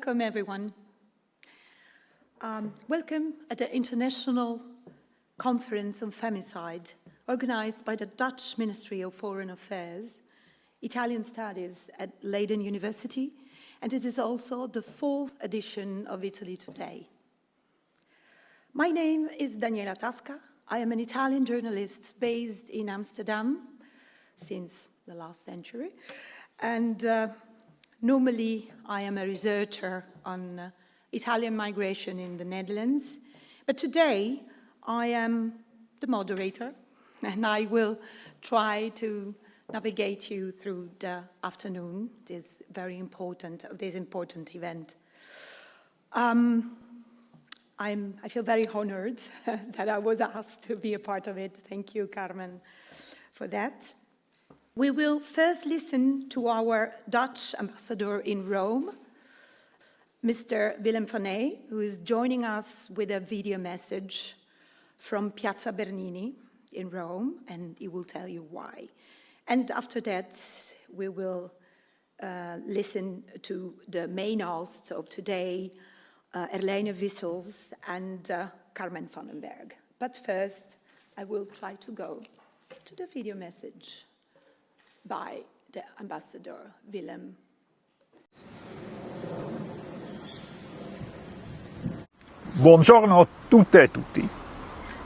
Welcome, everyone. Welcome at the International Conference on Femicide, organized by the Dutch Ministry of Foreign Affairs, Italian Studies at Leiden University, and it is also the 4th edition of Italy Today. My name is Daniela Tasca. I am an Italian journalist based in Amsterdam since the last century, and normally I am a researcher on Italian migration in the Netherlands, but today I am the moderator, and I will try to navigate you through the afternoon, this important event. I feel very honored that I was asked to be a part of it. Thank you, Carmen, for that. We will first listen to our Dutch ambassador in Rome, Mr. Willem van Eyck, who is joining us with a video message from Piazza Bernini in Rome, and he will tell you why. And after that, we will listen to the main hosts of today, Erlijne Wissels and Carmen van den Berg. But first, I will try to go to the video message by the ambassador, Willem. Buongiorno a tutte e tutti.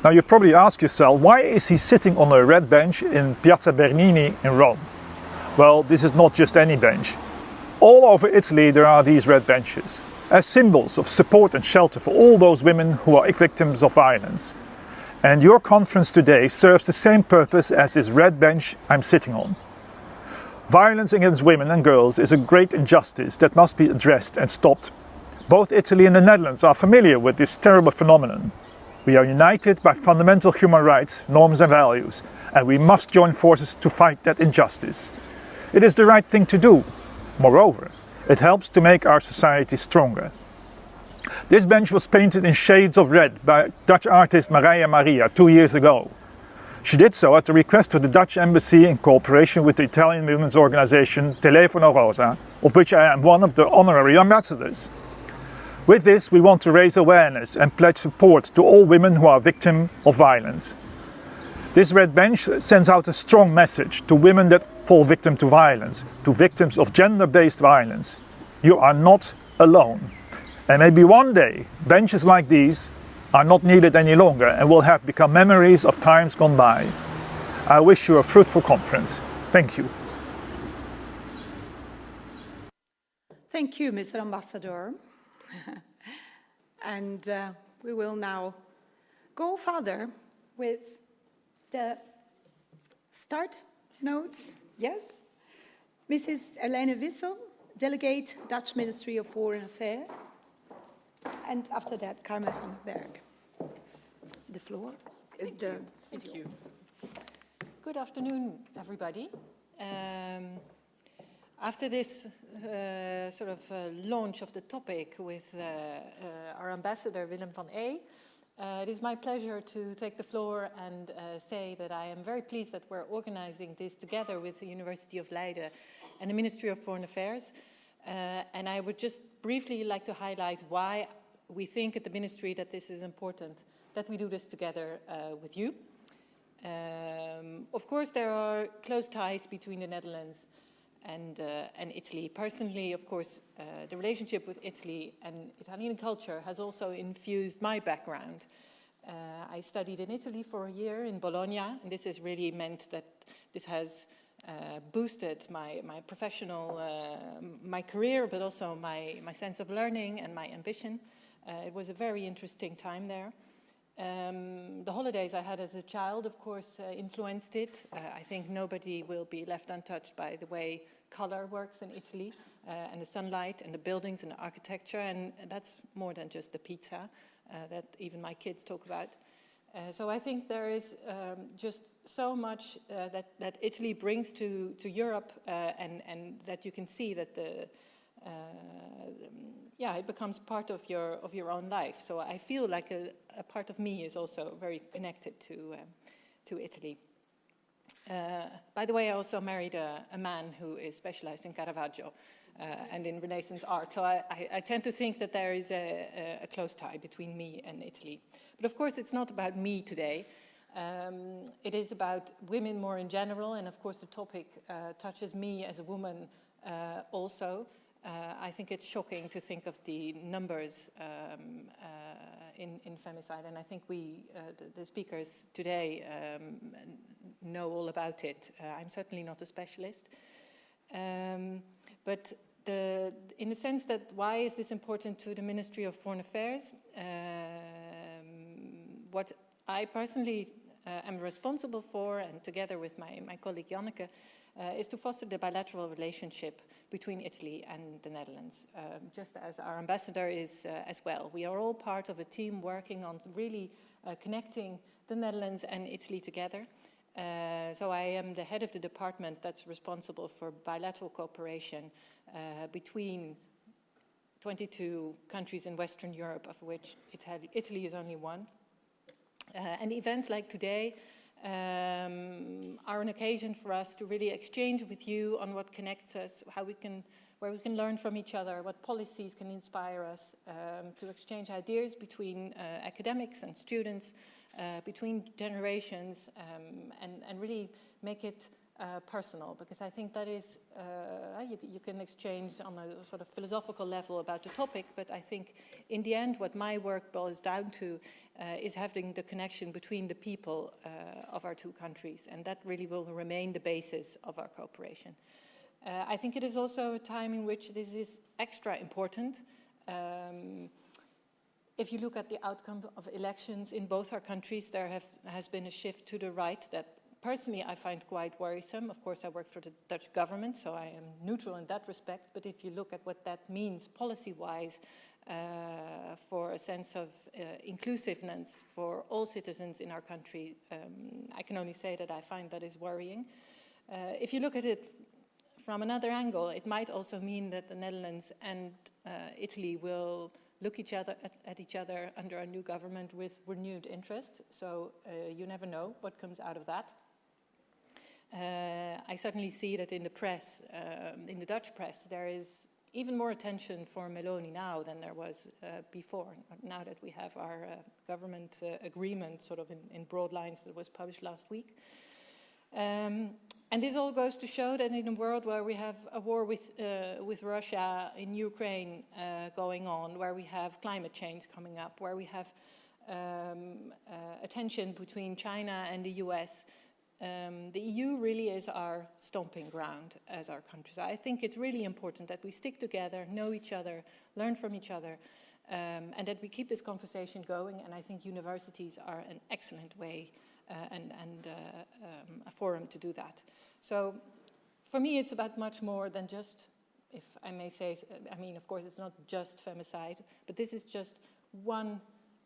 Now you probably ask yourself, why is he sitting on a red bench in Piazza Bernini in Rome? Well, this is not just any bench. All over Italy there are these red benches, as symbols of support and shelter for all those women who are victims of violence. And your conference today serves the same purpose as this red bench I'm sitting on. Violence against women and girls is a great injustice that must be addressed and stopped. Both Italy and the Netherlands are familiar with this terrible phenomenon. We are united by fundamental human rights, norms and values, and we must join forces to fight that injustice. It is the right thing to do. Moreover, it helps to make our society stronger. This bench was painted in shades of red by Dutch artist Maria 2 years ago. She did so at the request of the Dutch Embassy in cooperation with the Italian women's organization Telefono Rosa, of which I am one of the honorary ambassadors. With this, we want to raise awareness and pledge support to all women who are victims of violence. This red bench sends out a strong message to women that fall victim to violence, to victims of gender-based violence. You are not alone. And maybe one day, benches like these are not needed any longer and will have become memories of times gone by. I wish you a fruitful conference. Thank you. Thank you, Mr. Ambassador. And we will now go further with the start notes. Yes? Mrs. Erlijne Wissels, Delegate, Dutch Ministry of Foreign Affairs. And after that, Carmen van den Berg. The floor. Thank you. Good afternoon, everybody. After this launch of the topic with our ambassador, Willem van Eyck, it is my pleasure to take the floor and say that I am very pleased that we're organizing this together with the University of Leiden and the Ministry of Foreign Affairs. And I would just briefly like to highlight why we think at the Ministry that this is important, that we do this together with you. Of course, there are close ties between the Netherlands and Italy. Personally, of course, the relationship with Italy and Italian culture has also infused my background. I studied in Italy for a year in Bologna, and this has really meant that this has boosted my professional, my career, but also my sense of learning and my ambition. It was a very interesting time there. The holidays I had as a child, of course, influenced it. I think nobody will be left untouched by the way color works in Italy, and the sunlight and the buildings and the architecture, and that's more than just the pizza that even my kids talk about. So I think there is just so much that Italy brings to Europe, and that you can see that it becomes part of your own life. So I feel like a part of me is also very connected to Italy. By the way, I also married a man who is specialized in Caravaggio, and in Renaissance art. So I tend to think that there is a close tie between me and Italy. But of course, it's not about me today. It is about women more in general, and of course the topic touches me as a woman also. I think it's shocking to think of the numbers in femicide, and I think the speakers today know all about it. I'm certainly not a specialist. But in the sense that why is this important to the Ministry of Foreign Affairs? What I personally am responsible for, and together with my colleague Janneke, is to foster the bilateral relationship between Italy and the Netherlands, just as our ambassador is as well. We are all part of a team working on really connecting the Netherlands and Italy together. So I am the head of the department that's responsible for bilateral cooperation between 22 countries in Western Europe, of which Italy is only one. And events like today are an occasion for us to really exchange with you on what connects us, where we can learn from each other, what policies can inspire us, to exchange ideas between academics and students, between generations, and really make it personal, because I think that is, you can exchange on a sort of philosophical level about the topic, but I think in the end what my work boils down to is having the connection between the people of our two countries, and that really will remain the basis of our cooperation. I think it is also a time in which this is extra important. If you look at the outcome of elections in both our countries, there has been a shift to the right that personally I find quite worrisome. Of course, I work for the Dutch government, so I am neutral in that respect, but if you look at what that means policy-wise for a sense of inclusiveness for all citizens in our country, I can only say that I find that is worrying. If you look at it from another angle, it might also mean that the Netherlands and Italy will look at each other under a new government with renewed interest. So you never know what comes out of that. I certainly see that in the press, in the Dutch press, there is even more attention for Meloni now than there was before, now that we have our government agreement sort of in broad lines that was published last week. And this all goes to show that in a world where we have a war with Russia in Ukraine going on, where we have climate change coming up, where we have a tension between China and the US, the EU really is our stomping ground as our countries. I think it's really important that we stick together, know each other, learn from each other, and that we keep this conversation going. And I think universities are an excellent way and a forum to do that. So for me, it's about much more than just, if I may say, I mean, of course, it's not just femicide, but this is just one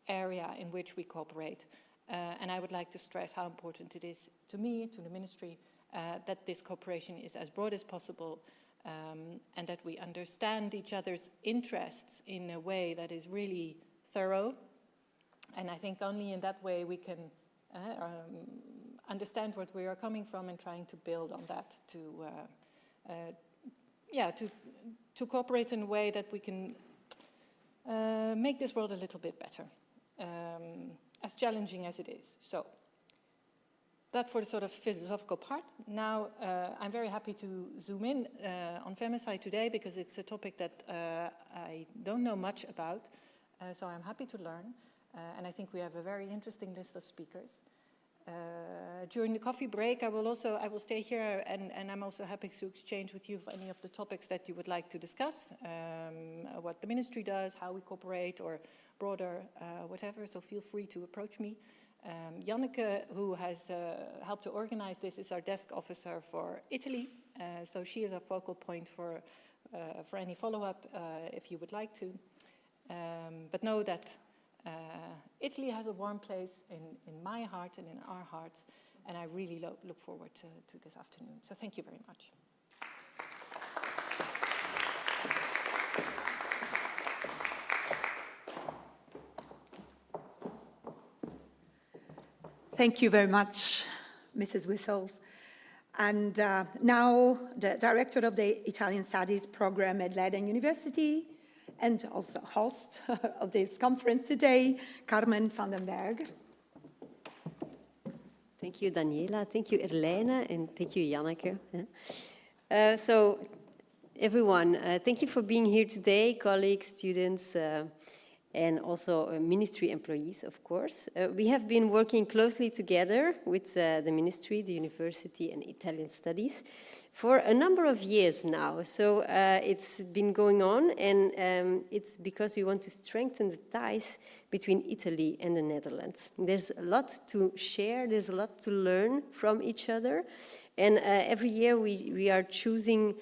area in which we cooperate. And I would like to stress how important it is to me, to the ministry, that this cooperation is as broad as possible, and that we understand each other's interests in a way that is really thorough. And I think only in that way we can understand what we are coming from and trying to build on that to cooperate in a way that we can make this world a little bit better, as challenging as it is. So that for the sort of philosophical part. Now I'm very happy to zoom in on femicide today, because it's a topic that I don't know much about, so I'm happy to learn. And I think we have a very interesting list of speakers. During the coffee break, I will stay here, and I'm also happy to exchange with you any of the topics that you would like to discuss, what the ministry does, how we cooperate, or broader, whatever, so feel free to approach me. Janneke, who has helped to organize this, is our desk officer for Italy, so she is a focal point for any follow-up if you would like to. But know that Italy has a warm place in my heart and in our hearts, and I really look forward to this afternoon. So thank you very much. Thank you very much, Mrs. Wissels. and now the director of the Italian Studies program at Leiden University, and also host of this conference today, Carmen van den Berg. Thank you, Daniela. Thank you, Erlijne, and thank you, Janneke. So, everyone, thank you for being here today, colleagues, students, and also ministry employees, of course. We have been working closely together with the ministry, the university, and Italian studies for a number of years now. So it's been going on, and it's because we want to strengthen the ties between Italy and the Netherlands. There's a lot to share, there's a lot to learn from each other, and every year we are choosing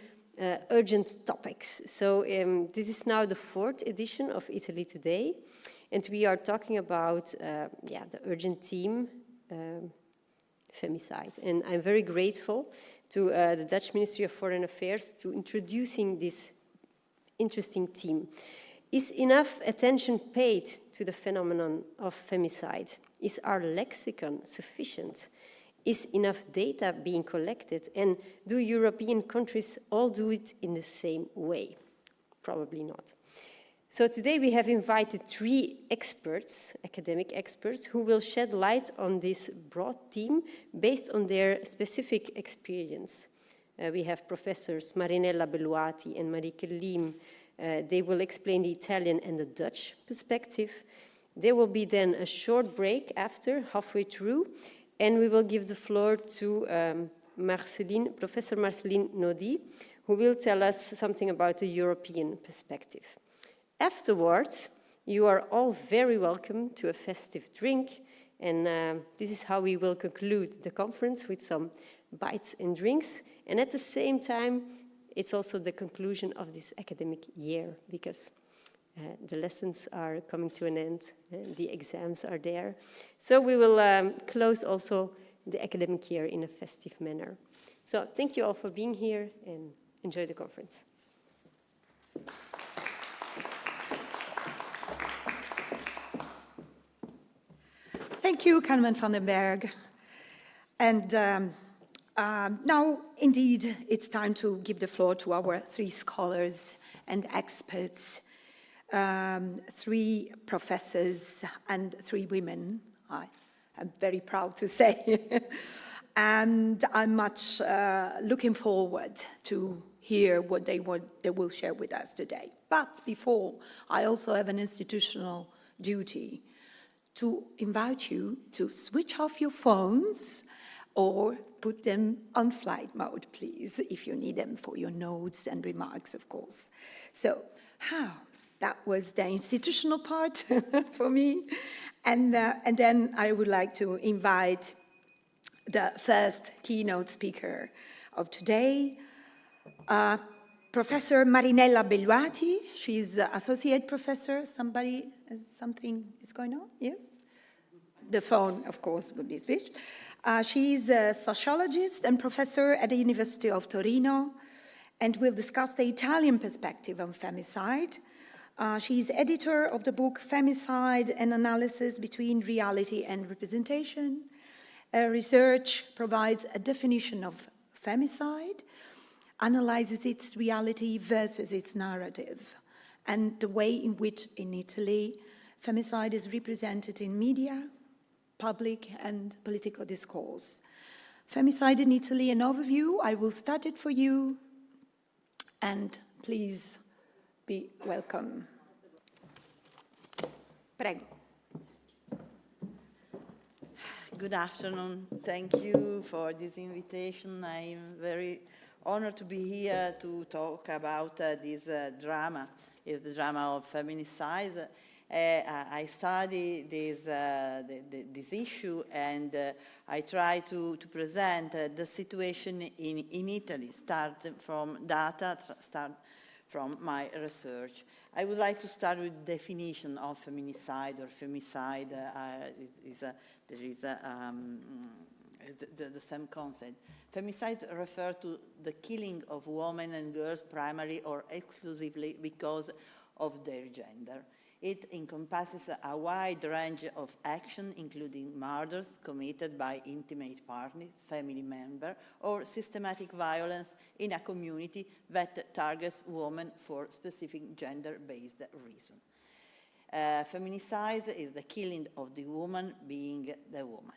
urgent topics. So this is now the 4th edition of Italy Today, and we are talking about the urgent theme, femicide. And I'm very grateful to the Dutch Ministry of Foreign Affairs to introducing this interesting theme. Is enough attention paid to the phenomenon of femicide? Is our lexicon sufficient? Is enough data being collected? And do European countries all do it in the same way? Probably not. So today we have invited 3 experts, academic experts, who will shed light on this broad theme based on their specific experience. We have professors Marinella Belluati and Marieke Lim. They will explain the Italian and the Dutch perspective. There will be then a short break after, halfway through, and we will give the floor to Professor Marceline Naudy, who will tell us something about the European perspective. Afterwards, you are all very welcome to a festive drink, and this is how we will conclude the conference, with some bites and drinks. And at the same time, it's also the conclusion of this academic year, because the lessons are coming to an end, and the exams are there. So we will close also the academic year in a festive manner. So thank you all for being here, and enjoy the conference. Thank you, Carmen van den Berg. And now, indeed, it's time to give the floor to our 3 scholars and experts, 3 professors and 3 women. I'm very proud to say. And I'm much looking forward to hear what they will share with us today. But before, I also have an institutional duty to invite you to switch off your phones or put them on flight mode, please, if you need them for your notes and remarks, of course. So, that was the institutional part for me. And then I would like to invite the first keynote speaker of today, Professor Marinella Belluati. She's associate professor. Something is going on? Yes? The phone, of course, would be switched. She's a sociologist and professor at the University of Torino, and will discuss the Italian perspective on femicide. She's editor of the book Femicide, an Analysis Between Reality and Representation. Her research provides a definition of femicide, analyzes its reality versus its narrative, and the way in which, in Italy, femicide is represented in media, public and political discourse. Femicide in Italy, an overview. I will start it for you, and please be welcome. Prego. Good afternoon. Thank you for this invitation. I'm very honored to be here to talk about this drama. It's the drama of feminicide. I study this issue, and I try to present the situation in Italy, start from data, start from my research. I would like to start with the definition of feminicide or femicide. There is the same concept. Femicide refers to the killing of women and girls primarily or exclusively because of their gender. It encompasses a wide range of action, including murders committed by intimate partners, family members, or systematic violence in a community that targets women for specific gender-based reasons. Femicide is the killing of the woman being the woman.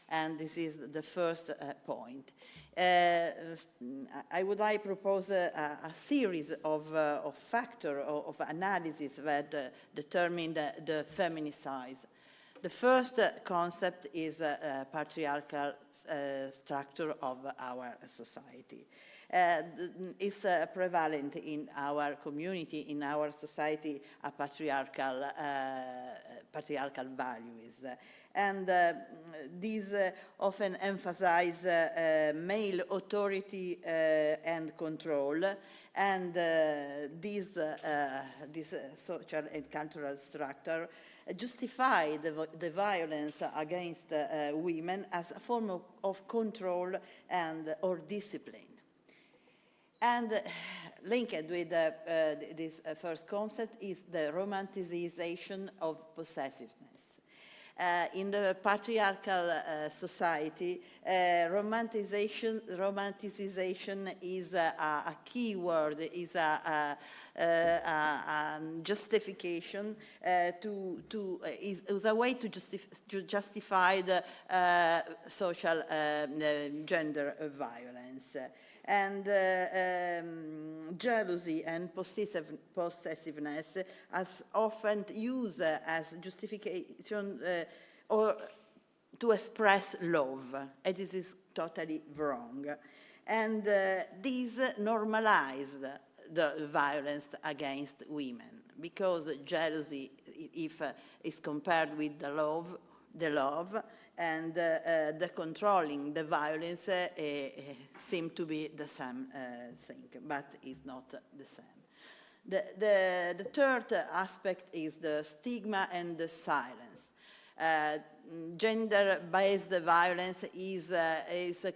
And this is the first point. I would like to propose a series of factors, of analysis that determine the feminicide. The first concept is a patriarchal structure of our society. Is prevalent in our community, in our society, a patriarchal values. And these often emphasize male authority and control, and this social and cultural structure justify the violence against women as a form of control and or discipline. And linked with this first concept is the romanticization of possessiveness. In the patriarchal society, romanticization is a key word, is a justification is a way to justify the social gender violence. And jealousy and possessiveness is often used as justification or to express love, and this is totally wrong. And these normalize the violence against women, because jealousy, if is compared with the love, and the controlling, the violence seem to be the same thing, but it's not the same. The third aspect is the stigma and the silence. Gender-based violence is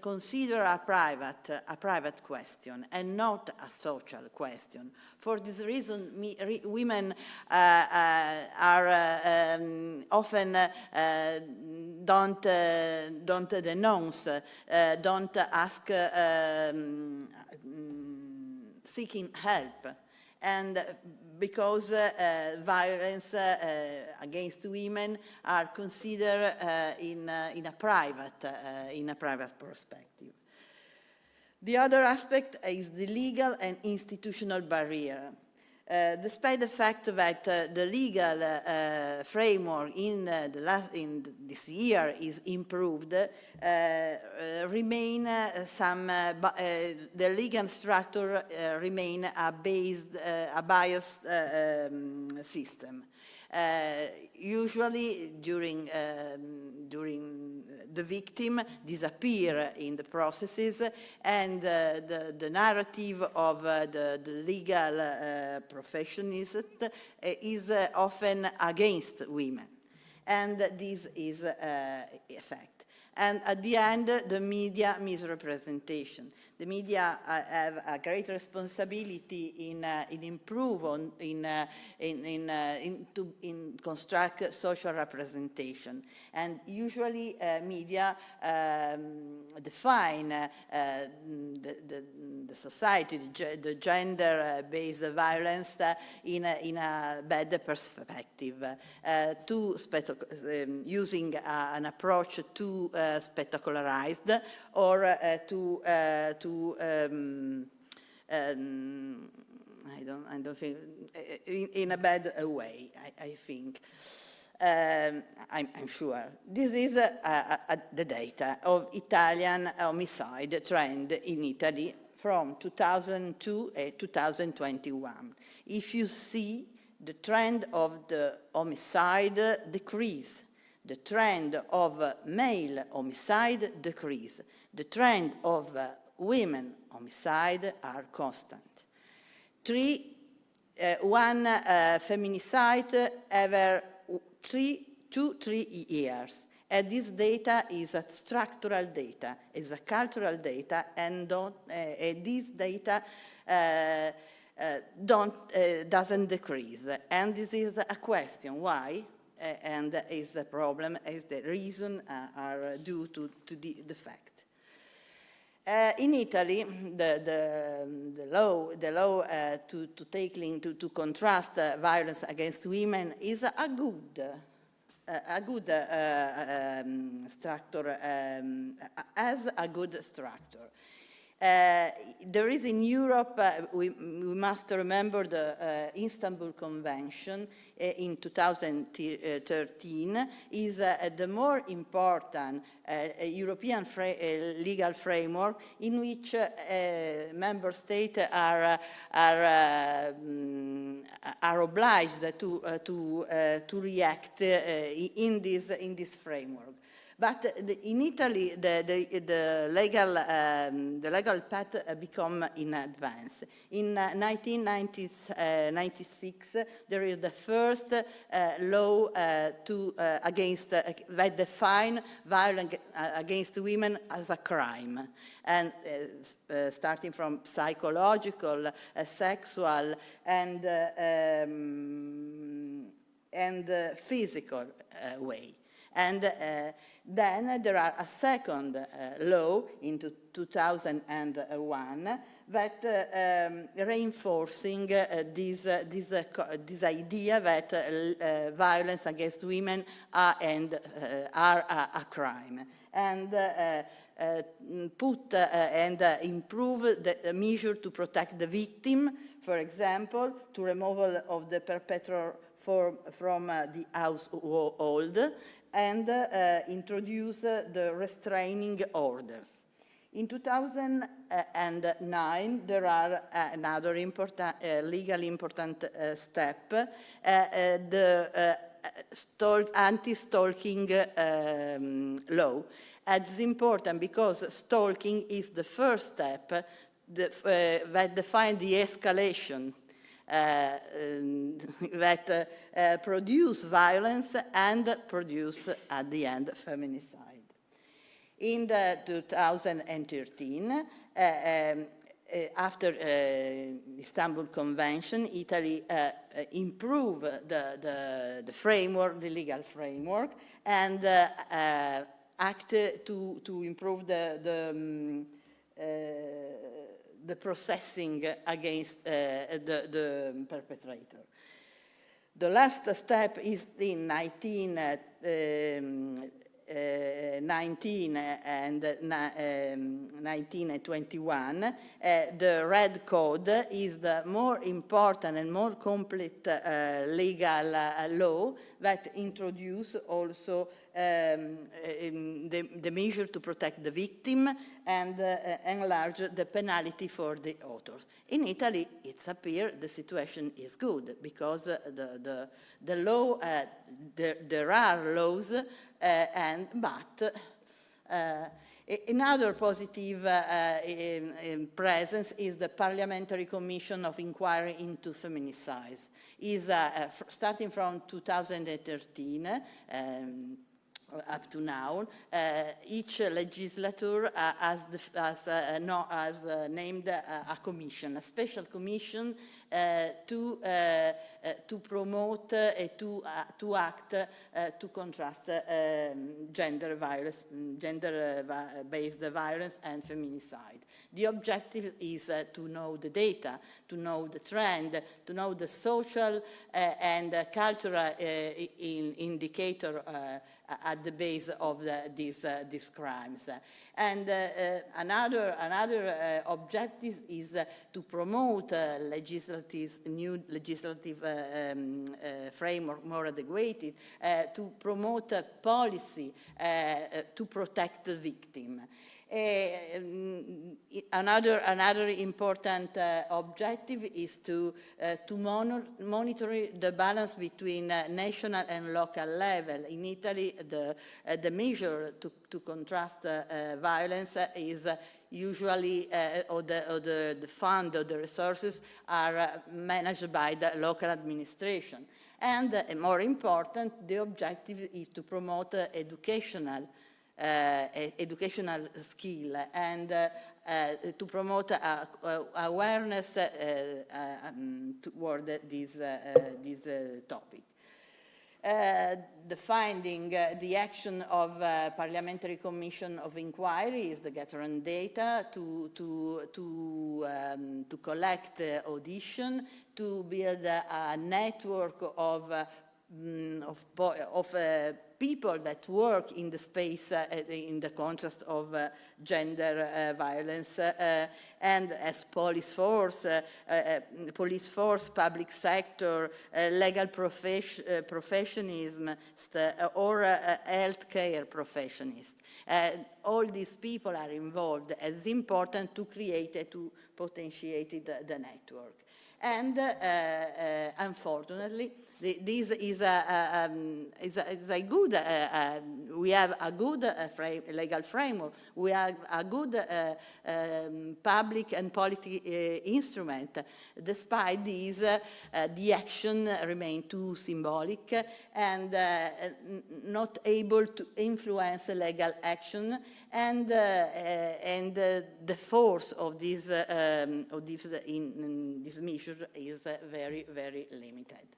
considered a private question and not a social question. For this reason, women are often don't denounce, don't ask, seeking help, and because violence against women are considered in a private perspective. The other aspect is the legal and institutional barrier. Despite the fact that the legal framework in this year is improved, remain the legal structure remain a biased system. Usually during the victim disappear in the processes, and the narrative of the legal professionist is often against women, and this is effect. And at the end, the media misrepresentation. The media have a great responsibility in improve on in construct social representation. And usually, media define the society, the gender-based violence in a bad perspective, using an approach too spectacularized, or I don't think in a bad way. I think. I'm sure. This is the data of Italian homicide trend in Italy from 2002 to 2021. If you see the trend of the homicide decrease, the trend of male homicide decrease, the trend of women homicide are constant. One feminicide every 2 to 3 years. And this data is a structural data, is a cultural data, and this data doesn't decrease. And this is a question, why? And is the problem, is the reason are due to the fact. In Italy, the law to contrast violence against women is a good structure, as a good structure. There is in Europe, we must remember the Istanbul Convention in 2013 is the more important European legal framework in which member states are obliged to react in this framework. But in Italy, the legal path become in advance. In 1996, there is the first law that define violence against women as a crime, and starting from psychological, sexual, and physical way. And then there are a second law in 2001 that reinforcing this idea that violence against women are a crime, and improve the measure to protect the victim, for example, to removal of the perpetrator from the household, and introduce the restraining orders. In 2009, there are another important, legally important step, the anti-stalking law. It's important because stalking is the first step that defines the escalation that produce violence and produce, at the end, femicide. In the 2013, after Istanbul Convention, Italy improved the framework, the legal framework, and acted to improve the processing against the perpetrator. The last step is in 1919 and 1921. The Red Code is the more important and more complete legal law that introduce also the measure to protect the victim and enlarge the penalty for the authors. In Italy, it's appear the situation is good because the law, there are laws, but another positive presence is the Parliamentary Commission of Inquiry into Femicide. Is starting from 2013 up to now, each legislature has named a commission, a special commission to promote to act to contrast gender-based violence and femicide. The objective is to know the data, to know the trend, to know the social and cultural indicator at the base of these crimes. And another objective is to promote new legislative framework more adequate, to promote a policy to protect the victim. Another important objective is to monitor the balance between national and local level. In Italy, the measure to contrast violence is usually, or the fund or the resources are managed by the local administration. And more important, the objective is to promote educational educational skill and to promote awareness toward this topic. The finding, the action of Parliamentary Commission of Inquiry is to gather on data, to collect audition, to build a network of people that work in the space in the context of gender violence and as police force, public sector, legal professionism, or healthcare professionists. All these people are involved. It's important to create, to potentiate the network. And unfortunately, this is a good, we have a good legal framework, we have a good public and policy instrument. Despite this, the action remains too symbolic and not able to influence legal action, and the force of this measure is very, very limited.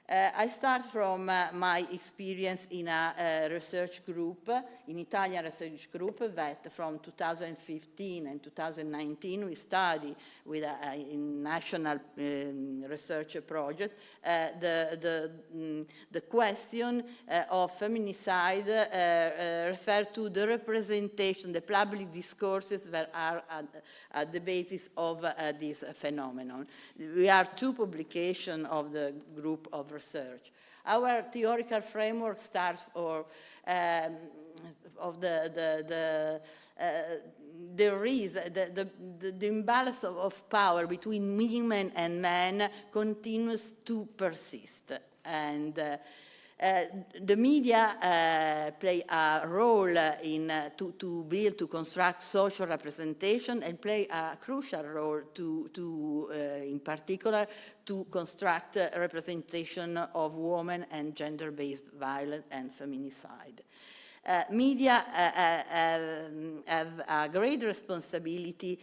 I start from my experience in a research group, in Italian research group, that from 2015 and 2019 we study with a national research project the question of feminicide refer to the representation, the public discourses that are at the basis of this phenomenon. We are two publications of the group of research. Our theoretical framework starts of the imbalance of power between women and men continues to persist, and the media play a role in to construct social representation, and play a crucial role in particular to construct representation of women and gender-based violence and feminicide. Media have a great responsibility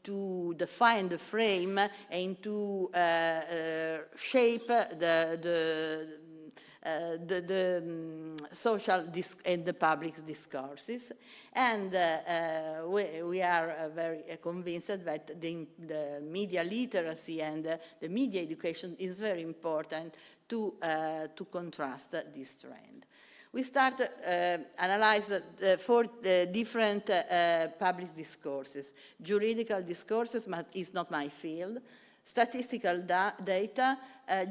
to define the frame and to shape the social and the public discourses, and we are very convinced that the media literacy and the media education is very important to contrast this trend. We start analyze four different public discourses. Juridical discourses is not my field. Statistical data,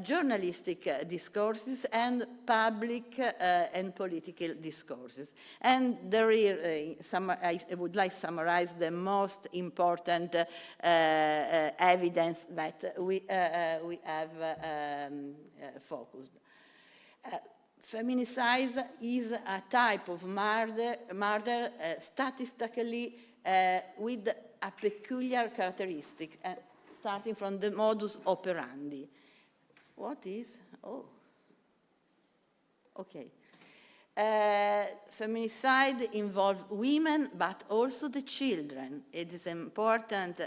journalistic discourses, and public and political discourses. And there is I would like to summarize the most important evidence that we have focused. Feminicide is a type of murder statistically with a peculiar characteristic, starting from the modus operandi. What is? Oh, okay. Feminicide involves women, but also the children. It is an important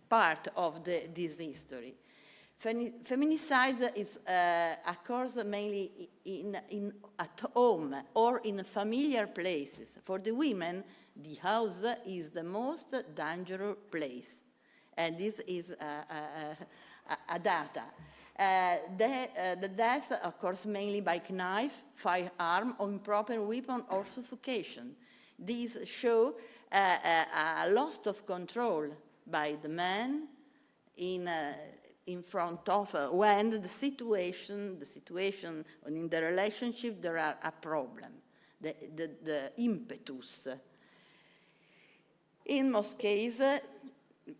part of this history. Feminicide occurs mainly at home or in familiar places. For the women, the house is the most dangerous place, and this is a data. The death occurs mainly by knife, firearm, or improper weapon, or suffocation. These show a loss of control by the man in front of when the situation in the relationship there are a problem, the impetus. In most cases,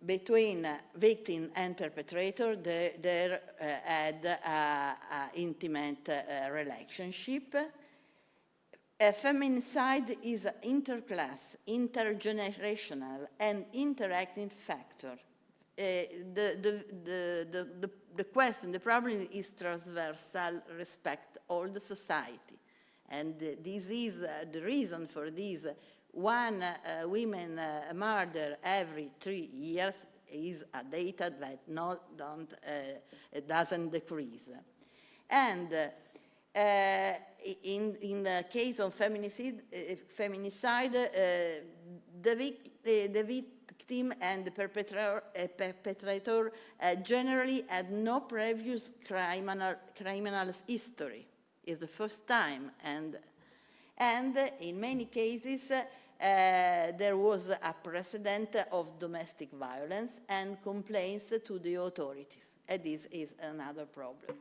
between victim and perpetrator, there had an intimate relationship. A feminicide is an interclass, intergenerational, and interacting factor. The question, the problem is transversal, respect all the society. And this is the reason for this. One women murder every 3 years is a data that doesn't decrease. And in the case of feminicide, the victim and the perpetrator generally had no previous criminal history. It's the first time, and in many cases there was a precedent of domestic violence and complaints to the authorities, and this is another problem.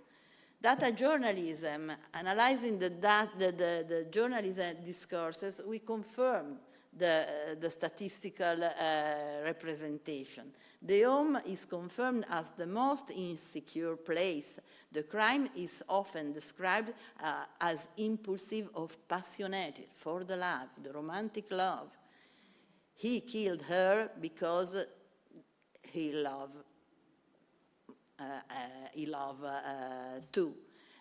Data journalism, analyzing the journalism discourses, we confirm the statistical representation. The home is confirmed as the most insecure place. The crime is often described as impulsive or passionate, for the love, the romantic love. He killed her because he loved too.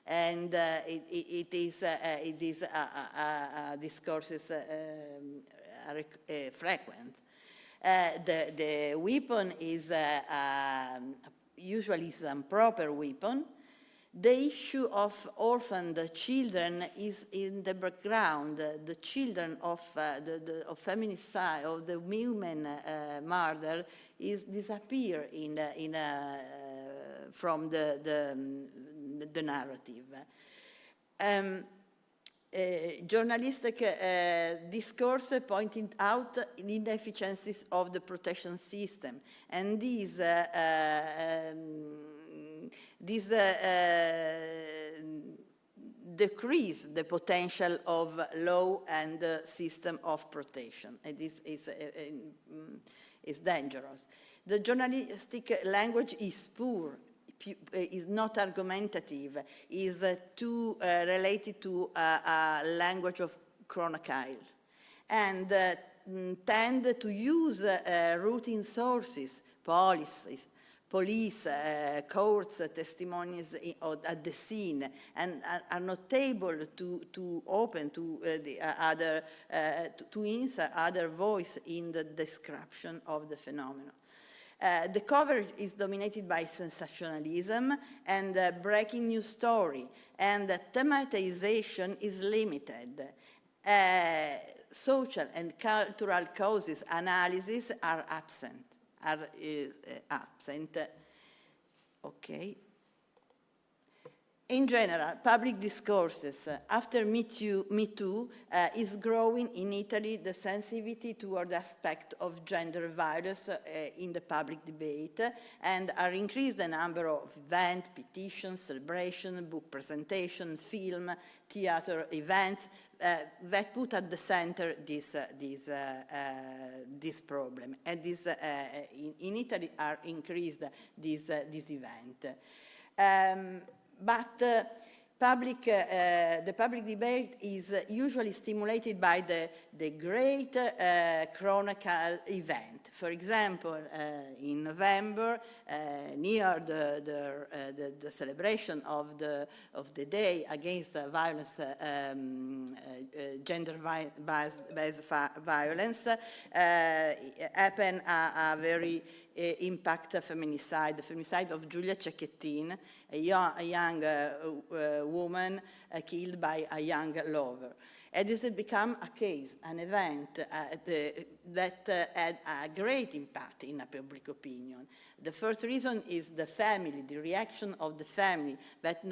And it is discourses frequent. The weapon is usually some proper weapon. The issue of orphaned children is in the background. The children of feminicide, of the women murder, is disappear from the narrative. Journalistic discourse pointed out the inefficiencies of the protection system, and these decrease the potential of law and system of protection, and this is dangerous. The journalistic language is poor, is not argumentative, is too related to a language of chronicle, and tend to use routine sources, police, courts, testimonies at the scene, and are not able to open to the other, to insert other voice in the description of the phenomenon. The coverage is dominated by sensationalism and breaking news story, and the thematization is limited. Social and cultural causes analysis are absent. Okay. In general, public discourses after Me Too is growing in Italy the sensitivity toward the aspect of gender violence in the public debate, and are increased the number of events, petitions, celebrations, book presentation, film, theater events that put at the center this problem. And this, in Italy are increased this event. But the public debate is usually stimulated by the great chronicle event. For example, in November, near the celebration of the day against violence, gender-based violence, happened a very impact femminicide, the femminicide of Giulia Cecchettin, a young woman killed by a young lover. And this has become a case, an event that had a great impact in the public opinion. The first reason is the family, the reaction of the family, that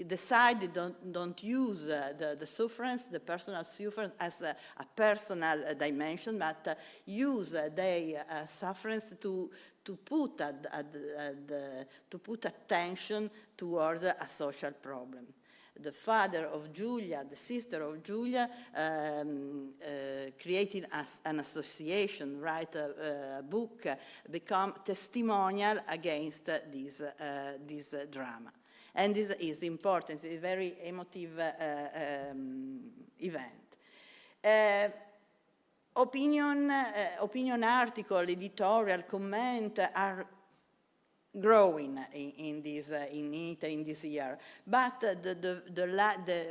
decide don't use the sufferance, the personal sufferance, as a personal dimension, but use their sufferance to put attention toward a social problem. The father of Giulia, the sister of Giulia, created an association, write a book, become testimonial against this drama. And this is important, it's a very emotive event. Opinion article, editorial, comment are growing in Italy in this year, but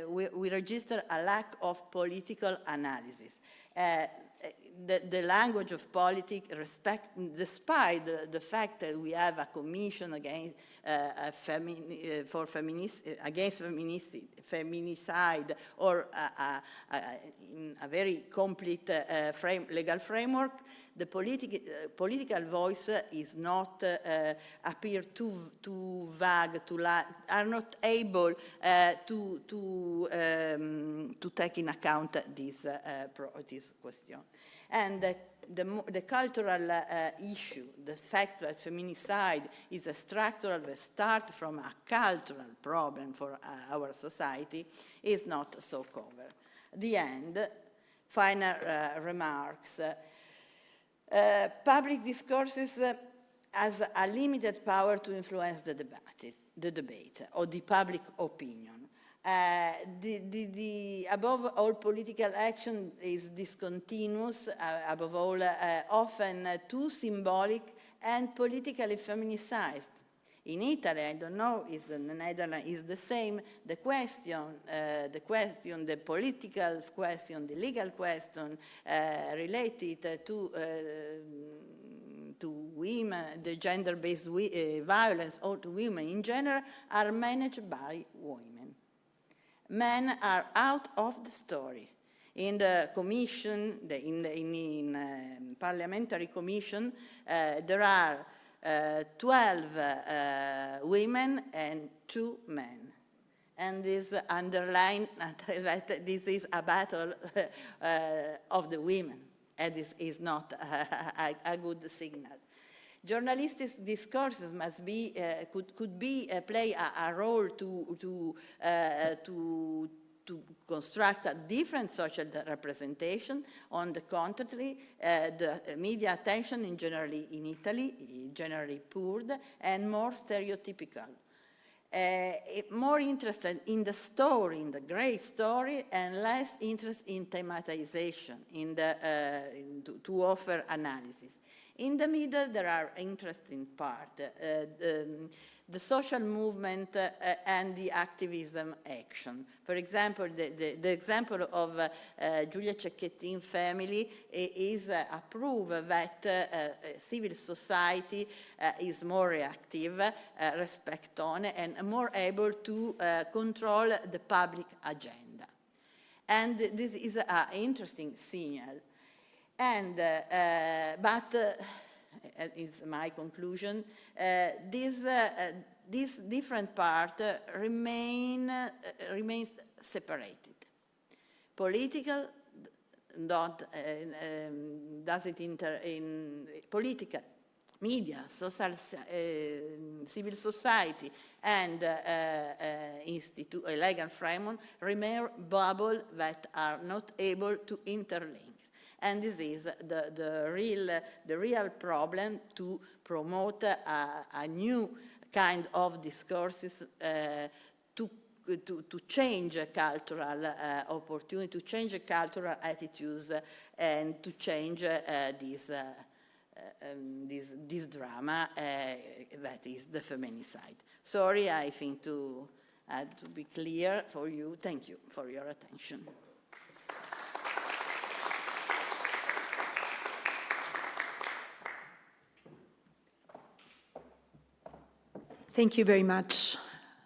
we register a lack of political analysis. The language of politics, despite the fact that we have a commission against feminicide, or a very complete legal framework, the political voice is not appear too vague, are not able to take in account this question. And the cultural issue, the fact that feminicide is a structural that starts from a cultural problem for our society, is not so covered. The end, final remarks. Public discourses has a limited power to influence the debate or the public opinion. Above all, political action is discontinuous, above all, often too symbolic and politically feminicized. In Italy, I don't know if the Netherlands is the same. The political question, the legal question related to women, the gender-based violence, or to women in general, are managed by women. Men are out of the story. In the commission, in parliamentary commission, there are 12 women and 2 men. And this underline that this is a battle of the women, and this is not a good signal. Journalistic discourses must be could play a role to construct a different social representation. On the contrary, the media attention in Italy generally poor and more stereotypical. More interested in the story, in the great story, and less interest in thematization, to offer analysis. In the middle, there are interesting parts. The social movement and the activism action. For example, the example of Giulia Cecchettin family is a proof that civil society is more reactive, respect on, and more able to control the public agenda. And this is an interesting signal. And, but is my conclusion, this different part remains separated. Political does it in political, media, social, civil society, and legal framework remain bubbles that are not able to interlink. And this is the real problem to promote a new kind of discourses to change cultural opportunity, to change cultural attitudes, and to change this drama that is the feminicide. Sorry, I think to be clear for you. Thank you for your attention. Thank you very much,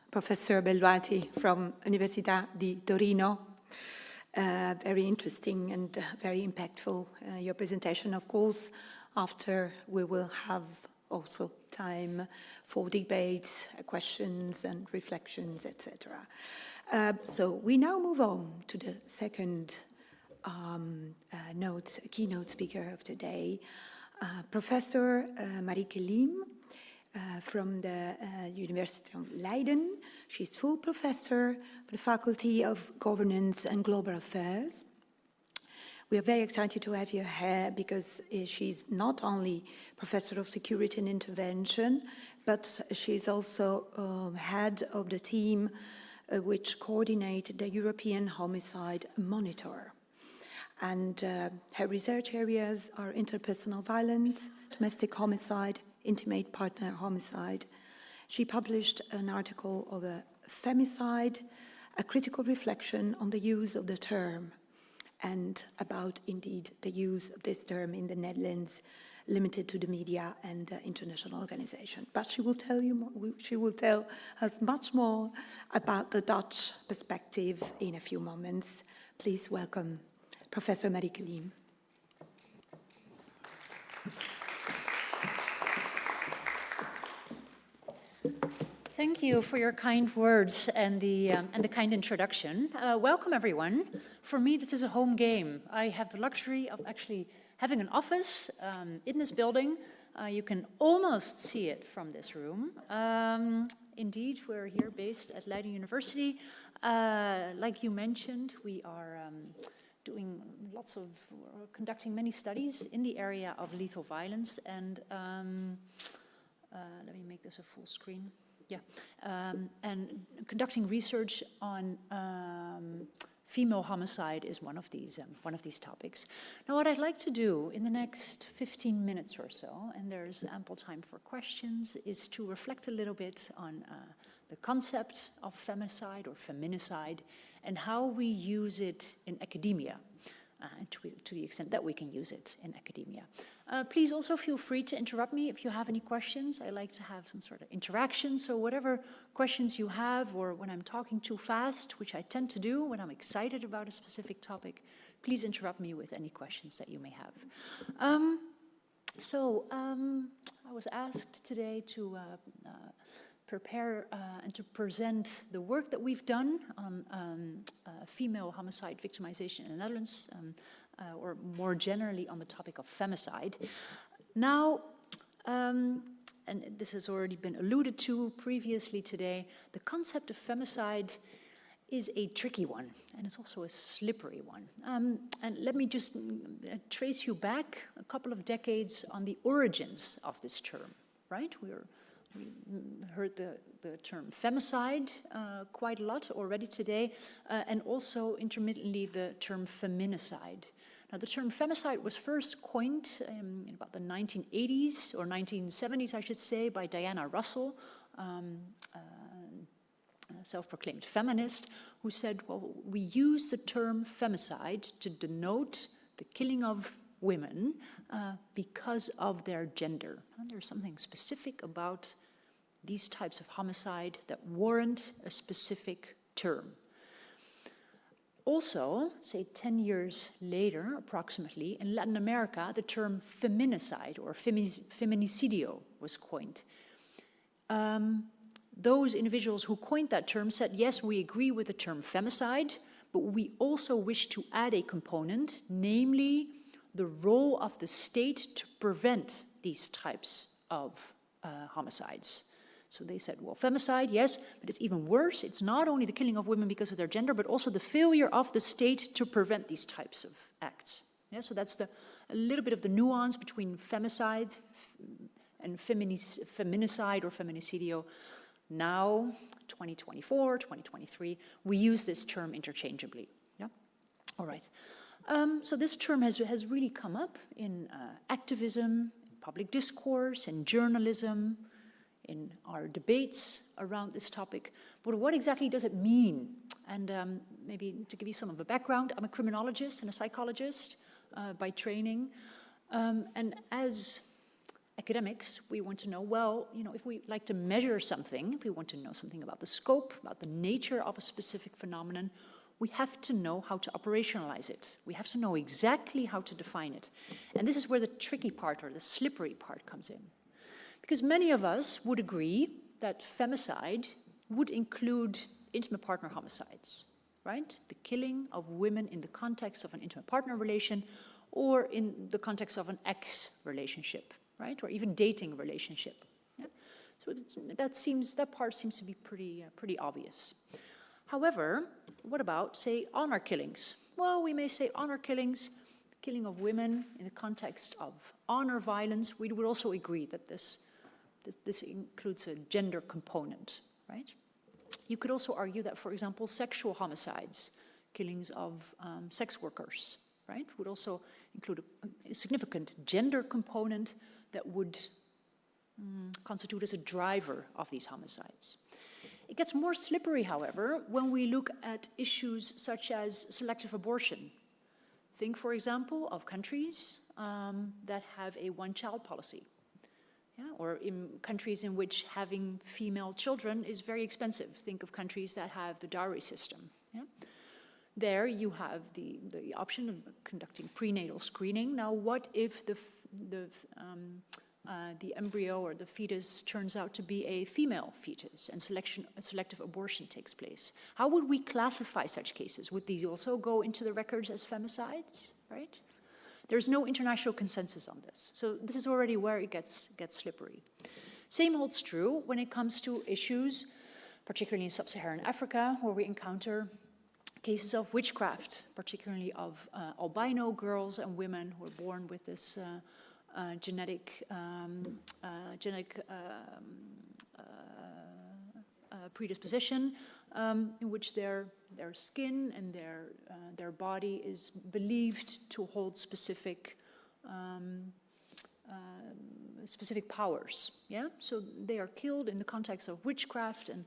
Professor Belluati from Università di Torino. Very interesting and very impactful, your presentation, of course. After, we will have also time for debates, questions and reflections, etc. So we now move on to the second keynote speaker of today, Professor Marieke Lim, from the University of Leiden. She's full professor for the Faculty of Governance and Global Affairs. We are very excited to have you here because she's not only professor of security and intervention, but she's also head of the team which coordinated the European Homicide Monitor. And her research areas are interpersonal violence, domestic homicide, intimate partner homicide. She published an article of a femicide, a critical reflection on the use of the term, and about, indeed, the use of this term in the Netherlands, limited to the media and international organization. But she will tell you more, she will tell us much more about the Dutch perspective in a few moments. Please welcome Professor Marieke Liem. Thank you for your kind words and the kind introduction. Welcome, everyone. For me, this is a home game. I have the luxury of actually having an office in this building. You can almost see it from this room. Indeed, we're here based at Leiden University. Like you mentioned, we are conducting many studies in the area of lethal violence, and let me make this a full screen. Yeah, and conducting research on female homicide is one of these topics. Now, what I'd like to do in the next 15 minutes or so, and there's ample time for questions, is to reflect a little bit on the concept of femicide or feminicide and how we use it in academia, to the extent that we can use it in academia. Please also feel free to interrupt me if you have any questions. I like to have some sort of interaction, so whatever questions you have, or when I'm talking too fast, which I tend to do when I'm excited about a specific topic, please interrupt me with any questions that you may have. I was asked today to prepare and to present the work that we've done on female homicide victimization in the Netherlands, or more generally on the topic of femicide. Now, and this has already been alluded to previously today, the concept of femicide is a tricky one, and it's also a slippery one. And let me just trace you back a couple of decades on the origins of this term, right? We heard the term femicide quite a lot already today, and also intermittently the term feminicide. Now, the term femicide was first coined in about the 1980s, or 1970s, I should say, by Diana Russell, a self-proclaimed feminist, who said, well, we use the term femicide to denote the killing of women because of their gender. And there's something specific about these types of homicide that warrant a specific term. Also, say 10 years later, approximately, in Latin America, the term feminicide or femminicidio was coined. Those individuals who coined that term said, yes, we agree with the term femicide, but we also wish to add a component, namely the role of the state to prevent these types of homicides. So they said, well, femicide, yes, but it's even worse. It's not only the killing of women because of their gender, but also the failure of the state to prevent these types of acts. Yeah, so that's a little bit of the nuance between femicide and feminicide or femminicidio. Now, 2024, 2023, we use this term interchangeably. Yeah, all right. So this term has really come up in activism, in public discourse, in journalism, in our debates around this topic. But what exactly does it mean? And maybe to give you some of the background, I'm a criminologist and a psychologist by training. And as academics, we want to know, well, you know, if we like to measure something, if we want to know something about the scope, about the nature of a specific phenomenon, we have to know how to operationalize it. We have to know exactly how to define it. And this is where the tricky part or the slippery part comes in. Because many of us would agree that femicide would include intimate partner homicides, right? The killing of women in the context of an intimate partner relation or in the context of an ex relationship, right? Or even dating relationship. Yeah? So that part seems to be pretty obvious. However, what about, say, honor killings? Well, we may say honor killings, killing of women in the context of honor violence. We would also agree that this includes a gender component, right? You could also argue that, for example, sexual homicides, killings of sex workers, right? Would also include a significant gender component that would constitute as a driver of these homicides. It gets more slippery, however, when we look at issues such as selective abortion. Think, for example, of countries that have a one-child policy, or in countries in which having female children is very expensive. Think of countries that have the dowry system. There you have the option of conducting prenatal screening. Now, what if the embryo or the fetus turns out to be a female fetus and selective abortion takes place? How would we classify such cases? Would these also go into the records as femicides, right? There's no international consensus on this. So this is already where it gets slippery. Same holds true when it comes to issues, particularly in sub-Saharan Africa, where we encounter cases of witchcraft, particularly of albino girls and women who are born with this genetic predisposition, in which their skin and their body is believed to hold specific powers. Yeah, so they are killed in the context of witchcraft, and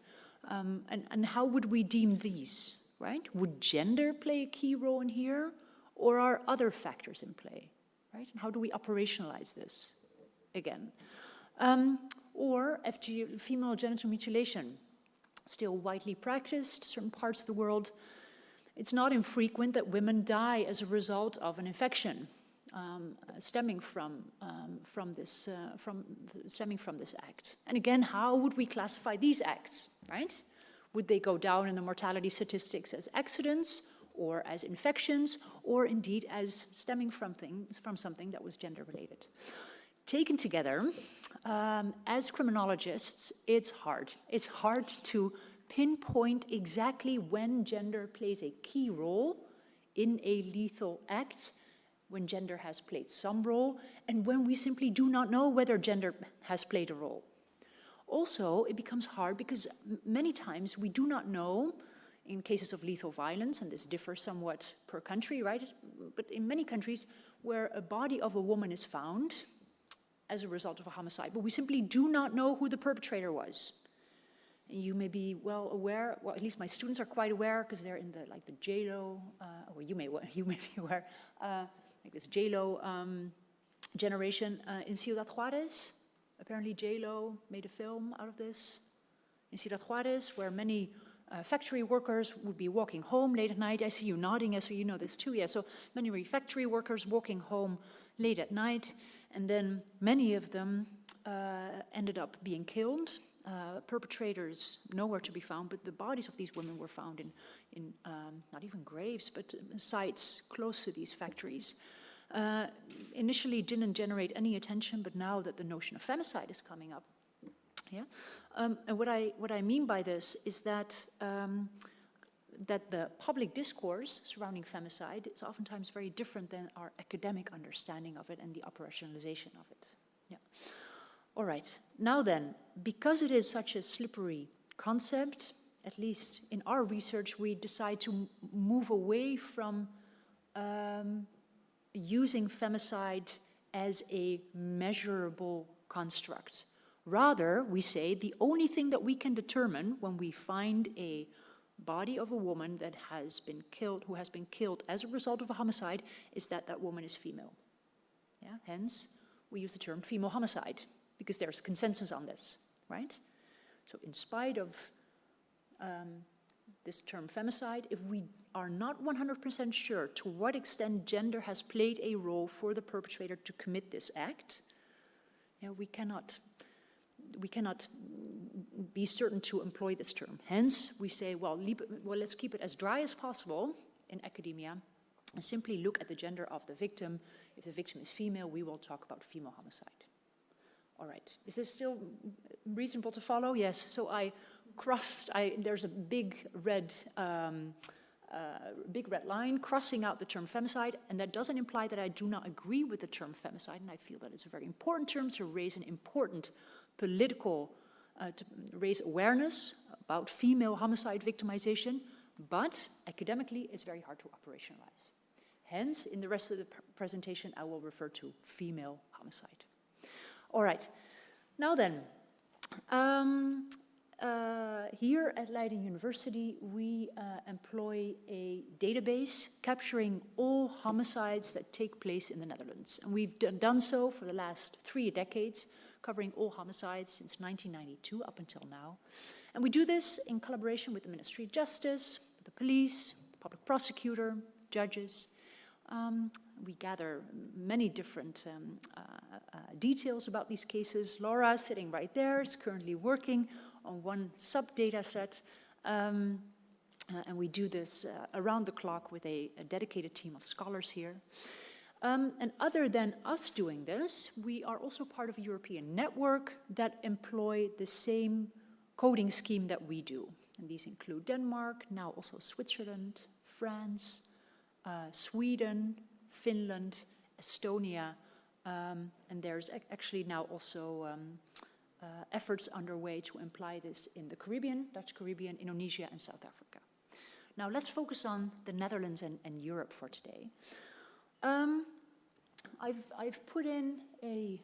how would we deem these? Right? Would gender play a key role in here, or are other factors in play? Right? And how do we operationalize this again? Or female genital mutilation, still widely practiced, certain parts of the world. It's not infrequent that women die as a result of an infection stemming from this act. And again, how would we classify these acts? Right? Would they go down in the mortality statistics as accidents, or as infections, or indeed as stemming from something that was gender-related? Taken together, as criminologists, it's hard. It's hard to pinpoint exactly when gender plays a key role in a lethal act, when gender has played some role, and when we simply do not know whether gender has played a role. Also, it becomes hard because many times we do not know, in cases of lethal violence, and this differs somewhat per country, right? But in many countries where a body of a woman is found as a result of a homicide, but we simply do not know who the perpetrator was. And you may be well aware, well, at least my students are quite aware, because they're in the JLO, or you may be aware, like this JLO generation in Ciudad Juarez. Apparently JLO made a film out of this in Ciudad Juarez, where many factory workers would be walking home late at night. I see you nodding, so you know this too. Yeah, so many factory workers walking home late at night, and then many of them ended up being killed. Perpetrators nowhere to be found, but the bodies of these women were found in not even graves, but sites close to these factories. Initially didn't generate any attention, but now that the notion of femicide is coming up, yeah. And what I mean by this is that that the public discourse surrounding femicide is oftentimes very different than our academic understanding of it and the operationalization of it. Yeah. All right. Now then, because it is such a slippery concept, at least in our research, we decide to move away from using femicide as a measurable construct. Rather, we say the only thing that we can determine when we find a body of a woman that has been killed, who has been killed as a result of a homicide, is that that woman is female. Yeah? Hence, we use the term female homicide, because there's consensus on this, right? So in spite of this term femicide, if we are not 100% sure to what extent gender has played a role for the perpetrator to commit this act, we cannot be certain to employ this term. Hence, we say, well, let's keep it as dry as possible in academia and simply look at the gender of the victim. If the victim is female, we will talk about female homicide. All right, is this still reasonable to follow? Yes, so there's a big red line crossing out the term femicide, and that doesn't imply that I do not agree with the term femicide, and I feel that it's a very important term to raise an important political, to raise awareness about female homicide victimization, but academically it's very hard to operationalize. Hence, in the rest of the presentation, I will refer to female homicide. All right, now then, here at Leiden University, we employ a database capturing all homicides that take place in the Netherlands. And we've done so for the last 3 decades, covering all homicides since 1992 up until now. And we do this in collaboration with the Ministry of Justice, the police, the public prosecutor, judges. We gather many different details about these cases. Laura, sitting right there, is currently working on one sub-data set. And we do this around the clock with a dedicated team of scholars here. And other than us doing this, we are also part of a European network that employ the same coding scheme that we do. And these include Denmark, now also Switzerland, France, Sweden, Finland, Estonia, and there's actually now also efforts underway to apply this in the Caribbean, Dutch Caribbean, Indonesia, and South Africa. Now let's focus on the Netherlands and Europe for today. I've put in a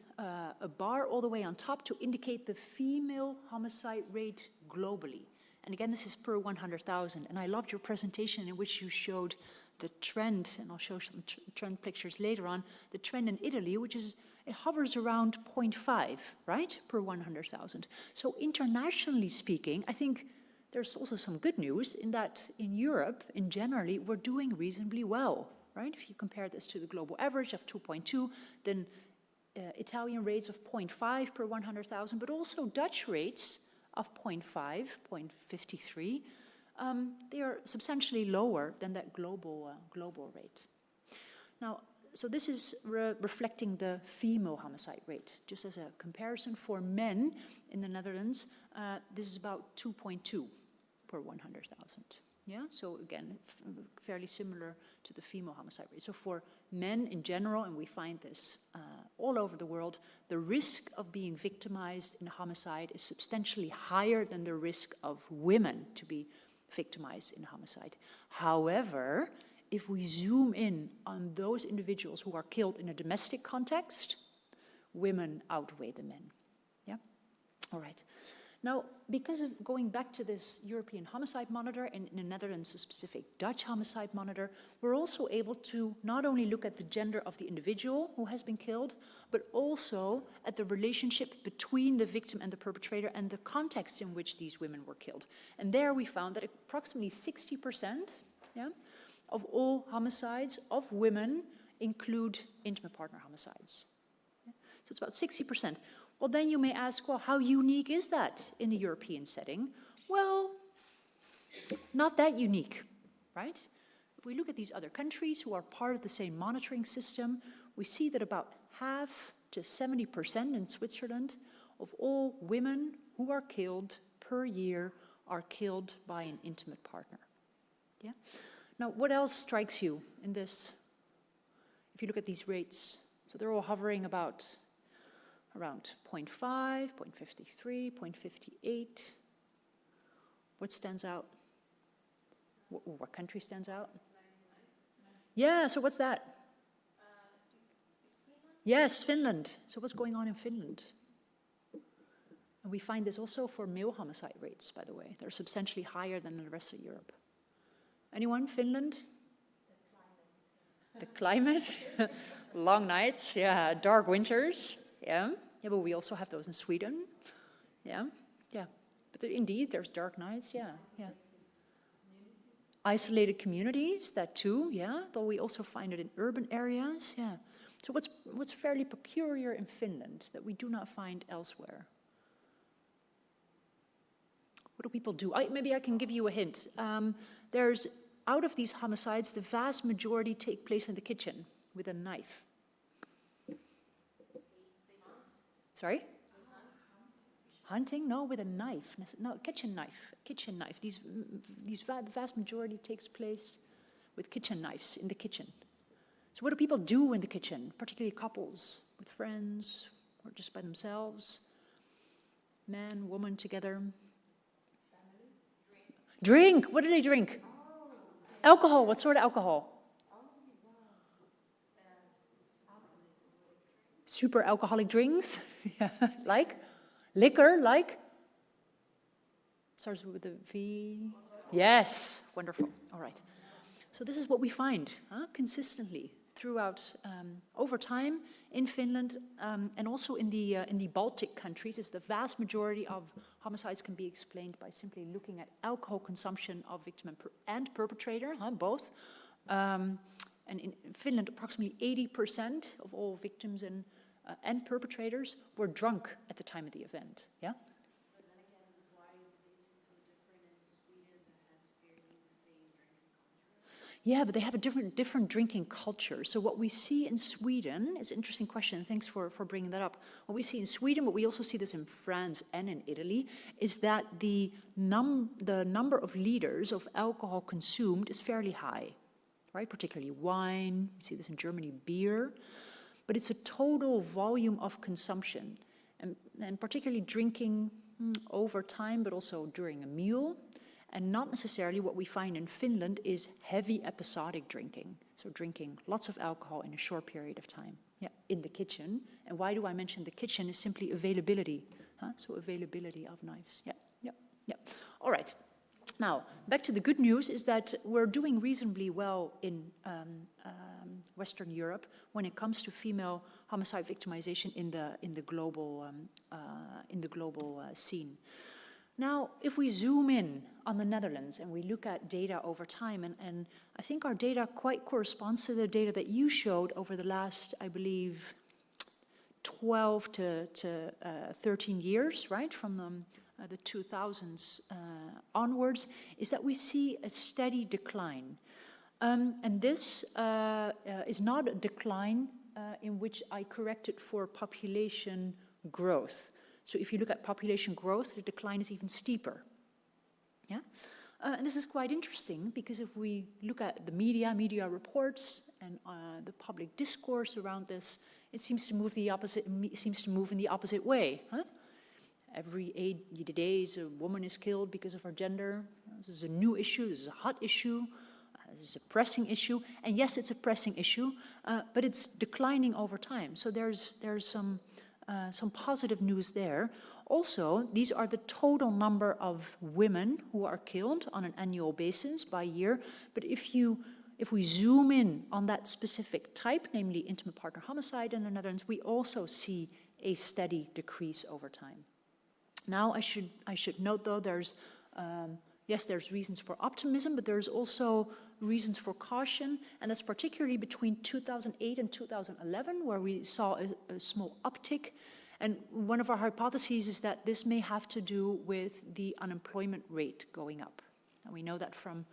bar all the way on top to indicate the female homicide rate globally. And again, this is per 100,000. And I loved your presentation in which you showed the trend, and I'll show some trend pictures later on, the trend in Italy, which is, it hovers around 0.5, right, per 100,000. So internationally speaking, I think there's also some good news in that in Europe, in generally, we're doing reasonably well, right? If you compare this to the global average of 2.2, then Italian rates of 0.5 per 100,000, but also Dutch rates of 0.5, 0.53, they are substantially lower than that global rate. Now, so this is reflecting the female homicide rate. Just as a comparison for men in the Netherlands, this is about 2.2 per 100,000. Yeah, so again, fairly similar to the female homicide rate. So for men in general, and we find this all over the world, the risk of being victimized in homicide is substantially higher than the risk of women to be victimized in homicide. However, if we zoom in on those individuals who are killed in a domestic context, women outweigh the men. Yeah? All right. Now, because of going back to this European homicide monitor, and in the Netherlands, a specific Dutch homicide monitor, we're also able to not only look at the gender of the individual who has been killed, but also at the relationship between the victim and the perpetrator and the context in which these women were killed. And there we found that approximately 60% of all homicides of women include intimate partner homicides. Yeah? So it's about 60%. Well, then you may ask, well, how unique is that in a European setting? Well, not that unique, right? If we look at these other countries who are part of the same monitoring system, we see that about half to 70% in Switzerland of all women who are killed per year are killed by an intimate partner. Yeah? Now, what else strikes you in this? If you look at these rates, so they're all hovering around 0.5, 0.53, 0.58. What stands out? What country stands out? Yeah, so what's that? Yes, Finland. So what's going on in Finland? And we find this also for male homicide rates, by the way. They're substantially higher than in the rest of Europe. Anyone? Finland? The climate? Long nights, yeah, dark winters. Yeah, but we also have those in Sweden. Yeah. But indeed, there's dark nights. Yeah. Isolated communities, that too. Yeah, though we also find it in urban areas. Yeah. So what's fairly peculiar in Finland that we do not find elsewhere? What do people do? Maybe I can give you a hint. There's out of these homicides, the vast majority take place in the kitchen with a knife. Sorry? Hunting? No, with a knife. No, kitchen knife. Kitchen knife. The vast majority takes place with kitchen knives in the kitchen. So what do people do in the kitchen? Particularly couples, with friends, or just by themselves? Man, woman together. Family. Drink. What do they drink? Alcohol. What sort of alcohol? super alcoholic drinks, like liquor, like, starts with a V. Yes, wonderful, all right. So this is what we find consistently throughout, over time in Finland, and also in the Baltic countries. Is the vast majority of homicides can be explained by simply looking at alcohol consumption of victim and perpetrator, both. And in Finland, approximately 80% of all victims and perpetrators were drunk at the time of the event. Yeah. But then again, why is the data so different in Sweden that has fairly the same drinking culture? Yeah, but they have a different drinking culture. So what we see in Sweden is an interesting question. Thanks for bringing that up. What we see in Sweden, but we also see this in France and in Italy, is that the number of liters of alcohol consumed is fairly high, right? Particularly wine. We see this in Germany, beer. But it's a total volume of consumption, and particularly drinking over time, but also during a meal. And not necessarily what we find in Finland is heavy episodic drinking. So drinking lots of alcohol in a short period of time, in the kitchen. And why do I mention the kitchen? Is simply availability. So availability of knives. All right. Now, back to the good news is that we're doing reasonably well in Western Europe when it comes to female homicide victimization in the global scene. Now, if we zoom in on the Netherlands and we look at data over time, and I think our data quite corresponds to the data that you showed over the last, I believe, 12 to 13 years, right, from the 2000s onwards, is that we see a steady decline. And this is not a decline in which I corrected for population growth. So if you look at population growth, the decline is even steeper. And this is quite interesting because if we look at the media reports and the public discourse around this, it seems to move in the opposite way. Every 8 days, a woman is killed because of her gender. This is a new issue. This is a hot issue. This is a pressing issue. And yes, it's a pressing issue, but it's declining over time. So there's some positive news there. Also, these are the total number of women who are killed on an annual basis by year. But if we zoom in on that specific type, namely intimate partner homicide in the Netherlands, we also see a steady decrease over time. Now, I should note, though, there's reasons for optimism, but there's also reasons for caution, and that's particularly between 2008 and 2011, where we saw a small uptick. And one of our hypotheses is that this may have to do with the unemployment rate going up. And we know that from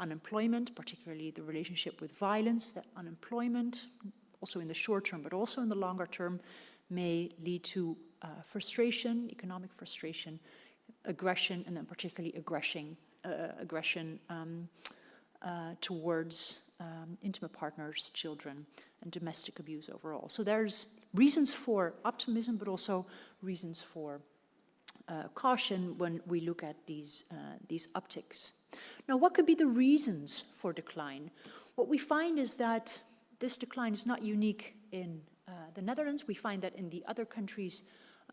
unemployment, particularly the relationship with violence, that unemployment, also in the short term, but also in the longer term, may lead to frustration, economic frustration, aggression, and then particularly aggression towards intimate partners, children, and domestic abuse overall. So there's reasons for optimism, but also reasons for caution when we look at these upticks. Now, what could be the reasons for decline? What we find is that this decline is not unique in the Netherlands. We find that in the other countries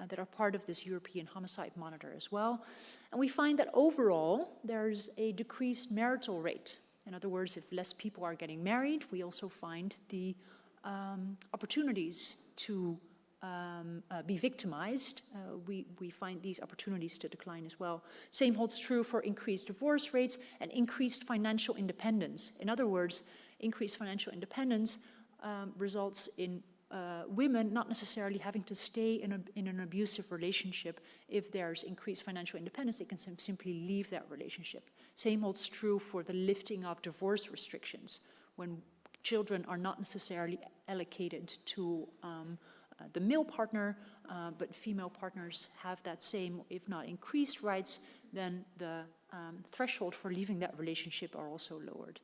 that are part of this European homicide monitor as well. And we find that overall, there's a decreased marital rate. In other words, if less people are getting married, we also find the opportunities to be victimized. We find these opportunities to decline as well. Same holds true for increased divorce rates and increased financial independence. In other words, increased financial independence results in women not necessarily having to stay in an abusive relationship. If there's increased financial independence, they can simply leave that relationship. Same holds true for the lifting of divorce restrictions, when children are not necessarily allocated to the male partner, but female partners have that same, if not increased rights, then the threshold for leaving that relationship are also lowered.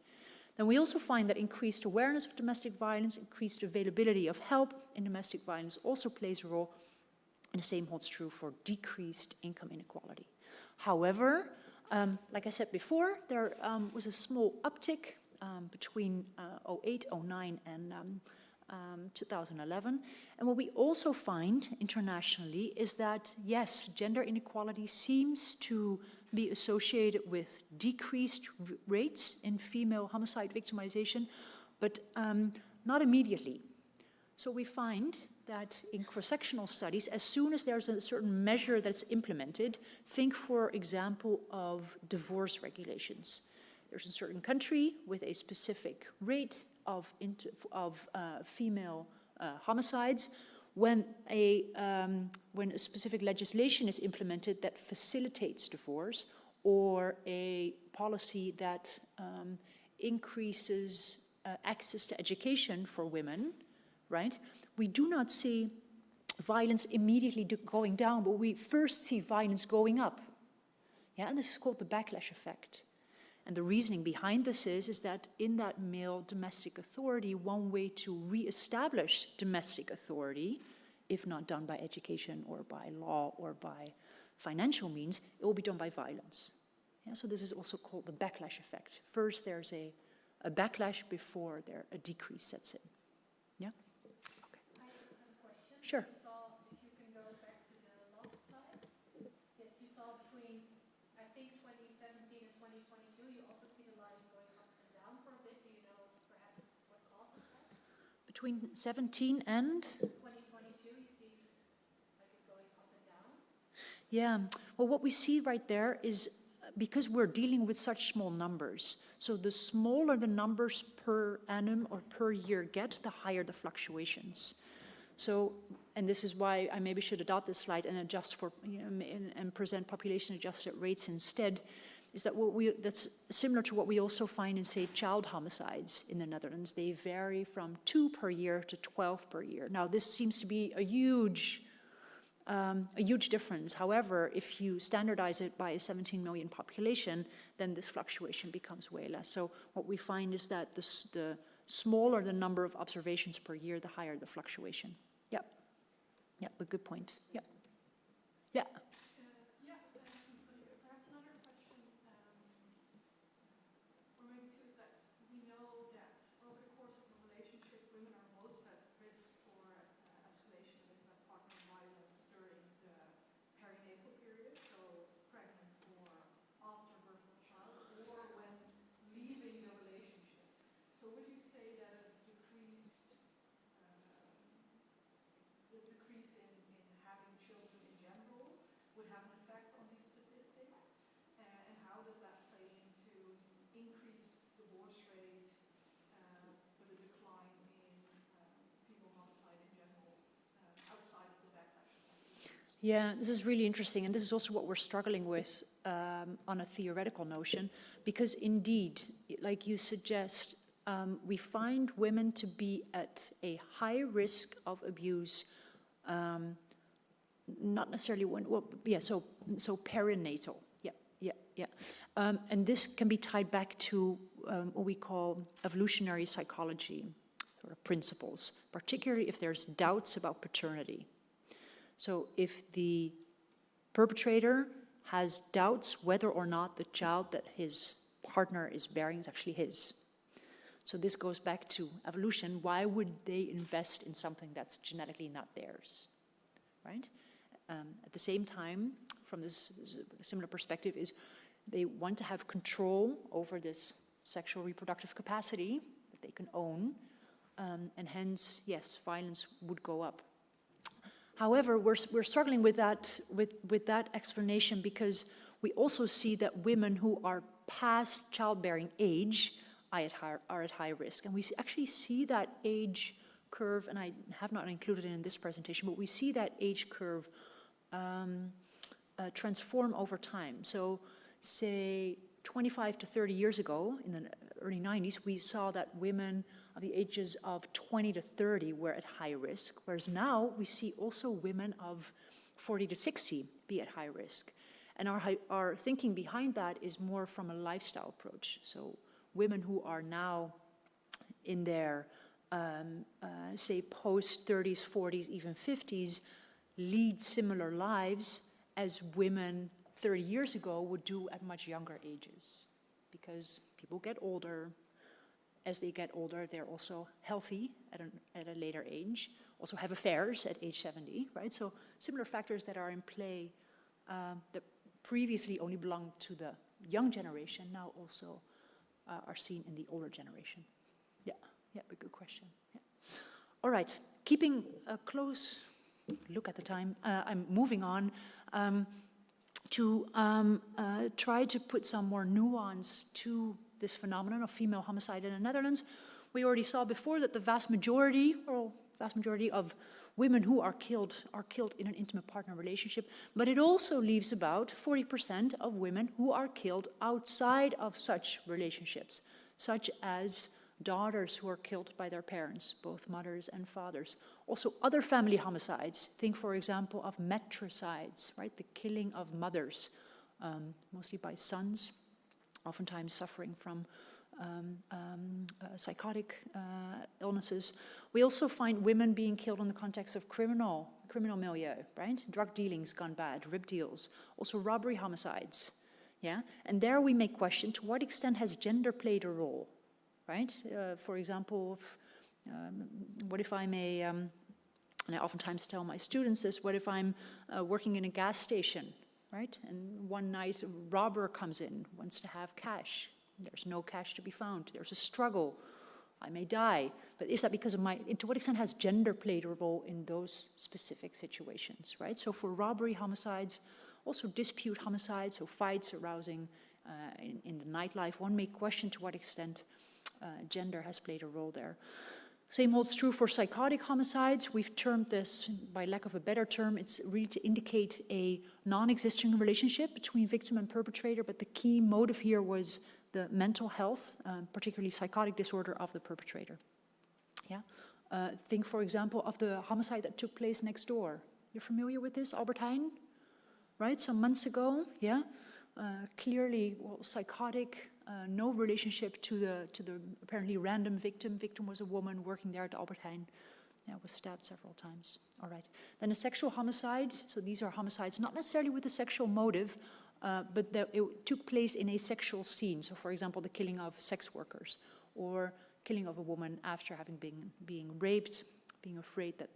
Then we also find that increased awareness of domestic violence, increased availability of help in domestic violence also plays a role, and the same holds true for decreased income inequality. However, like I said before, there was a small uptick between 2008, 2009, and 2011. And what we also find internationally is that, yes, gender inequality seems to be associated with decreased rates in female homicide victimization, but not immediately. So we find that in cross-sectional studies, as soon as there's a certain measure that's implemented, think, for example, of divorce regulations. There's a certain country with a specific rate of female homicides. When a specific legislation is implemented that facilitates divorce, or a policy that increases access to education for women, right? We do not see violence immediately going down, but we first see violence going up. Yeah, and this is called the backlash effect. And the reasoning behind this is that in that male domestic authority, one way to re-establish domestic authority, if not done by education or by law or by financial means, it will be done by violence. Yeah, so this is also called the backlash effect. First, there's a backlash before a decrease sets in. Yeah? Okay. I have a question. Sure. You saw, if you can go back to the last slide. Yes, you saw between, I think, 2017 and 2022, you also see the line going up and down for a bit. Do you know perhaps what causes that? Between 17 and? 2022, you see like it going up and down? Yeah, well, what we see right there is because we're dealing with such small numbers, so the smaller the numbers per annum or per year get, the higher the fluctuations. So, and this is why I maybe should adopt this slide and adjust for, and present population adjusted rates instead, is that that's similar to what we also find in, say, child homicides in the Netherlands. They vary from 2 per year to 12 per year. Now, this seems to be a huge difference. However, if you standardize it by a 17 million population, then this fluctuation becomes way less. So what we find is that the smaller the number of observations per year, the higher the fluctuation. Yep. Yeah, a good point. Yep. Yeah. Perhaps another question, or maybe two, is that we know that over the course of a relationship, women are most at risk for escalation of intimate partner violence during the perinatal period, so pregnant or after birth of a child, or when leaving the relationship. So would you say that the decrease in having children in general would have an effect on these statistics? And how does that play into increased divorce rate with a decline in female homicide in general outside of the backlash effect? Yeah, this is really interesting, and this is also what we're struggling with on a theoretical notion, because indeed, like you suggest, we find women to be at a high risk of abuse, not necessarily so perinatal, and this can be tied back to what we call evolutionary psychology sort of principles, particularly if there's doubts about paternity. So if the perpetrator has doubts whether or not the child that his partner is bearing is actually his. So this goes back to evolution. Why would they invest in something that's genetically not theirs, right? At the same time, from this similar perspective, is they want to have control over this sexual reproductive capacity that they can own, and hence, yes, violence would go up. However, we're struggling with that explanation, because we also see that women who are past childbearing age are at high risk. And we actually see that age curve, and I have not included it in this presentation, but we see that age curve transform over time. So say 25 to 30 years ago, in the early 90s, we saw that women of the ages of 20 to 30 were at high risk, whereas now we see also women of 40 to 60 be at high risk. And our thinking behind that is more from a lifestyle approach. So women who are now in their, say, post-30s, 40s, even 50s, lead similar lives as women 30 years ago would do at much younger ages, because people get older, as they get older, they're also healthy at a later age, also have affairs at age 70, right? So similar factors that are in play that previously only belonged to the young generation now also are seen in the older generation. Yeah, but good question. Yeah. All right, keeping a close look at the time, I'm moving on to try to put some more nuance to this phenomenon of female homicide in the Netherlands. We already saw before that the vast majority of women who are killed in an intimate partner relationship, but it also leaves about 40% of women who are killed outside of such relationships, such as daughters who are killed by their parents, both mothers and fathers. Also other family homicides. Think, for example, of matricides, right? The killing of mothers, mostly by sons, oftentimes suffering from psychotic illnesses. We also find women being killed in the context of criminal milieu, right? Drug dealings gone bad, rip deals, also robbery homicides, yeah? And there we may question, to what extent has gender played a role, right? For example, what if I'm and I oftentimes tell my students this, what if I'm working in a gas station, right? And one night a robber comes in, wants to have cash. There's no cash to be found. There's a struggle. I may die. But is that because of to what extent has gender played a role in those specific situations, right? So for robbery homicides, also dispute homicides, so fights arousing in the nightlife, one may question to what extent gender has played a role there. Same holds true for psychotic homicides. We've termed this, by lack of a better term, it's really to indicate a non-existing relationship between victim and perpetrator, but the key motive here was the mental health, particularly psychotic disorder of the perpetrator. Yeah. Think, for example, of the homicide that took place next door. You're familiar with this, Albert Heijn? Right, some months ago, yeah? Clearly, well, psychotic, no relationship to the apparently random victim. Victim was a woman working there at Albert Heijn. Yeah, was stabbed several times. All right. Then a sexual homicide. So these are homicides not necessarily with a sexual motive, but it took place in a sexual scene. So, for example, the killing of sex workers, or killing of a woman after having being raped, being afraid that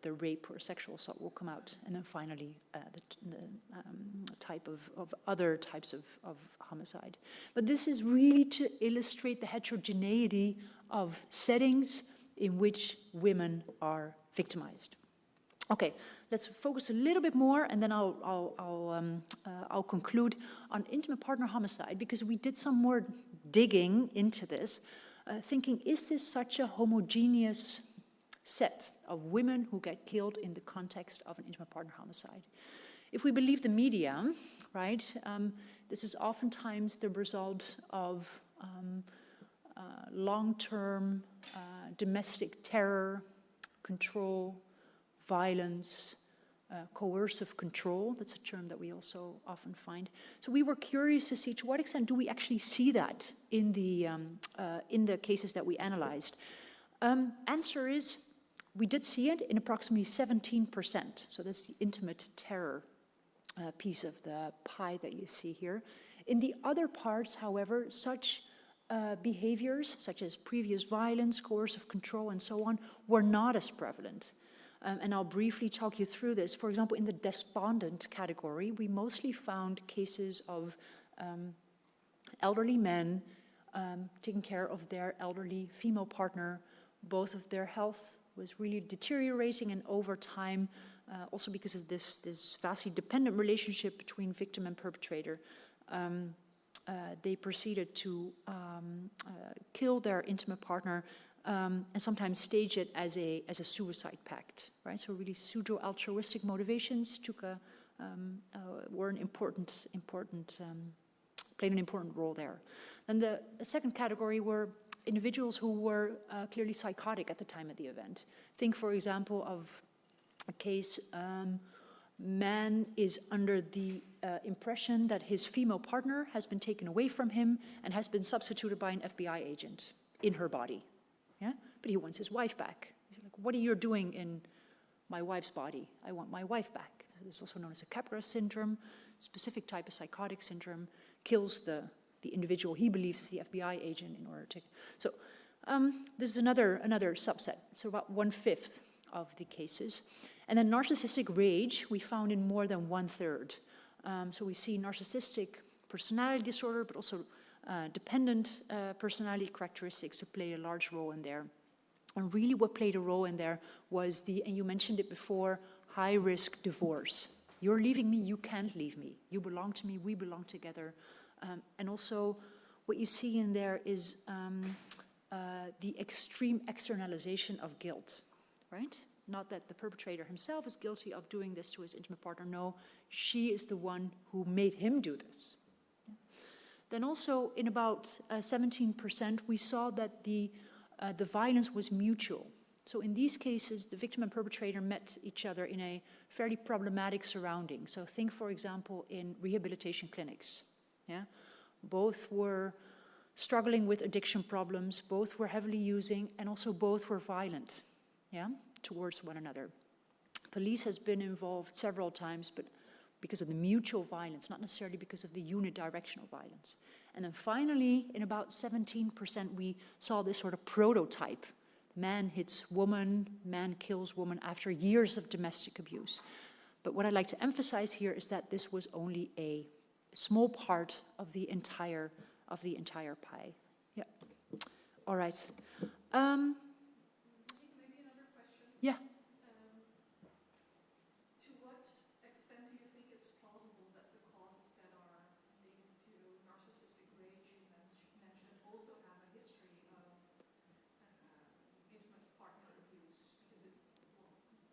the rape or sexual assault will come out, and then finally the type of other types of homicide. But this is really to illustrate the heterogeneity of settings in which women are victimized. Okay, let's focus a little bit more, and then I'll conclude on intimate partner homicide, because we did some more digging into this, thinking, is this such a homogeneous set of women who get killed in the context of an intimate partner homicide? If we believe the media, right, this is oftentimes the result of long-term domestic terror, control, violence, coercive control. That's a term that we also often find. So we were curious to see to what extent do we actually see that in the cases that we analyzed. Answer is, we did see it in approximately 17%. So that's the intimate terror piece of the pie that you see here. In the other parts, however, such behaviors, such as previous violence, coercive control, and so on, were not as prevalent. And I'll briefly talk you through this. For example, in the despondent category, we mostly found cases of elderly men taking care of their elderly female partner. Both of their health was really deteriorating, and over time, also because of this vastly dependent relationship between victim and perpetrator, they proceeded to kill their intimate partner and sometimes stage it as a suicide pact, right? So really pseudo-altruistic motivations were an important played an important role there. And the second category were individuals who were clearly psychotic at the time of the event. Think, for example, of a case, man is under the impression that his female partner has been taken away from him and has been substituted by an FBI agent in her body. Yeah? But he wants his wife back. He's like, what are you doing in my wife's body? I want my wife back. This is also known as a Capgras syndrome, specific type of psychotic syndrome, kills the the individual he believes is the FBI agent in order to. So this is another subset. So about 1/5 of the cases. And then narcissistic rage we found in more than 1/3. So we see narcissistic personality disorder, but also dependent personality characteristics to play a large role in there. And really what played a role in there was and you mentioned it before, high-risk divorce. You're leaving me, you can't leave me. You belong to me, we belong together. And also what you see in there is the extreme externalization of guilt, right? Not that the perpetrator himself is guilty of doing this to his intimate partner. No, she is the one who made him do this. Then also in about 17%, we saw that the violence was mutual. So in these cases, the victim and perpetrator met each other in a fairly problematic surrounding. So think, for example, in rehabilitation clinics. Yeah? Both were struggling with addiction problems, both were heavily using, and also both were violent, yeah, towards one another. Police has been involved several times, but because of the mutual violence, not necessarily because of the unidirectional violence. And then finally, in about 17%, we saw this sort of prototype. Man hits woman, man kills woman after years of domestic abuse. But what I'd like to emphasize here is that this was only a small part of the entire pie. Yeah. All right. Maybe another question. Yeah. To what extent do you think it's plausible that the causes that are linked to narcissistic rage you mentioned also have a history of intimate partner abuse? Because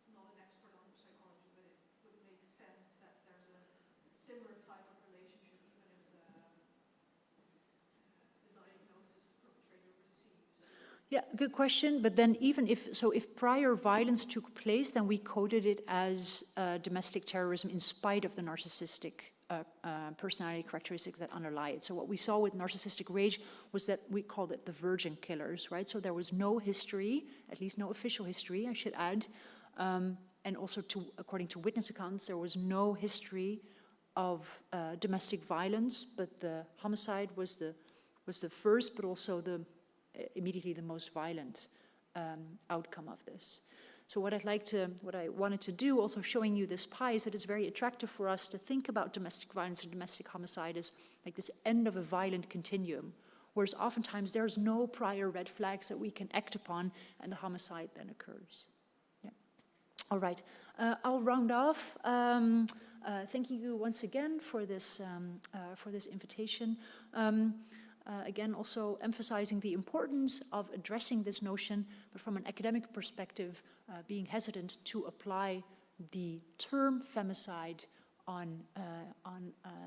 I'm not an expert on psychology, but it would make sense that there's a similar type of relationship, even if the diagnosis the perpetrator receives. Yeah, good question. But then even if prior violence took place, then we coded it as domestic terrorism in spite of the narcissistic personality characteristics that underlie it. So what we saw with narcissistic rage was that we called it the virgin killers, right? So there was no history, at least no official history, I should add. And also according to witness accounts, there was no history of domestic violence, but the homicide was the first, but also immediately the most violent outcome of this. So what I wanted to do, also showing you this pie, is that it's very attractive for us to think about domestic violence and domestic homicide as like this end of a violent continuum, whereas oftentimes there's no prior red flags that we can act upon, and the homicide then occurs. Yeah. All right, I'll round off. Thanking you once again for this invitation. Again, also emphasizing the importance of addressing this notion, but from an academic perspective, being hesitant to apply the term femicide on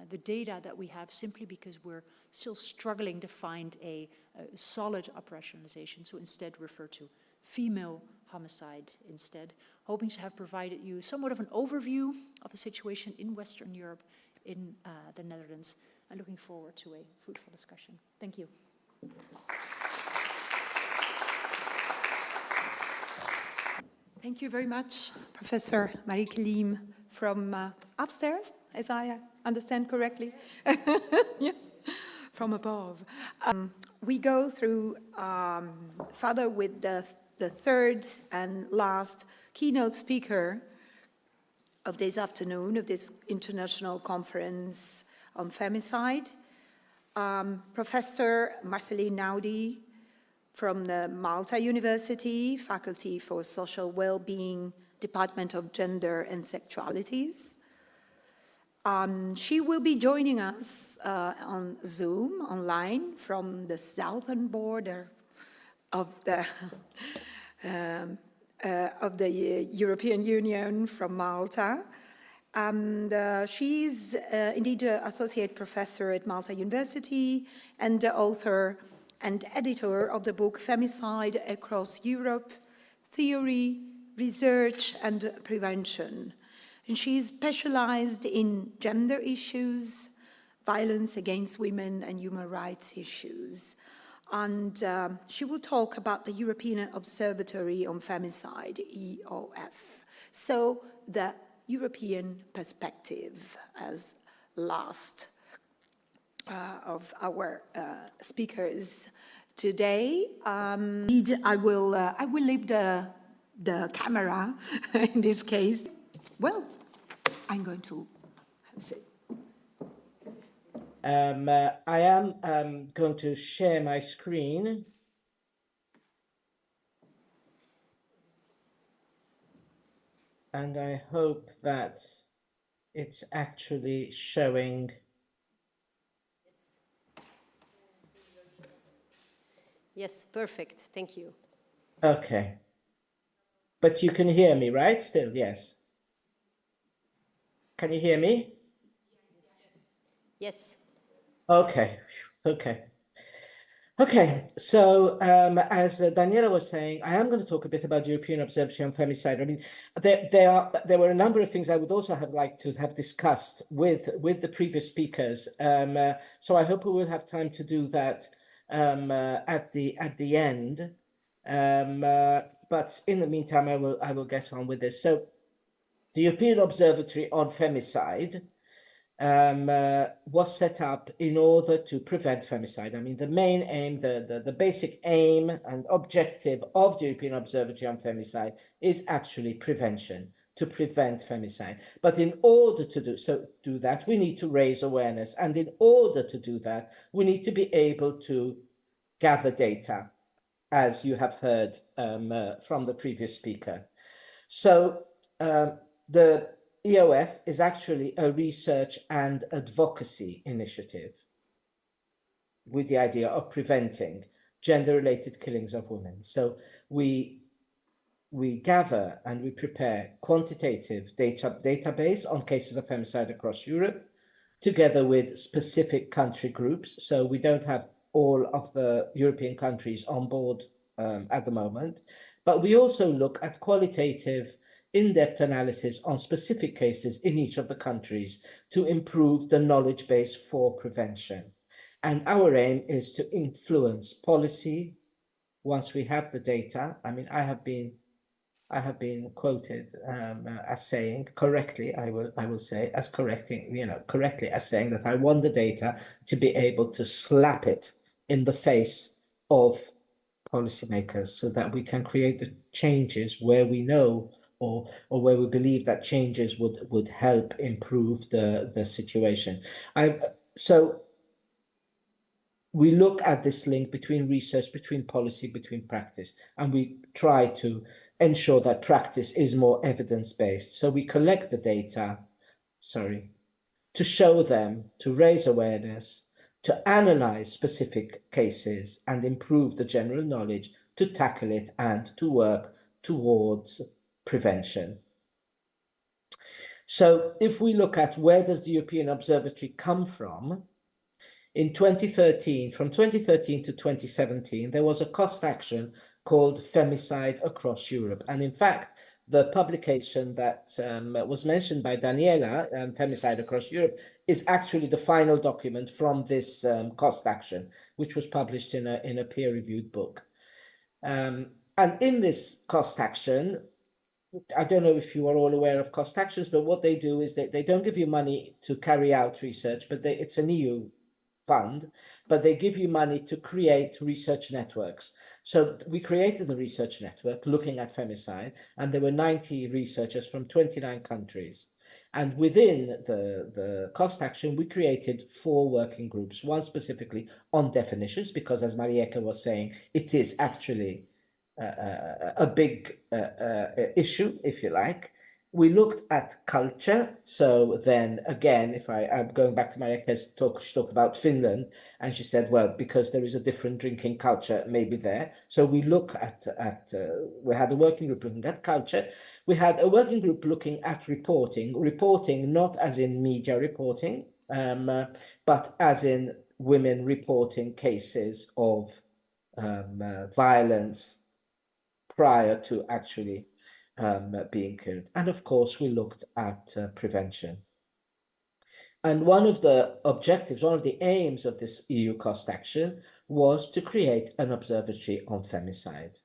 the data that we have, simply because we're still struggling to find a solid operationalization. So instead refer to female homicide instead, hoping to have provided you somewhat of an overview of the situation in Western Europe, in the Netherlands, and looking forward to a fruitful discussion. Thank you. Thank you very much, Professor Marieke Leem from upstairs, as I understand correctly. Yes, from above. We go through further with the third and last keynote speaker of this afternoon, of this international conference on femicide, Professor Marceline Naudi from the Malta University, Faculty for Social Wellbeing, Department of Gender and Sexualities. She will be joining us on Zoom, online, from the southern border of the European Union, from Malta. And she's indeed an associate professor at Malta University and the author and editor of the book Femicide Across Europe, Theory, Research and Prevention. And she's specialized in gender issues, violence against women and human rights issues. And she will talk about the European Observatory on Femicide, EOF. So the European perspective as last of our speakers today. I will leave the camera in this case. Well, I'm going to say. I am going to share my screen. And I hope that it's actually showing. Yes, perfect. Thank you. Okay. But you can hear me, right? Still, yes. Can you hear me? Yes. Okay. Okay. Okay, so as Daniela was saying, I am going to talk a bit about European Observatory on Femicide. I mean, there were a number of things I would also have liked to have discussed with the previous speakers. So I hope we will have time to do that at the end. But in the meantime, I will get on with this. So the European Observatory on Femicide was set up in order to prevent femicide. I mean, the main aim, the basic aim and objective of the European Observatory on Femicide is actually prevention, to prevent femicide. But in order to do that, we need to raise awareness. And in order to do that, we need to be able to gather data, as you have heard from the previous speaker. So the EOF is actually a research and advocacy initiative with the idea of preventing gender-related killings of women. So we gather and we prepare quantitative database on cases of femicide across Europe, together with specific country groups. So we don't have all of the European countries on board at the moment, but we also look at qualitative in-depth analysis on specific cases in each of the countries to improve the knowledge base for prevention. And our aim is to influence policy once we have the data. I mean, I have been quoted as saying correctly, I will say as correctly as saying that I want the data to be able to slap it in the face of policymakers so that we can create the changes where we know or where we believe that changes would help improve the situation. So we look at this link between research, between policy, between practice, and we try to ensure that practice is more evidence-based. So we collect the data, to show them, to raise awareness, to analyze specific cases and improve the general knowledge, to tackle it and to work towards prevention. So if we look at where does the European Observatory come from, in 2013, from 2013 to 2017, there was a cost action called Femicide Across Europe. And in fact, the publication that was mentioned by Daniela, Femicide Across Europe, is actually the final document from this cost action, which was published in a peer-reviewed book. And in this cost action, I don't know if you are all aware of cost actions, but what they do is they don't give you money to carry out research, but it's an EU fund, but they give you money to create research networks. So we created the research network looking at femicide, and there were 90 researchers from 29 countries. And within the cost action, we created 4 working groups, one specifically on definitions, because as Marieke was saying, it is actually a big issue, if you like. We looked at culture. So then again, if I'm going back to Marieke's talk, she talked about Finland, and she said, well, because there is a different drinking culture maybe there. So we look at we had a working group looking at culture. We had a working group looking at reporting not as in media reporting, but as in women reporting cases of violence prior to actually being killed. And of course, we looked at prevention. And one of the objectives, one of the aims of this EU cost action was to create an observatory on femicide.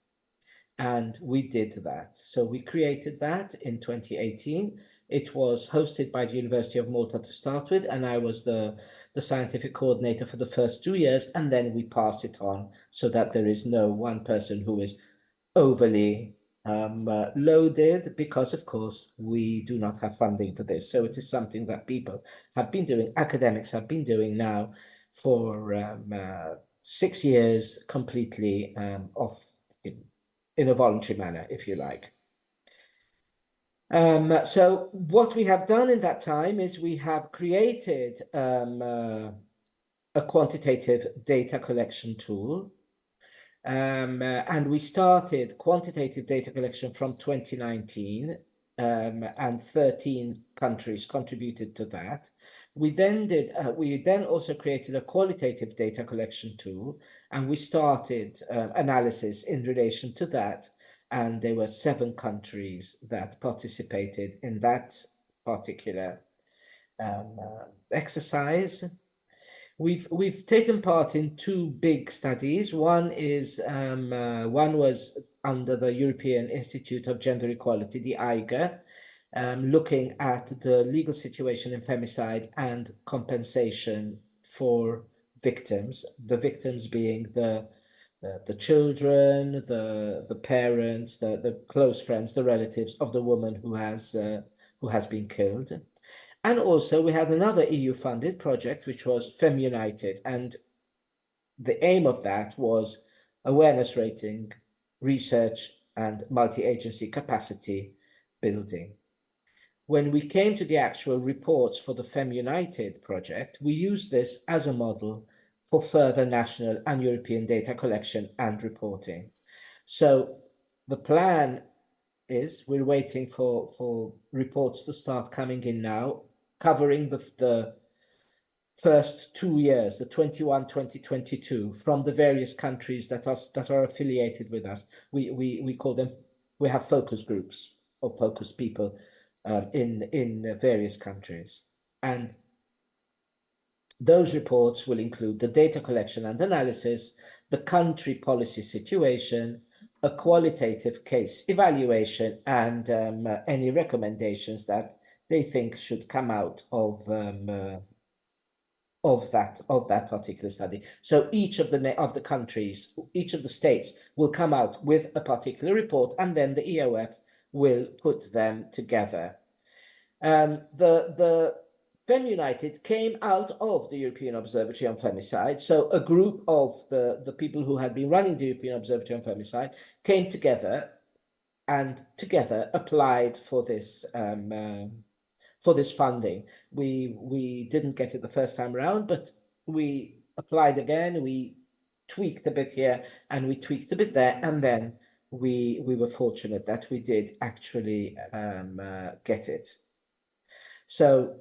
And we did that. So we created that in 2018. It was hosted by the University of Malta to start with, and I was the the scientific coordinator for the first 2 years, and then we pass it on so that there is no one person who is overly loaded, because of course we do not have funding for this. So it is something that people have been doing, academics have been doing now for 6 years completely in a voluntary manner, if you like. So what we have done in that time is we have created a quantitative data collection tool. And we started quantitative data collection from 2019, and 13 countries contributed to that. We then also created a qualitative data collection tool, and we started analysis in relation to that. And there were 7 countries that participated in that particular exercise. We've taken part in 2 big studies. One was under the European Institute of Gender Equality, the Hague, looking at the legal situation in femicide and compensation for victims. The victims being the children, the parents, the close friends, the relatives of the woman who has been killed. And also we had another EU-funded project, which was Femicide, and the aim of that was awareness raising, research, and multi-agency capacity building. When we came to the actual reports for the Femicide project, we used this as a model for further national and European data collection and reporting. So the plan is we're waiting for reports to start coming in now, covering the first 2 years, the 21-2022, from the various countries that are affiliated with us. We call them, we have focus groups of focus people in various countries. And those reports will include the data collection and analysis, the country policy situation, a qualitative case evaluation, and any recommendations that they think should come out of that particular study. So each of the countries, each of the states will come out with a particular report, and then the EOF will put them together. The Femicide came out of the European Observatory on Femicide. So a group of the people who had been running the European Observatory on Femicide came together and together applied for this funding. We didn't get it the first time around, but we applied again. We tweaked a bit here and we tweaked a bit there, and then we were fortunate that we did actually get it. So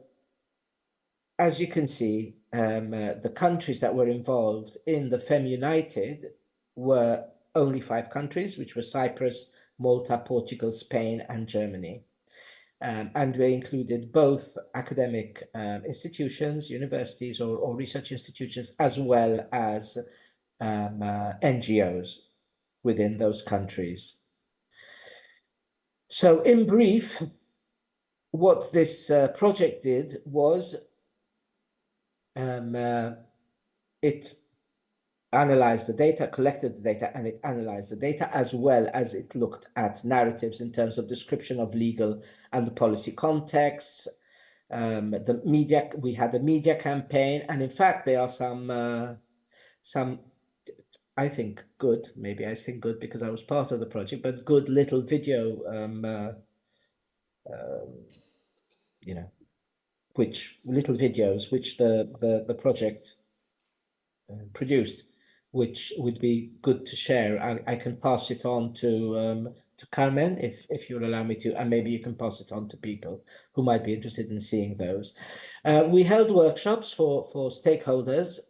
as you can see, the countries that were involved in the Femicide were only 5 countries, which were Cyprus, Malta, Portugal, Spain, and Germany. And we included both academic institutions, universities or research institutions, as well as NGOs within those countries. So in brief, what this project did was it analyzed the data, collected the data, and it analyzed the data, as well as it looked at narratives in terms of description of legal and the policy contexts. The media, we had a media campaign, and in fact there are some I think good, maybe I think good because I was part of the project, but good little video which the project produced, which would be good to share. I can pass it on to Carmen if you'll allow me to, and maybe you can pass it on to people who might be interested in seeing those. We held workshops for stakeholders,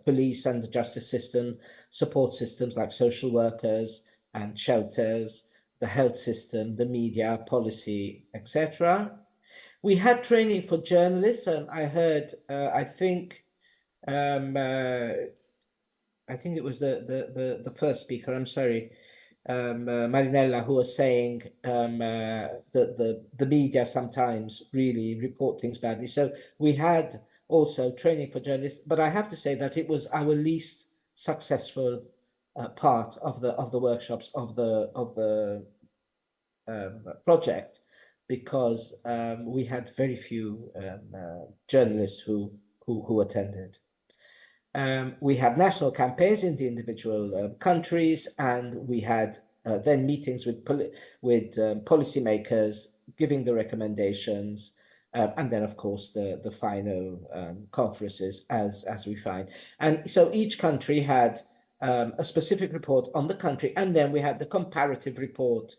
police and the justice system, support systems like social workers and shelters, the health system, the media, policy, etc. We had training for journalists, and I heard, I think it was the first speaker, I'm sorry, Marinella, who was saying the media sometimes really report things badly. So we had also training for journalists. But I have to say that it was our least successful part of the workshops of the project, because we had very few journalists who attended. We had national campaigns in the individual countries, and we had then meetings with policymakers giving the recommendations, and then of course the final conferences as we find. And so each country had a specific report on the country, and then we had the comparative report,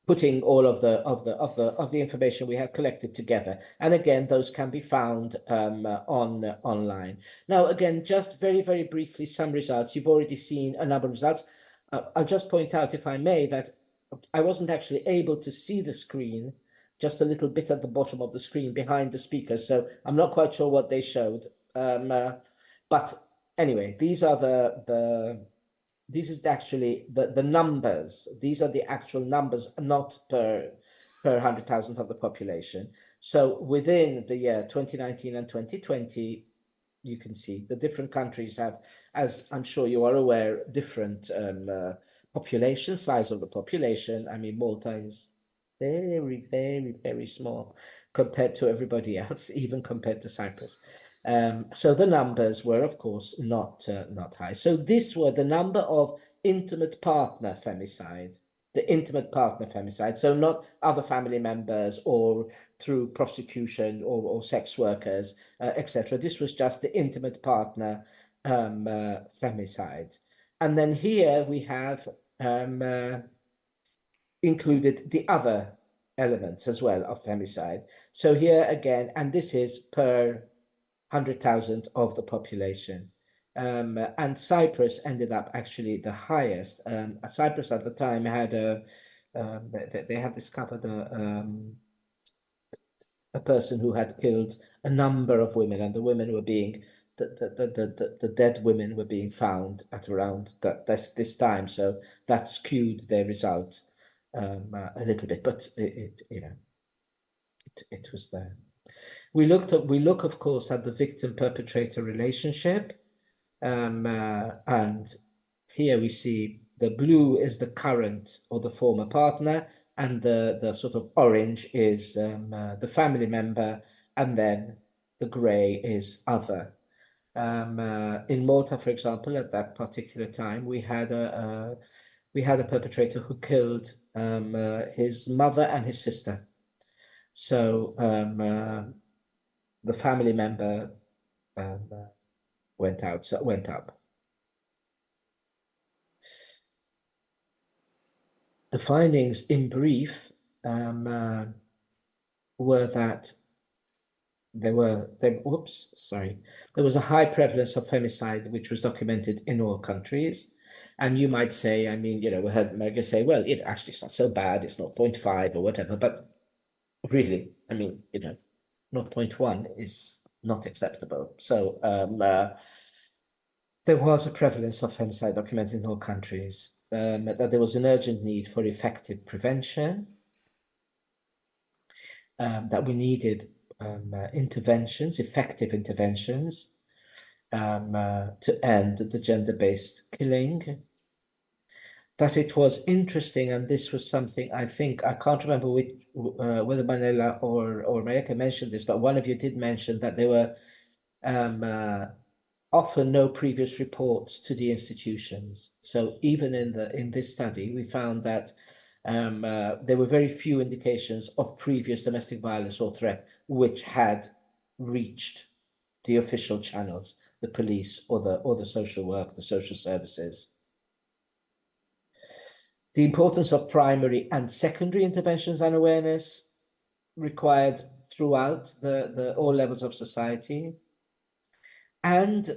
putting all of the information we had collected together. And again, those can be found online. Now, again, just very, very briefly, some results. You've already seen a number of results. I'll just point out, if I may, that I wasn't actually able to see the screen, just a little bit at the bottom of the screen behind the speakers. So I'm not quite sure what they showed. But anyway, these are this is actually the numbers. These are the actual numbers, not per 100,000 of the population. So within the year 2019 and 2020, you can see the different countries have, as I'm sure you are aware, different population, size of the population. I mean, Malta is very, very, very small compared to everybody else, even compared to Cyprus. So the numbers were, of course, not high. So this were the number of intimate partner femicide, the intimate partner femicide. So not other family members or through prostitution or sex workers, etc. This was just the intimate partner femicide. And then here we have included the other elements as well of femicide. So here again, and this is per 100,000 of the population. And Cyprus ended up actually the highest. Cyprus at the time had they had discovered a person who had killed a number of women, and the women were being, the dead women were being found at around this time. So that skewed their result a little bit, but it was there. We look, of course, at the victim-perpetrator relationship, and here we see the blue is the current or the former partner, and the sort of orange is the family member, and then the gray is other. In Malta, for example, at that particular time, we had a perpetrator who killed his mother and his sister. So the family member went up. The findings, in brief, were that there was a high prevalence of femicide, which was documented in all countries. And you might say, I mean, we heard America say, well, actually it's not so bad, it's 0.5 or whatever, but really, I mean, 0.1 is not acceptable. So there was a prevalence of femicide documented in all countries, that there was an urgent need for effective prevention, that we needed effective interventions to end the gender-based killing. That it was interesting, and this was something I can't remember whether Manela or Mayeka mentioned this, but one of you did mention that there were often no previous reports to the institutions. So even in this study, we found that there were very few indications of previous domestic violence or threat which had reached the official channels, the police or the social work, the social services. The importance of primary and secondary interventions and awareness required throughout all levels of society, and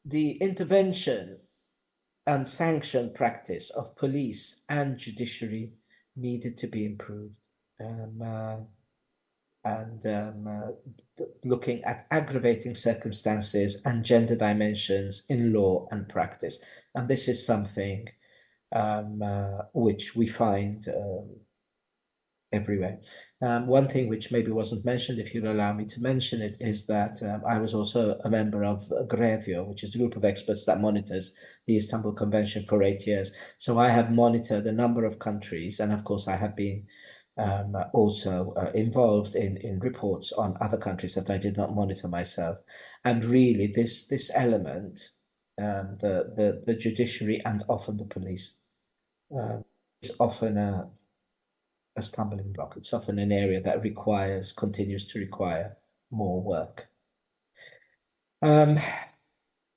the intervention and sanction practice of police and judiciary needed to be improved. Looking at aggravating circumstances and gender dimensions in law and practice. And this is something which we find everywhere. One thing which maybe wasn't mentioned, if you'll allow me to mention it, is that I was also a member of Grevio, which is a group of experts that monitors the Istanbul Convention for 8 years. So I have monitored a number of countries, and of course I have been also involved in reports on other countries that I did not monitor myself. And really this element, the judiciary and often the police, is often a stumbling block. It's often an area that continues to require more work.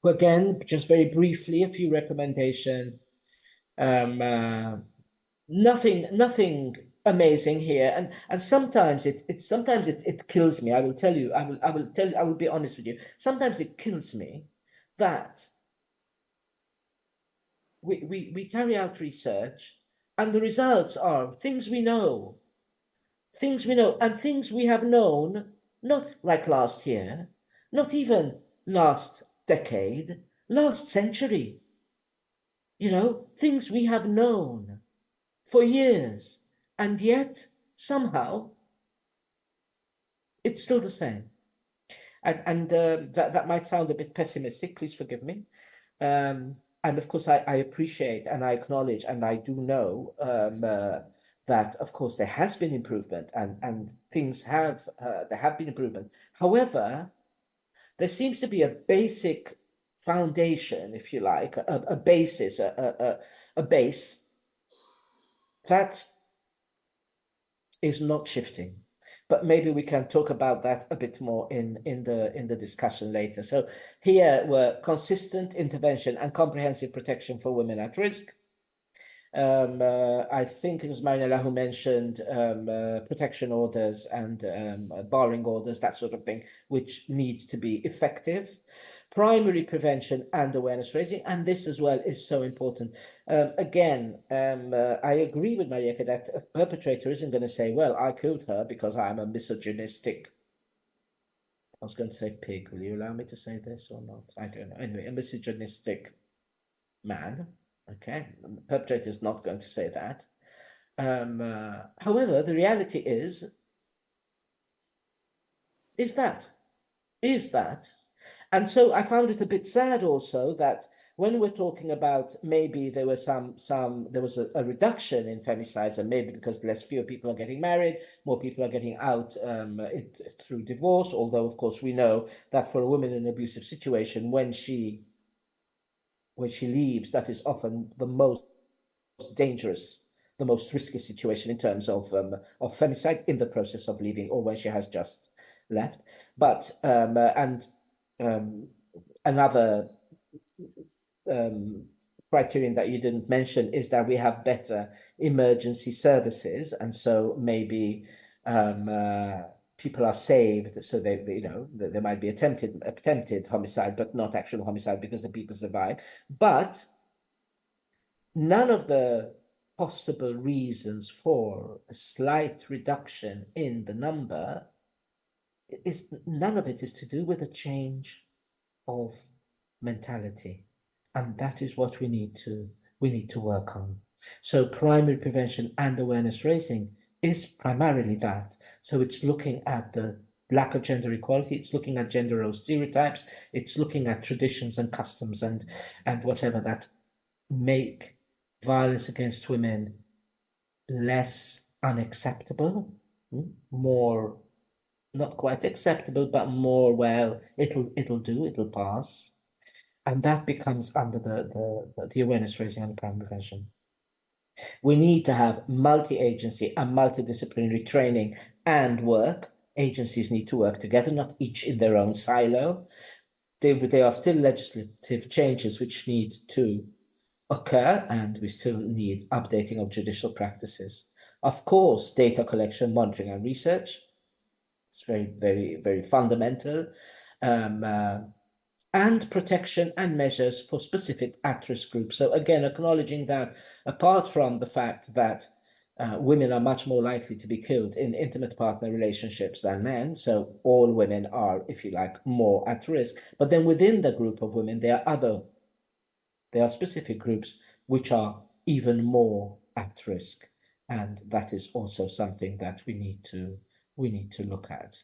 Again, just very briefly, a few recommendations. Nothing amazing here, and sometimes it kills me. I will tell you. I will be honest with you. Sometimes it kills me that we carry out research, and the results are things we know, and things we have known, not like last year, not even last decade, last century. You know, things we have known for years, and yet somehow it's still the same. And that might sound a bit pessimistic, please forgive me. And of course, I appreciate and I acknowledge and I do know that, of course, there has been improvement and things have, there have been improvement. However, there seems to be a basic foundation, if you like, a basis, a base that is not shifting. But maybe we can talk about that a bit more in the discussion later. So here were consistent intervention and comprehensive protection for women at risk. I think it was Marinella who mentioned protection orders and barring orders, that sort of thing, which need to be effective. Primary prevention and awareness raising, and this as well is so important. Again, I agree with Marieke that a perpetrator isn't going to say, well, I killed her because I'm a misogynistic, I was going to say pig, will you allow me to say this or not? I don't know. Anyway, a misogynistic man, okay? The perpetrator is not going to say that. However, the reality is that. And so I found it a bit sad also that when we're talking about maybe there was there was a reduction in femicides, and maybe because fewer people are getting married, more people are getting out through divorce, although of course we know that for a woman in an abusive situation, when she leaves, that is often the most dangerous, the most risky situation in terms of femicide in the process of leaving or when she has just left. But another criterion that you didn't mention is that we have better emergency services, and so maybe people are saved, so there might be attempted homicide, but not actual homicide because the people survive. But none of the possible reasons for a slight reduction in the number none of it is to do with a change of mentality, and that is what we need to work on. So primary prevention and awareness raising is primarily that. So it's looking at the lack of gender equality, it's looking at gender role stereotypes, it's looking at traditions and customs and whatever that make violence against women less unacceptable, more not quite acceptable, but more, well, it'll do, it'll pass. And that becomes under the awareness raising and primary prevention. We need to have multi-agency and multidisciplinary training and work. Agencies need to work together, not each in their own silo. There are still legislative changes which need to occur, and we still need updating of judicial practices. Of course, data collection, monitoring, and research. It's very, very, very fundamental. And protection and measures for specific at-risk groups. So again, acknowledging that apart from the fact that women are much more likely to be killed in intimate partner relationships than men, so all women are, if you like, more at risk. But then within the group of women, there are specific groups which are even more at risk. And that is also something that we need to look at.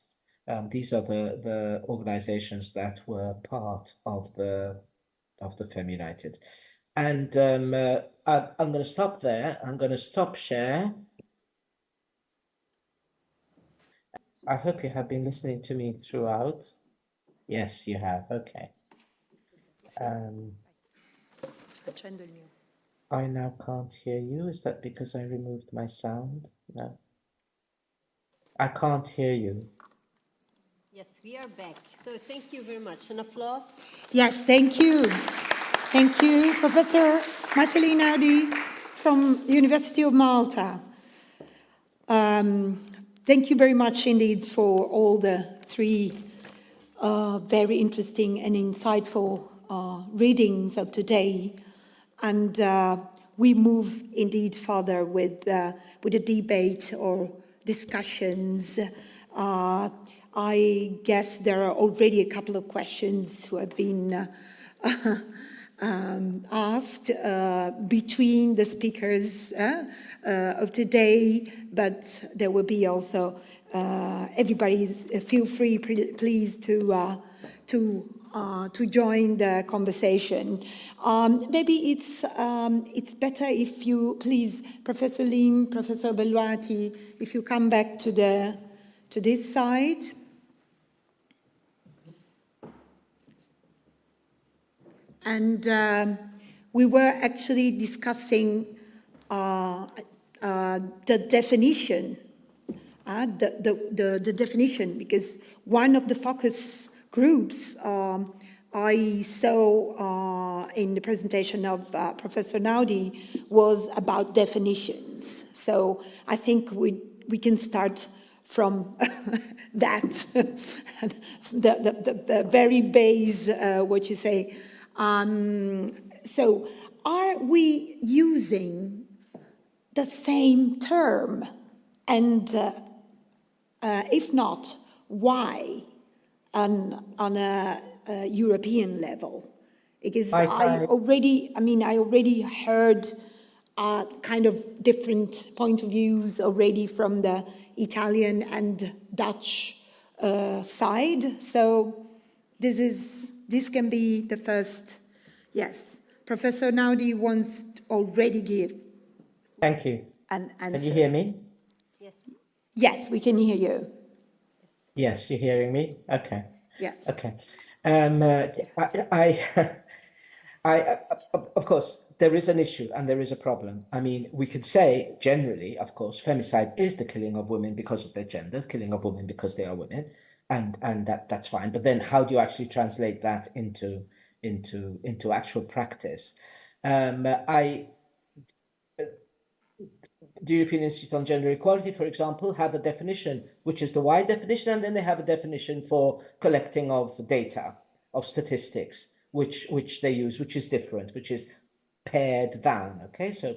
These are the organizations that were part of the Femunited. And I'm going to stop there. I'm going to stop share. I hope you have been listening to me throughout. Yes, you have. Okay. I now can't hear you. Is that because I removed my sound? No. I can't hear you. Yes, we are back. So thank you very much. An applause. Yes, thank you. Thank you, Professor Marcelina Audi from the University of Malta. Thank you very much indeed for all the three very interesting and insightful readings of today. And we move indeed further with the debate or discussions. I guess there are already a couple of questions who have been asked between the speakers of today, but there will be also everybody feel free, please, to join the conversation. Maybe it's better if you please, Professor Lim, Professor Belluati, if you come back to this side. And we were actually discussing the definition, the definition, because one of the focus groups I saw in the presentation of Professor Naudi was about definitions. So I think we can start from that, the very base, what you say. So are we using the same term? And if not, why on a European level? Because I already heard kind of different point of views already from the Italian and Dutch side. So this can be the first. Yes, Professor Naudi wants to already give. Thank you. An answer. Can you hear me? Yes. Yes, we can hear you. Yes, you're hearing me? Okay. Yes. Okay. Of course, there is an issue and there is a problem. I mean, we could say generally, of course, femicide is the killing of women because of their gender, killing of women because they are women, and that's fine. But then, how do you actually translate that into actual practice? The European Institute on Gender Equality, for example, have a definition, which is the wide definition, and then they have a definition for collecting of data, of statistics, which they use, which is different, which is pared down, okay? So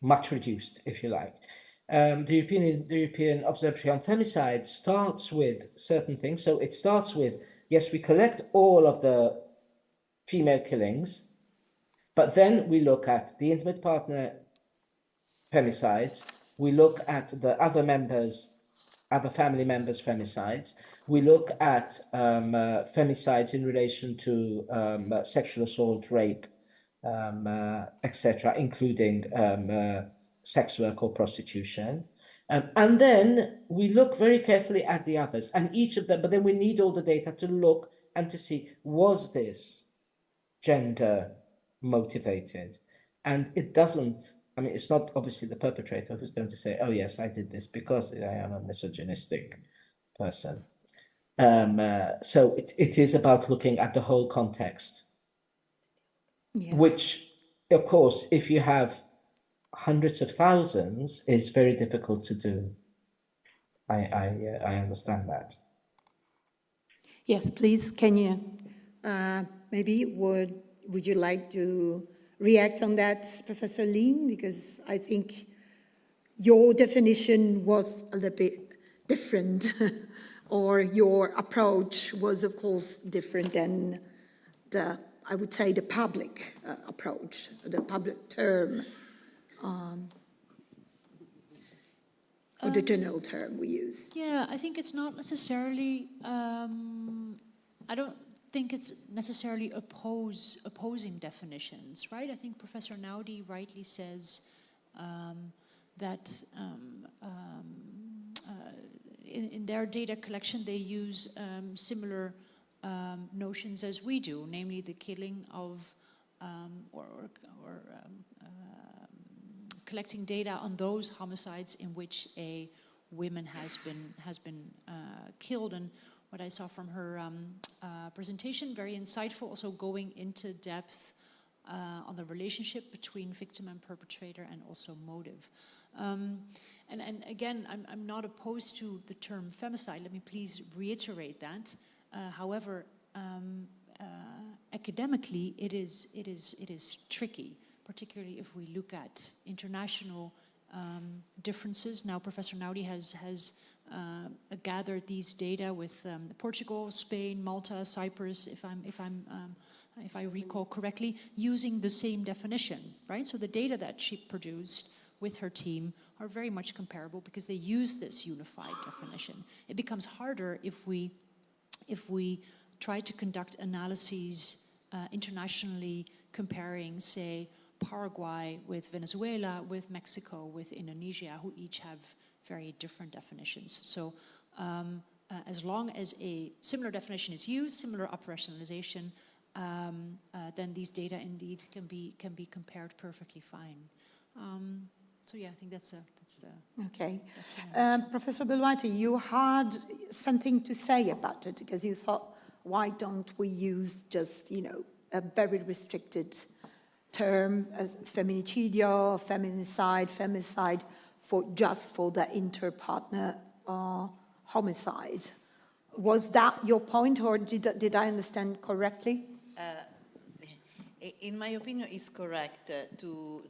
much reduced, if you like. The European Observatory on Femicide starts with certain things. So it starts with, yes, we collect all of the female killings, but then we look at the intimate partner femicides, we look at the other family members' femicides, we look at femicides in relation to sexual assault, rape, etc., including sex work or prostitution. And then we look very carefully at the others, and each of them, but then we need all the data to look and to see, was this gender motivated? And it doesn't, I mean, it's not obviously the perpetrator who's going to say, oh yes, I did this because I am a misogynistic person. So it is about looking at the whole context, yes. Which, of course, if you have hundreds of thousands, is very difficult to do. I understand that. Yes, please, can you, maybe would you like to react on that, Professor Lean? Because I think your definition was a little bit different, or your approach was, of course, different than the I would say, the public approach, the public term, or the general term we use? Yeah, I think it's not necessarily, I don't think it's necessarily opposing definitions, right? I think Professor Naudi rightly says that in their data collection they use similar notions as we do, namely the killing of collecting data on those homicides in which a woman has been killed. And what I saw from her presentation, very insightful, also going into depth on the relationship between victim and perpetrator and also motive. And again, I'm not opposed to the term femicide. Let me please reiterate that. However, academically, it is tricky, particularly if we look at international differences. Now, Professor Naudi has gathered these data with Portugal, Spain, Malta, Cyprus, if I recall correctly, using the same definition, right? So the data that she produced with her team are very much comparable because they use this unified definition. It becomes harder if we try to conduct analyses internationally, comparing, say, Paraguay with Venezuela, with Mexico, with Indonesia, who each have very different definitions. So as long as a similar definition is used, similar operationalization, then these data indeed can be compared perfectly fine. So yeah, I think that's the... Okay. Professor Belwati, you had something to say about it because you thought, why don't we use just, a very restricted term as femminicidio, feminicide, femicide for the inter-partner homicide. Was that your point, or did I understand correctly? In my opinion, it's correct to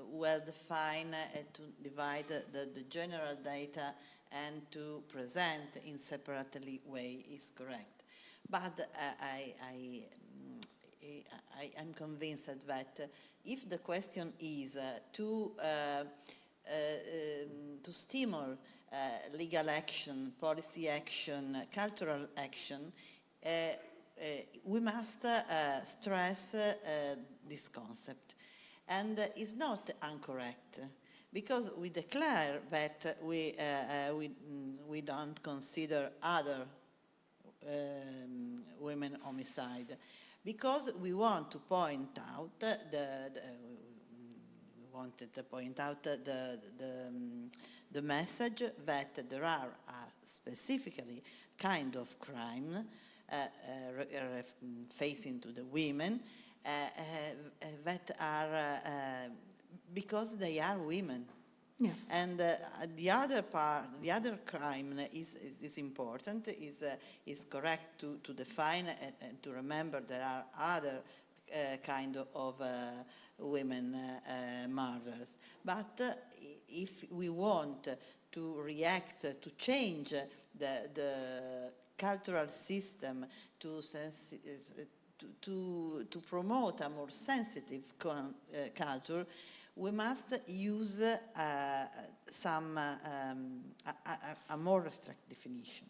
well define and to divide the general data and to present in separately way is correct. But I'm convinced that if the question is to stimulate legal action, policy action, cultural action, we must stress this concept. And it's not incorrect, because we declare that we don't consider other women homicide, because we want to point out the message that there are specifically kind of crime facing to the women that are because they are women. Yes. And the other crime is important, is correct to define and to remember there are other kind of women murders. But if we want to react, to change the cultural system to promote a more sensitive culture, we must use a more restricted definition.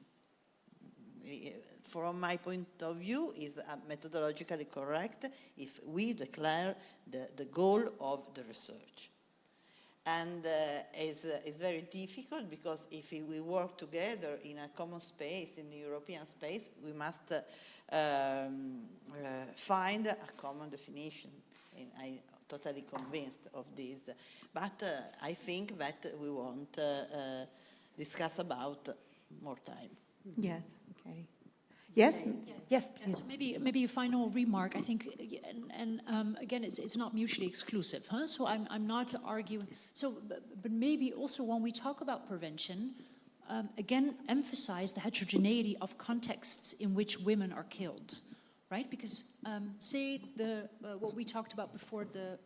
From my point of view, is methodologically correct if we declare the goal of the research. And it's very difficult, because if we work together in a common space, in the European space, we must find a common definition. And I'm totally convinced of this. But I think that we won't discuss about more time. Yes, okay. Yes, yes, please. So maybe a final remark. I think, and again, it's not mutually exclusive, huh? So I'm not arguing. So, but maybe also when we talk about prevention, again, emphasize the heterogeneity of contexts in which women are killed, right? Because say what we talked about before, the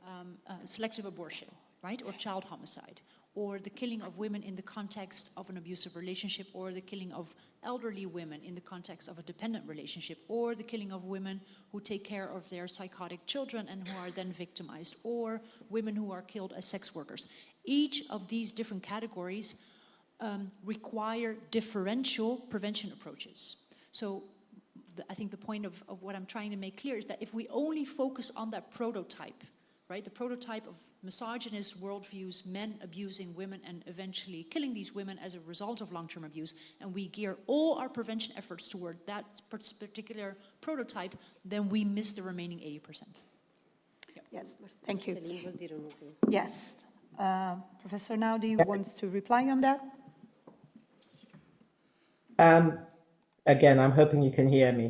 selective abortion, right, or child homicide, or the killing of women in the context of an abusive relationship, or the killing of elderly women in the context of a dependent relationship, or the killing of women who take care of their psychotic children and who are then victimized, or women who are killed as sex workers. Each of these different categories require differential prevention approaches. So I think the point of what I'm trying to make clear is that if we only focus on that prototype, right, the prototype of misogynist worldviews, men abusing women and eventually killing these women as a result of long-term abuse, and we gear all our prevention efforts toward that particular prototype, then we miss the remaining 80%. Yes, thank you. Yes. Professor Naudi wants to reply on that? Again, I'm hoping you can hear me.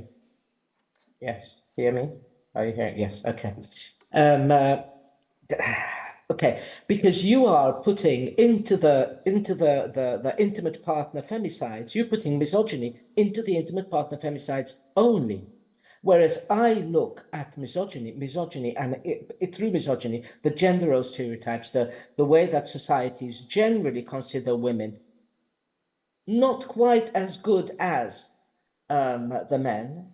Yes, hear me? Are you hearing? Yes, okay. Okay, because you are putting into the intimate partner femicides, you're putting misogyny into the intimate partner femicides only. Whereas I look at misogyny and through misogyny, the gender role stereotypes, the way that societies generally consider women not quite as good as the men.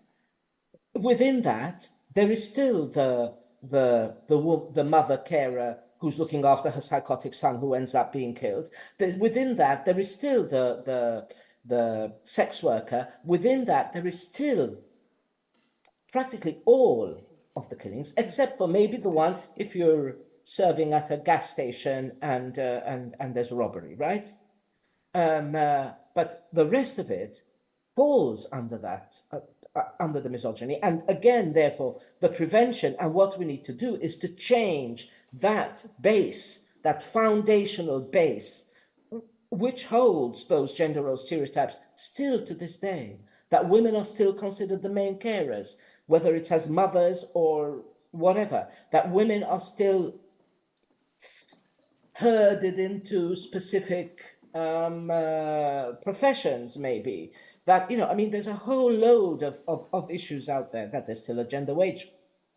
Within that, there is still the mother carer who's looking after her psychotic son who ends up being killed. Within that, there is still the sex worker. Within that, there is still practically all of the killings, except for maybe the one if you're serving at a gas station and there's a robbery, right? But the rest of it falls under that, under the misogyny. And again, therefore, the prevention and what we need to do is to change that base, that foundational base, which holds those gender role stereotypes still to this day, that women are still considered the main carers, whether it's as mothers or whatever, that women are still herded into specific professions, maybe. That, you know, I mean, there's a whole load of issues out there, that there's still a gender wage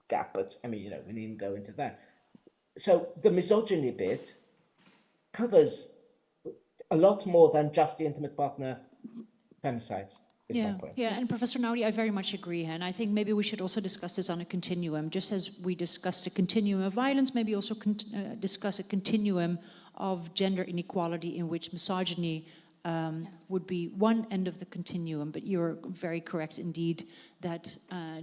gap, but I mean, you know, we needn't go into that. So the misogyny bit covers a lot more than just the intimate partner femicides. Yeah, and Professor Naudi, I very much agree, and I think maybe we should also discuss this on a continuum. Just as we discussed a continuum of violence, maybe also discuss a continuum of gender inequality in which misogyny would be one end of the continuum, but you're very correct indeed that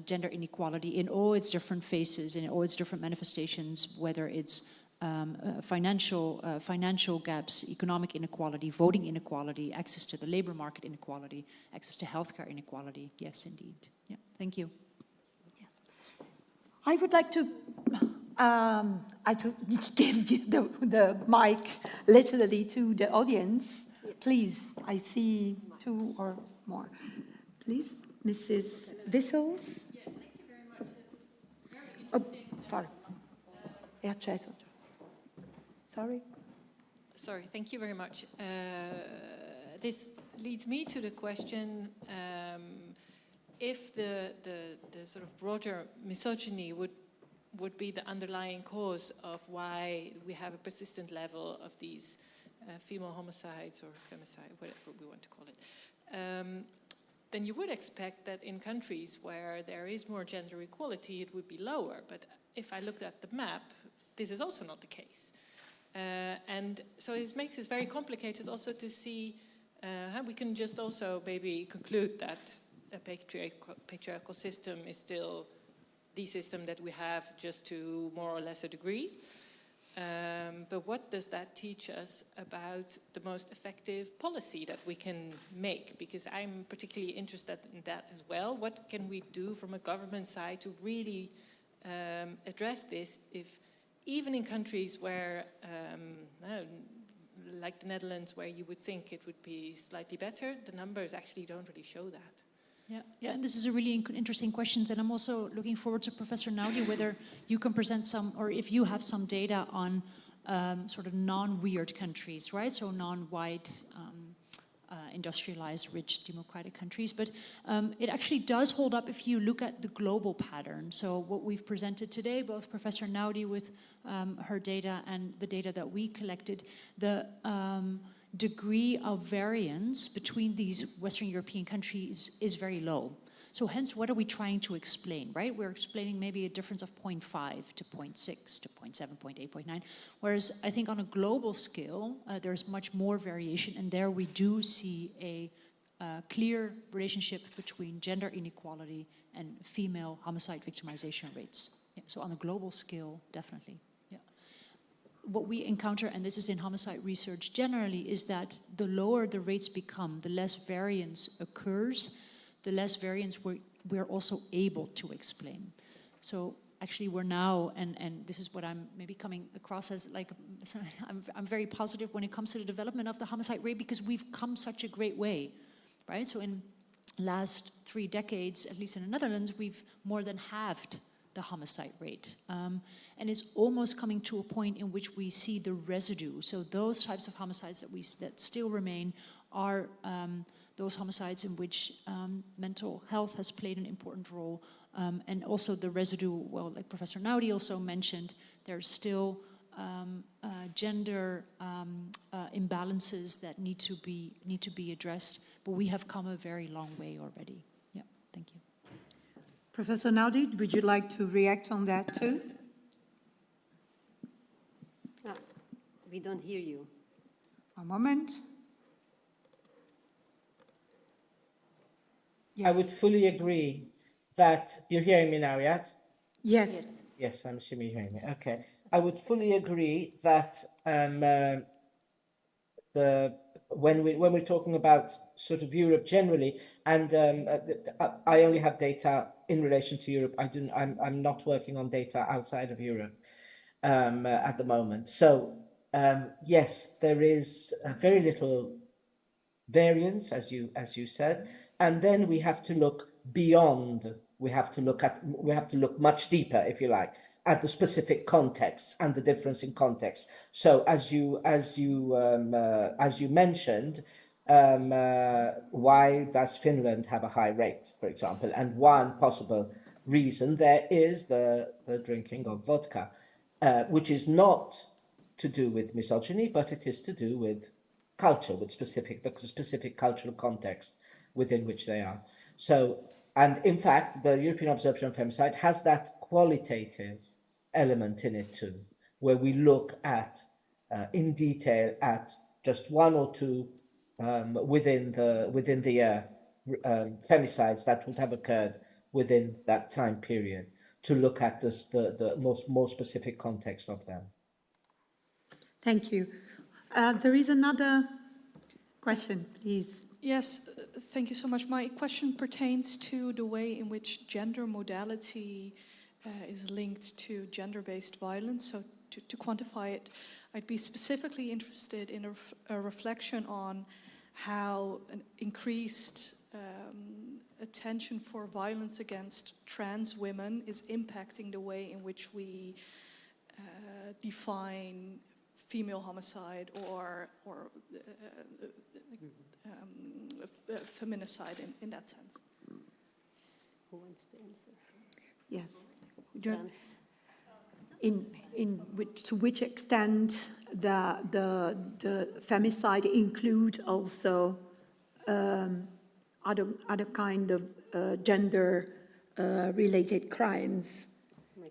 gender inequality in all its different faces, in all its different manifestations, whether it's financial gaps, economic inequality, voting inequality, access to the labor market inequality, access to healthcare inequality. Yes, indeed. Yeah, thank you. I would like to give you the mic literally to the audience. Yes. Please, I see two or more. Please, Mrs. Wissels. Yes, thank you very much. This is very interesting. Oh, sorry. Sorry, thank you very much. This leads me to the question, if the sort of broader misogyny would be the underlying cause of why we have a persistent level of these female homicides or femicide, whatever we want to call it, then you would expect that in countries where there is more gender equality, it would be lower. But if I looked at the map, this is also not the case. And so it makes it very complicated also to see how we can just also maybe conclude that a patriarchal system is still the system that we have, just to more or less a degree. But what does that teach us about the most effective policy that we can make? Because I'm particularly interested in that as well. What can we do from a government side to really address this, if even in countries where, like the Netherlands, where you would think it would be slightly better, the numbers actually don't really show that. Yeah, and this is a really interesting question, and I'm also looking forward to Professor Naudi, whether you can present some, or if you have some data on sort of non-weird countries, right? So non-white industrialized, rich, democratic countries. But it actually does hold up if you look at the global pattern. So what we've presented today, both Professor Naudi with her data and the data that we collected, the degree of variance between these Western European countries is very low. So hence, what are we trying to explain, right? We're explaining maybe a difference of 0.5 to 0.6 to 0.7, 0.8, 0.9. Whereas I think on a global scale, there's much more variation. And there we do see a clear relationship between gender inequality and female homicide victimization rates. Yeah, so on a global scale, definitely. Yeah. What we encounter, and this is in homicide research generally, is that the lower the rates become, the less variance occurs, the less variance we're also able to explain. So actually we're now, and this is what I'm maybe coming across as like, I'm very positive when it comes to the development of the homicide rate, because we've come such a great way, right? So in last 3 decades, at least in the Netherlands, we've more than halved the homicide rate. And it's almost coming to a point in which we see the residue. So those types of homicides that still remain are those homicides in which mental health has played an important role, and also the residue, well, like Professor Naudi also mentioned, there's still gender imbalances that need to be addressed, but we have come a very long way already. Yeah, thank you. Professor Naudi, would you like to react on that too? We don't hear you. A moment. Yes. I would fully agree that you're hearing me now, yes? Yes. Yes, I'm assuming you're hearing me. Okay. I would fully agree that when we're talking about sort of Europe generally, and I only have data in relation to Europe. I'm not working on data outside of Europe at the moment. So yes, there is very little variance, as you said. And then we have to look beyond. We have to look much deeper, if you like, at the specific context and the difference in context. So, as you mentioned, why does Finland have a high rate, for example? And one possible reason there is the drinking of vodka, which is not to do with misogyny, but it is to do with culture, with the specific cultural context within which they are. So, and in fact, the European Observatory on Femicide has that qualitative element in it too, where we look at, in detail, at just 1 or 2 within the year femicides that would have occurred within that time period, to look at the more specific context of them. Thank you. There is another question, please. Yes, thank you so much. My question pertains to the way in which gender modality is linked to gender-based violence. So to quantify it, I'd be specifically interested in a reflection on how an increased attention for violence against trans women is impacting the way in which we define female homicide or feminicide in that sense. Who wants to answer? Yes. To which extent the femicide include also other kind of gender related crimes,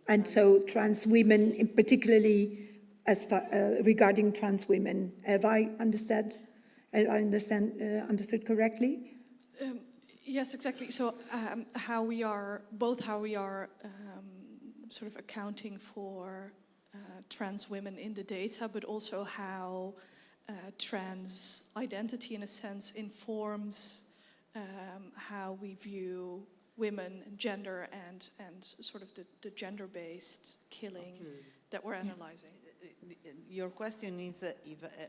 and so trans women, in particularly as far, regarding trans women. Have I understood correctly? Yes, exactly. So how we are sort of accounting for trans women in the data, but also how trans identity, in a sense, informs how we view women and gender and sort of the gender-based killing that we're analyzing. Your question is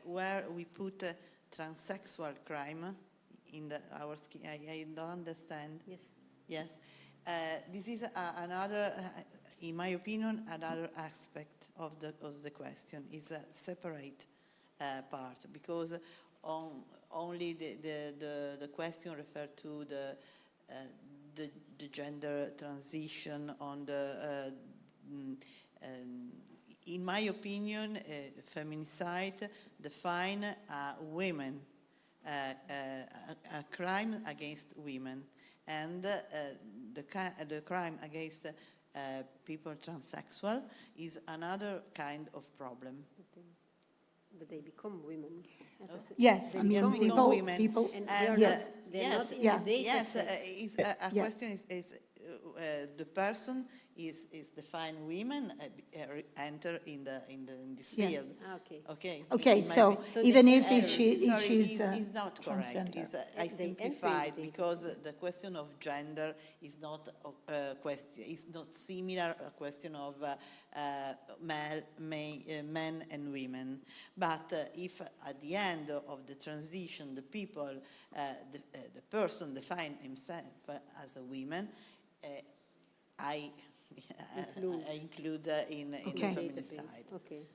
where we put transsexual crime in our scheme. I don't understand. Yes. Yes. This is another, in my opinion, another aspect of the question. Is a separate part, because only the question referred to the gender transition on the in my opinion, feminicide define women, a crime against women, and the crime against people transsexual is another kind of problem. But they become women. Yes, I mean, people, And yes, yes, a question is the person is defined women enter in this Yes. field. Okay. Okay. Okay, so even if she's not correct. I simplified because the question of gender is not a question. It's not similar a question of men and women. But if at the end of the transition, the people, the person define himself as a woman, I include in the feminicide. Okay.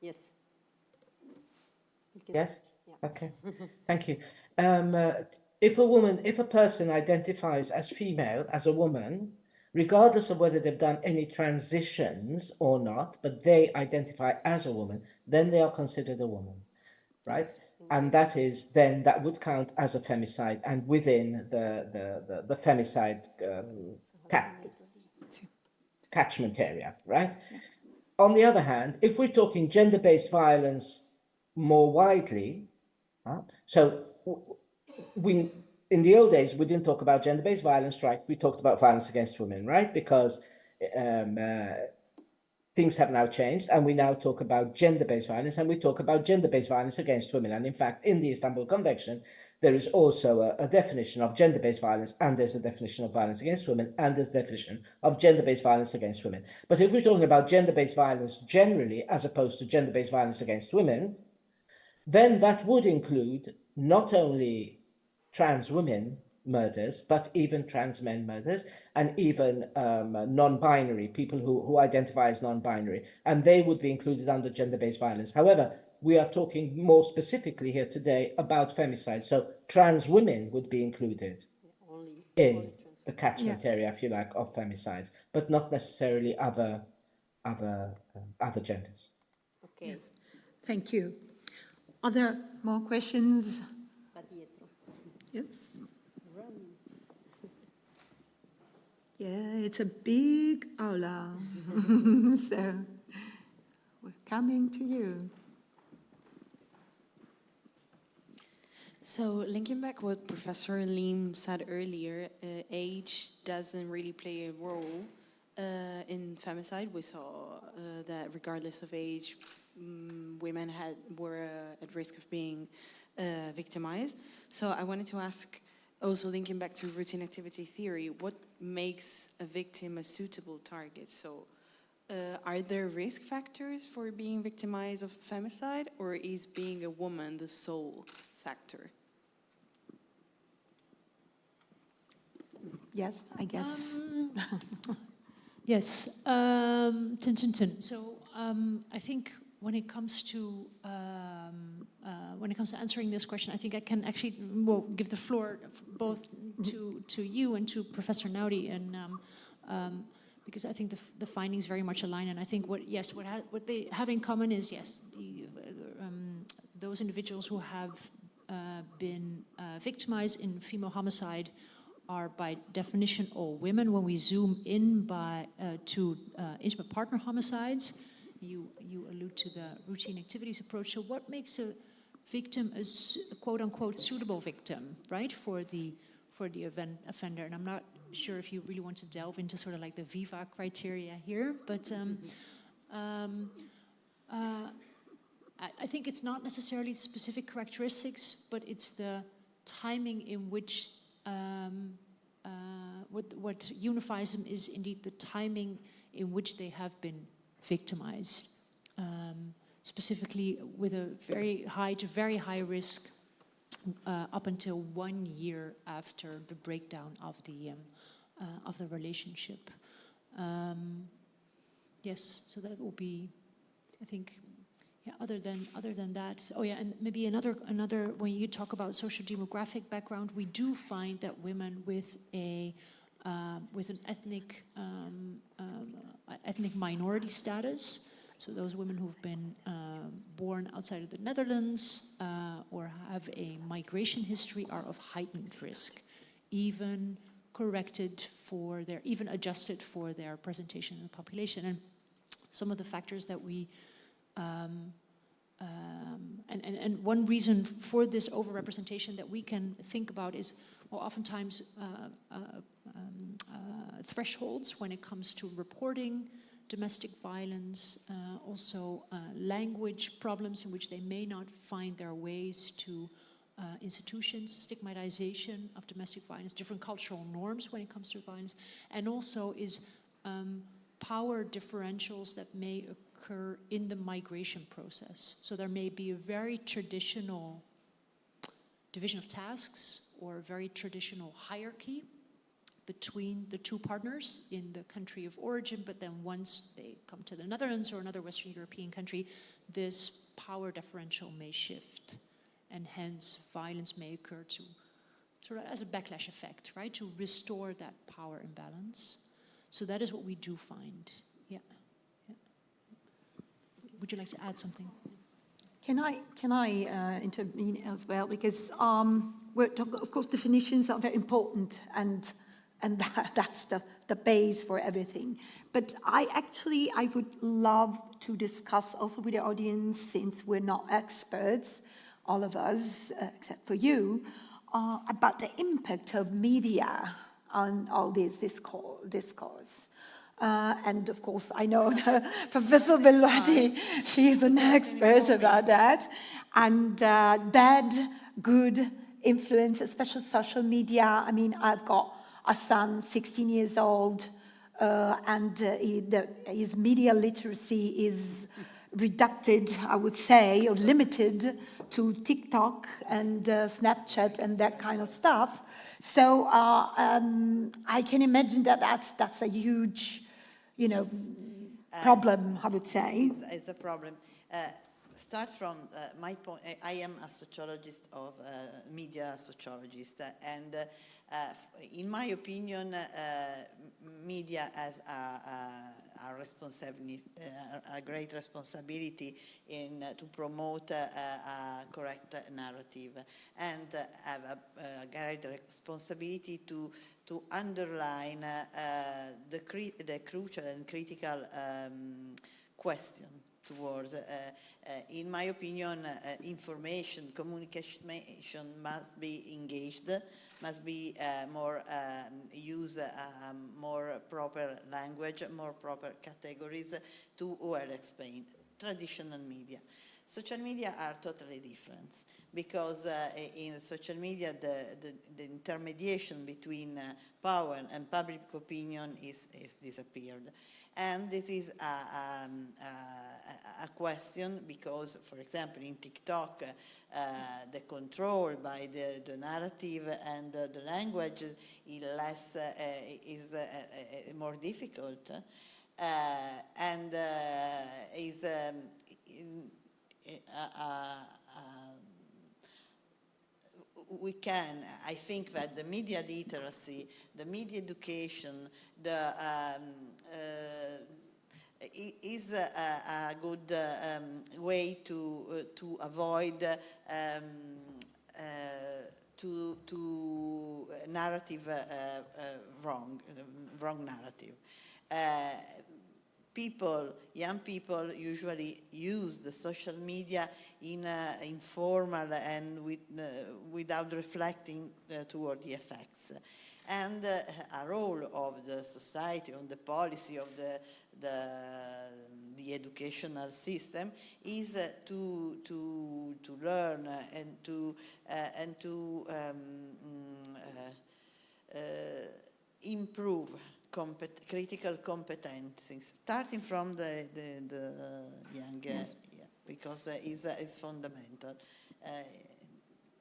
Yes. Yes? Yeah. Okay. Thank you. If a person identifies as female, as a woman, regardless of whether they've done any transitions or not, but they identify as a woman, then they are considered a woman, right? Yes. And that would count as a femicide, and within the femicide catchment area, right? Yeah. On the other hand, if we're talking gender-based violence more widely, so in the old days, we didn't talk about gender-based violence, right? We talked about violence against women, right? Because things have now changed, and we now talk about gender-based violence, and we talk about gender-based violence against women. And in fact, in the Istanbul Convention, there is also a definition of gender-based violence, and there's a definition of violence against women, and there's a definition of gender-based violence against women. But if we're talking about gender-based violence generally, as opposed to gender-based violence against women, then that would include not only trans women murders, but even trans men murders, and even non-binary, people who identify as non-binary, and they would be included under gender-based violence. However, we are talking more specifically here today about femicide, so trans women would be included in the catchment area, if you like, of femicides, but not necessarily other genders. Okay. Yes. Thank you. Are there more questions? Yes. Yeah, it's a big aula, so we're coming to you. So linking back what Professor Leem said earlier, age doesn't really play a role in femicide. We saw that regardless of age, women were at risk of being victimized. So I wanted to ask, also linking back to routine activity theory, what makes a victim a suitable target? So are there risk factors for being victimized of femicide, or is being a woman the sole factor? Yes, I guess. Yes. So I think when it comes to answering this question, I think I can actually give the floor both to you and to Professor Naudi, and because I think the findings very much align, and I think what they have in common is those individuals who have been victimized in female homicide are by definition all women. When we zoom in to intimate partner homicides, you allude to the routine activities approach. So what makes a victim a quote unquote suitable victim, right, for the offender? And I'm not sure if you really want to delve into sort of like the VIVA criteria here, but I think it's not necessarily specific characteristics, but it's the timing in which what unifies them is indeed the timing in which they have been victimized, specifically with a very high to very high risk up until 1 year after the breakdown of the relationship. Yes, so that will be, I think, Yeah, other than that, oh yeah, and maybe another when you talk about social demographic background, we do find that women with an ethnic minority status, so those women who've been born outside of the Netherlands or have a migration history, are of heightened risk, even adjusted for their presentation in the population. And some of the factors that we and one reason for this overrepresentation that we can think about is, well, oftentimes thresholds when it comes to reporting domestic violence, also language problems in which they may not find their ways to institutions, stigmatization of domestic violence, different cultural norms when it comes to violence, and also is power differentials that may occur in the migration process. So there may be a very traditional division of tasks or a very traditional hierarchy between the two partners in the country of origin, but then once they come to the Netherlands or another Western European country, this power differential may shift, and hence violence may occur to sort of as a backlash effect, right, to restore that power imbalance. So that is what we do find. Yeah. Would you like to add something? Can I intervene as well? Because we're talking, of course, definitions are very important, and that's the base for everything. But I would love to discuss also with the audience, since we're not experts, all of us, except for you, about the impact of media on all this discourse. And of course, I know Professor Bellotti, she's an expert about that. And bad, good influence, especially social media. I mean, I've got a son, 16 years old, and his media literacy is reduced, I would say, or limited to TikTok and Snapchat and that kind of stuff. So I can imagine that that's a huge, problem, I would say. It's a problem. Start from my point. I am a sociologist of media sociologist, and in my opinion, media has a great responsibility in to promote a correct narrative, and have a great responsibility to underline the crucial and critical question towards, in my opinion, information, communication must be engaged, must be use more proper language, more proper categories to well explain. Traditional media. Social media are totally different, because in social media the intermediation between power and public opinion is disappeared. And this is a question because, for example, in TikTok, the control by the narrative and the language is more difficult, and is I think that the media literacy, the media education, is a good way to avoid to narrative wrong narrative. Young people usually use the social media in informal and without reflecting toward the effects. And a role of the society, on the policy of the educational system is to learn and to improve critical competencies, starting from the young, yes. Because it's fundamental.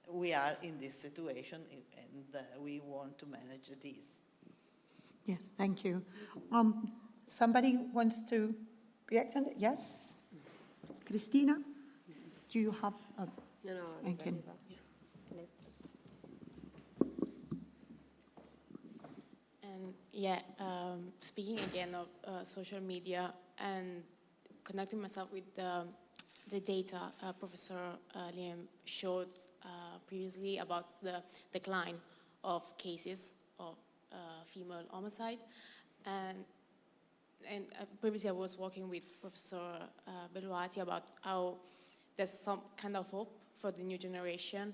We are in this situation, and we want to manage this. Yes, thank you. Somebody wants to react on it? Yes? Christina? Do you have? No, I can. And yeah, speaking again of social media and connecting myself with the data Professor Liam showed previously about the decline of cases of female homicide. And previously I was working with Professor Belluati about how there's some kind of hope for the new generation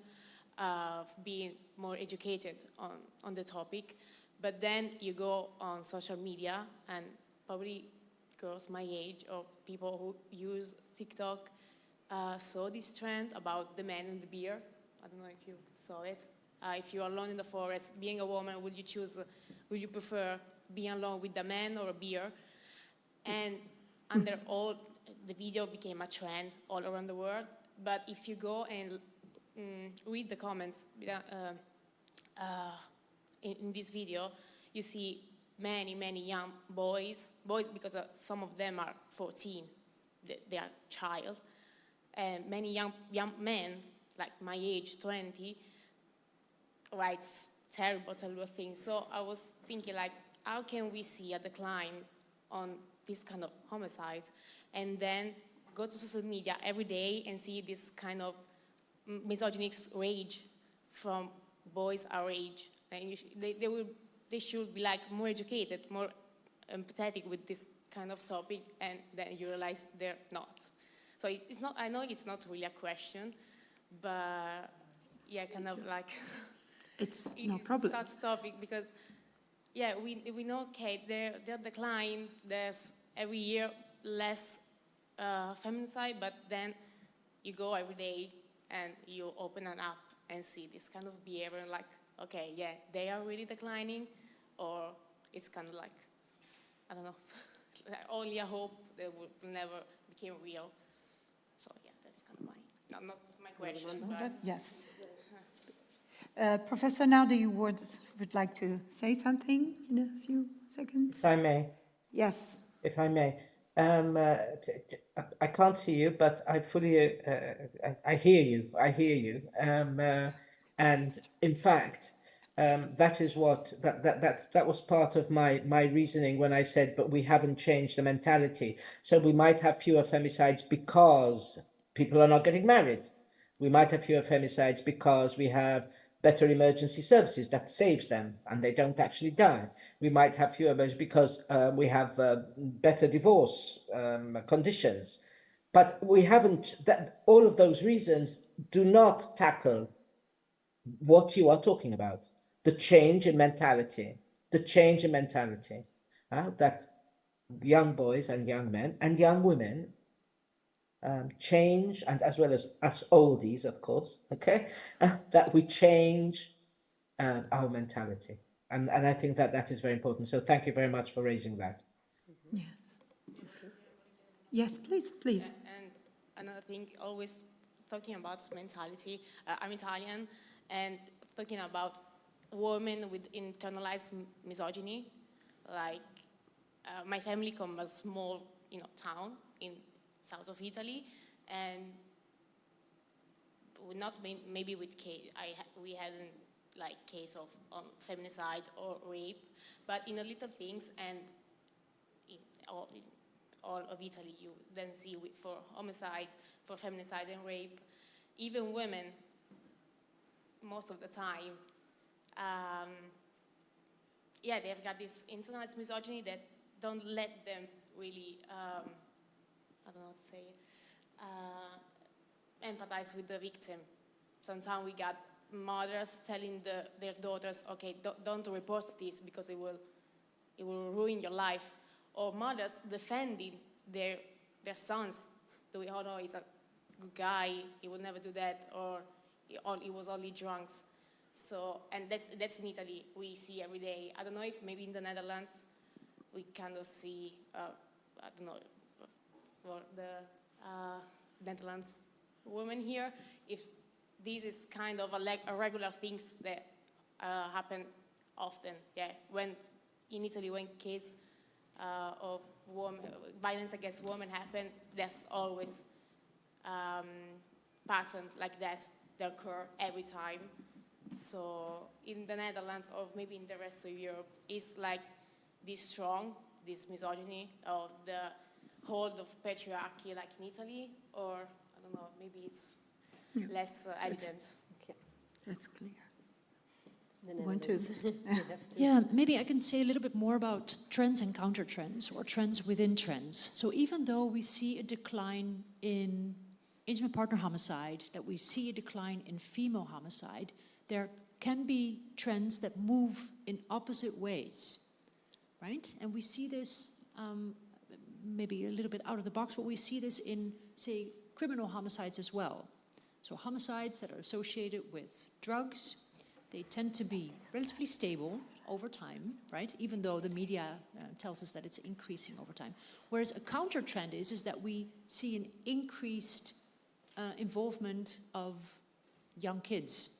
of being more educated on the topic. But then you go on social media, and probably girls my age or people who use TikTok saw this trend about the man and the beer. I don't know if you saw it. If you're alone in the forest, being a woman, would you prefer being alone with a man or a beer? And under all, the video became a trend all around the world. But if you go and read the comments in this video, you see many, many young boys because some of them are 14, they are child, and many young men, like my age, 20, writes terrible things. So I was thinking, like, how can we see a decline on this kind of homicide and then go to social media every day and see this kind of misogynic rage from boys our age? And they should be like more educated, more empathetic with this kind of topic, and then you realize they're not. So it's not. I know it's not really a question, but yeah, kind of like it's no problem. It's such topic because yeah, we know they're decline. There's every year less feminicide, but then you go every day and you open an app and see this kind of behavior, and like, okay, yeah, they are really declining, or it's kind of like, I don't know, only a hope that will never become real. So yeah, that's kind of not my question, but yes. Professor, now do you would like to say something in a few seconds? If I may. Yes. If I may. I can't see you, but I fully, I hear you. I hear you. And in fact, that is what that was part of my reasoning when I said, but we haven't changed the mentality. So we might have fewer femicides because people are not getting married. We might have fewer femicides because we have better emergency services that saves them and they don't actually die. We might have fewer because we have better divorce conditions. But we haven't, all of those reasons do not tackle what you are talking about. The change in mentality, that young boys and young men and young women change, and as well as us oldies, of course, okay, that we change our mentality. And I think that is very important. So thank you very much for raising that. Yes. Yes, please. And another thing, always talking about mentality. I'm Italian, and talking about women with internalized misogyny. Like my family comes from a small, town in south of Italy, and not maybe with we hadn't like case of feminicide or rape, but in a little things, and in all of Italy you then see for homicide, for feminicide and rape, even women most of the time, they've got this internalized misogyny that don't let them really I don't know how to say it, empathize with the victim. Sometimes we got mothers telling their daughters, okay, don't report this because it will ruin your life. Or mothers defending their sons. We all know he's a good guy, he will never do that, or he was only drunks. So, and that's in Italy, we see every day. I don't know if maybe in the Netherlands we kind of see, I don't know, for the Netherlands women here, if this is kind of a regular things that happen often. Yeah, when in Italy, when case of violence against women happen, there's always pattern like that occur every time. So in the Netherlands, or maybe in the rest of Europe, it's like this strong, this misogyny, or the hold of patriarchy like in Italy, or I don't know, maybe it's less evident. Okay. That's clear. The Want to? Netherlands. Yeah, maybe I can say a little bit more about trends and counter trends, or trends within trends. So even though we see a decline in intimate partner homicide, that we see a decline in female homicide, there can be trends that move in opposite ways, right? And we see this maybe a little bit out of the box, but we see this in, say, criminal homicides as well. So homicides that are associated with drugs, they tend to be relatively stable over time, right? Even though the media tells us that it's increasing over time. Whereas a counter trend is that we see an increased involvement of young kids,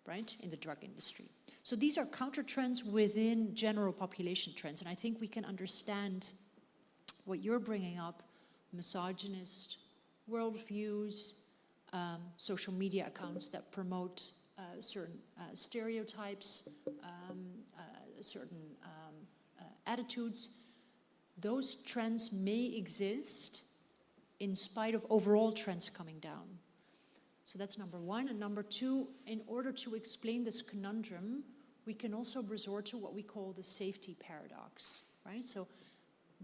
right, in the drug industry. So these are counter trends within general population trends, and I think we can understand what you're bringing up: misogynist worldviews, social media accounts that promote certain stereotypes, certain attitudes. Those trends may exist in spite of overall trends coming down. So that's number one. And number two, in order to explain this conundrum, we can also resort to what we call the safety paradox, right? So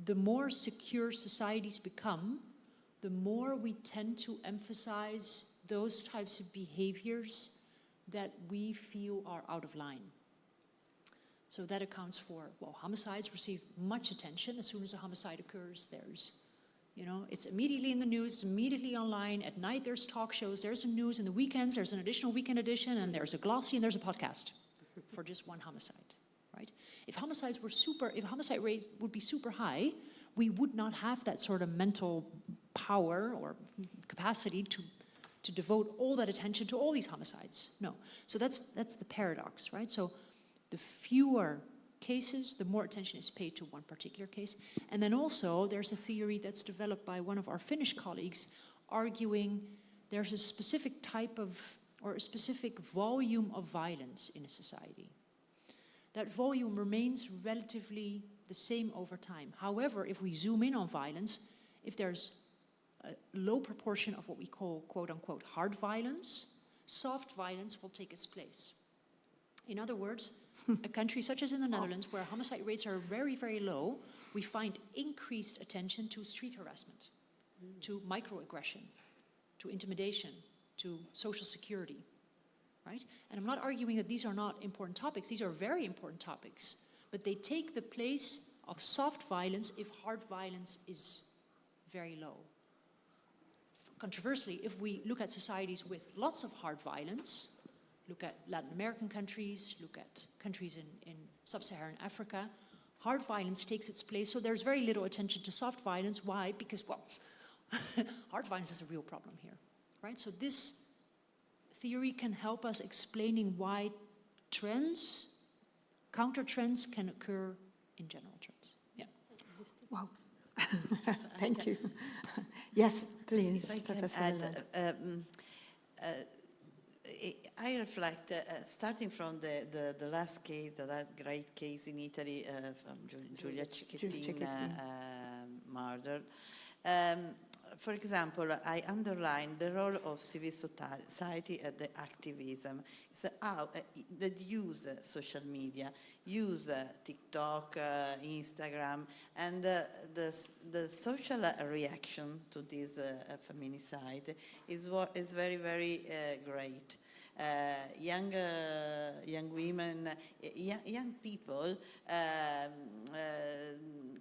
the more secure societies become, the more we tend to emphasize those types of behaviors that we feel are out of line. So that accounts for, well, homicides receive much attention. As soon as a homicide occurs, there's, you know, it's immediately in the news, immediately online. At night, there's talk shows, there's a news. In the weekends, there's an additional weekend edition, and there's a glossy, and there's a podcast for just one homicide, right? If homicide rates would be super high, we would not have that sort of mental power or capacity to devote all that attention to all these homicides. No. So that's the paradox, right? So the fewer cases, the more attention is paid to one particular case. And then also there's a theory that's developed by one of our Finnish colleagues arguing there's a specific type of, or a specific volume of violence in a society. That volume remains relatively the same over time. However, if we zoom in on violence, if there's a low proportion of what we call, quote-unquote, hard violence, soft violence will take its place. In other words, a country such as in the Netherlands, where homicide rates are very, very low, we find increased attention to street harassment, to microaggression, to intimidation, to social security, right? And I'm not arguing that these are not important topics. These are very important topics, but they take the place of soft violence if hard violence is very low. Controversially, if we look at societies with lots of hard violence, look at Latin American countries, look at countries in sub-Saharan Africa, hard violence takes its place, so there's very little attention to soft violence. Why? Because, well, hard violence is a real problem here, right? So this theory can help us explaining why trends, counter trends can occur in general trends. Yeah. Wow. Thank you. Yes, please. If I can add, I reflect, starting from the last case, the last great case in Italy from Giulia Cecchettin murder. For example, I underline the role of civil society and the activism. So how that use social media, use TikTok, Instagram, and the social reaction to this feminicide is very, very great. Young women, young people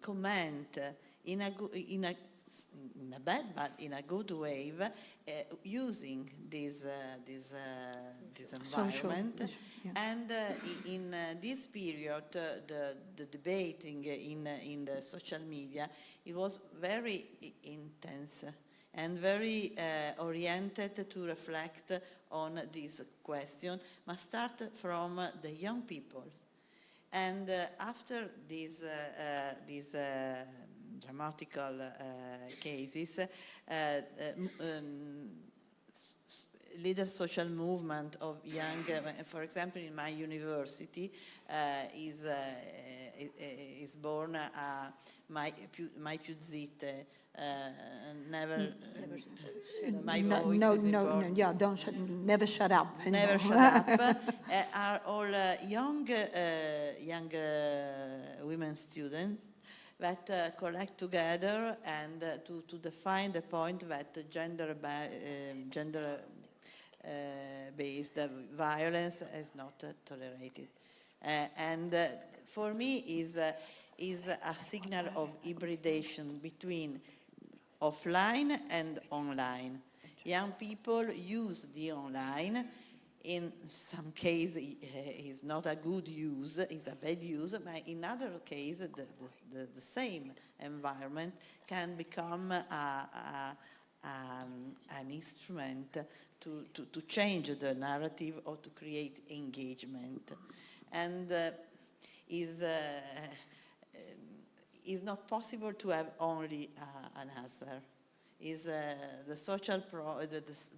comment in a bad but in a good way, using this environment. Yeah. And in this period, the debating in the social media, it was very intense and very oriented to reflect on this question, must start from the young people. And after these dramatical cases, leader social movement of young, for example, in my university, is born mai più zitte, never my voice is important. Yeah, never shut up anymore. Never shut up. Are all young women students that collect together and to define the point that gender-based violence is not tolerated. And for me is a signal of hybridation between offline and online. Young people use the online. In some cases, it's not a good use, it's a bad use, but in other cases, the same environment can become an instrument to change the narrative or to create engagement. And is not possible to have only an answer. The social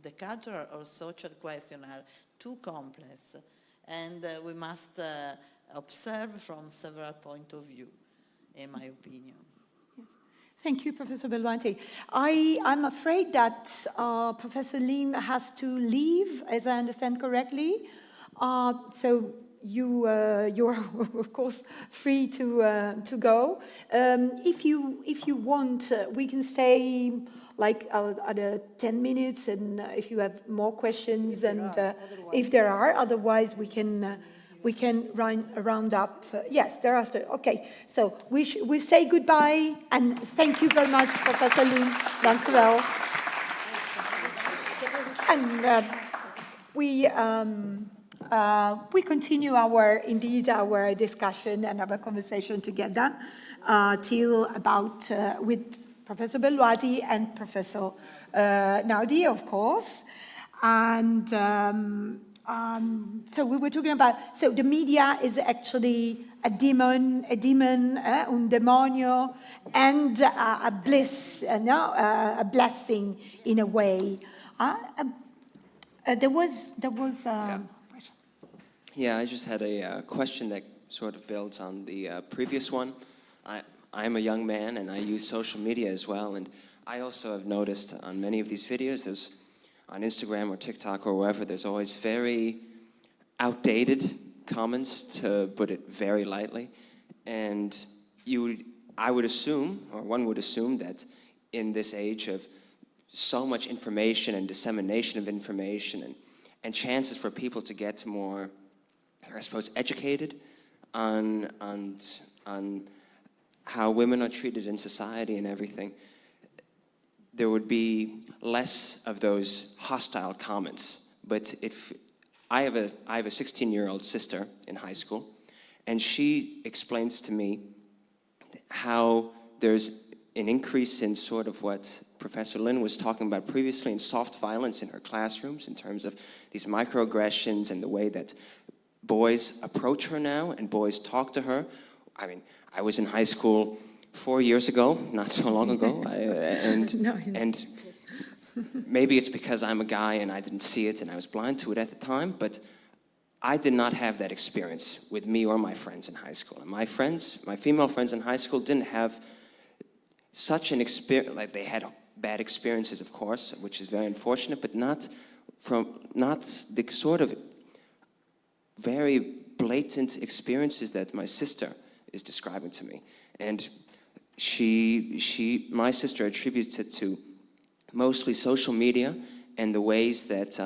the cultural or social question are too complex, and we must observe from several points of view, in my opinion. Yes. Thank you, Professor Belluanti. I'm afraid that Professor Leem has to leave, as I understand correctly. So you are, of course, free to go. If you want, we can stay like other 10 minutes, and if you have more questions, if there are, otherwise we can round up. Yes, there are. Okay, so we say goodbye, and thank you very much, Professor Leem. Dank u wel. And we continue our discussion and our conversation together till about with Professor Belluanti and Professor Naudi, of course. And so we were talking about, so the media is actually a demon, un demonio, and a bliss, a blessing in a way. There was. Yeah, I just had a question that sort of builds on the previous one. I'm a young man and I use social media as well, and I also have noticed on many of these videos, there's on Instagram or TikTok or wherever, there's always very outdated comments, to put it very lightly. And I would assume, or one would assume, that in this age of so much information and dissemination of information and chances for people to get more, I suppose, educated on how women are treated in society and everything, there would be less of those hostile comments. But if I have a 16-year-old sister in high school, and she explains to me how there's an increase in sort of what Professor Lin was talking about previously in soft violence in her classrooms, in terms of these microaggressions and the way that boys approach her now and boys talk to her. I mean, I was in high school 4 years ago, not so long ago, and maybe it's because I'm a guy and I didn't see it and I was blind to it at the time, but I did not have that experience with me or my friends in high school. And my female friends in high school didn't have such an experience. Like, they had bad experiences, of course, which is very unfortunate, but not the sort of very blatant experiences that my sister is describing to me. And my sister attributes it to mostly social media and the ways that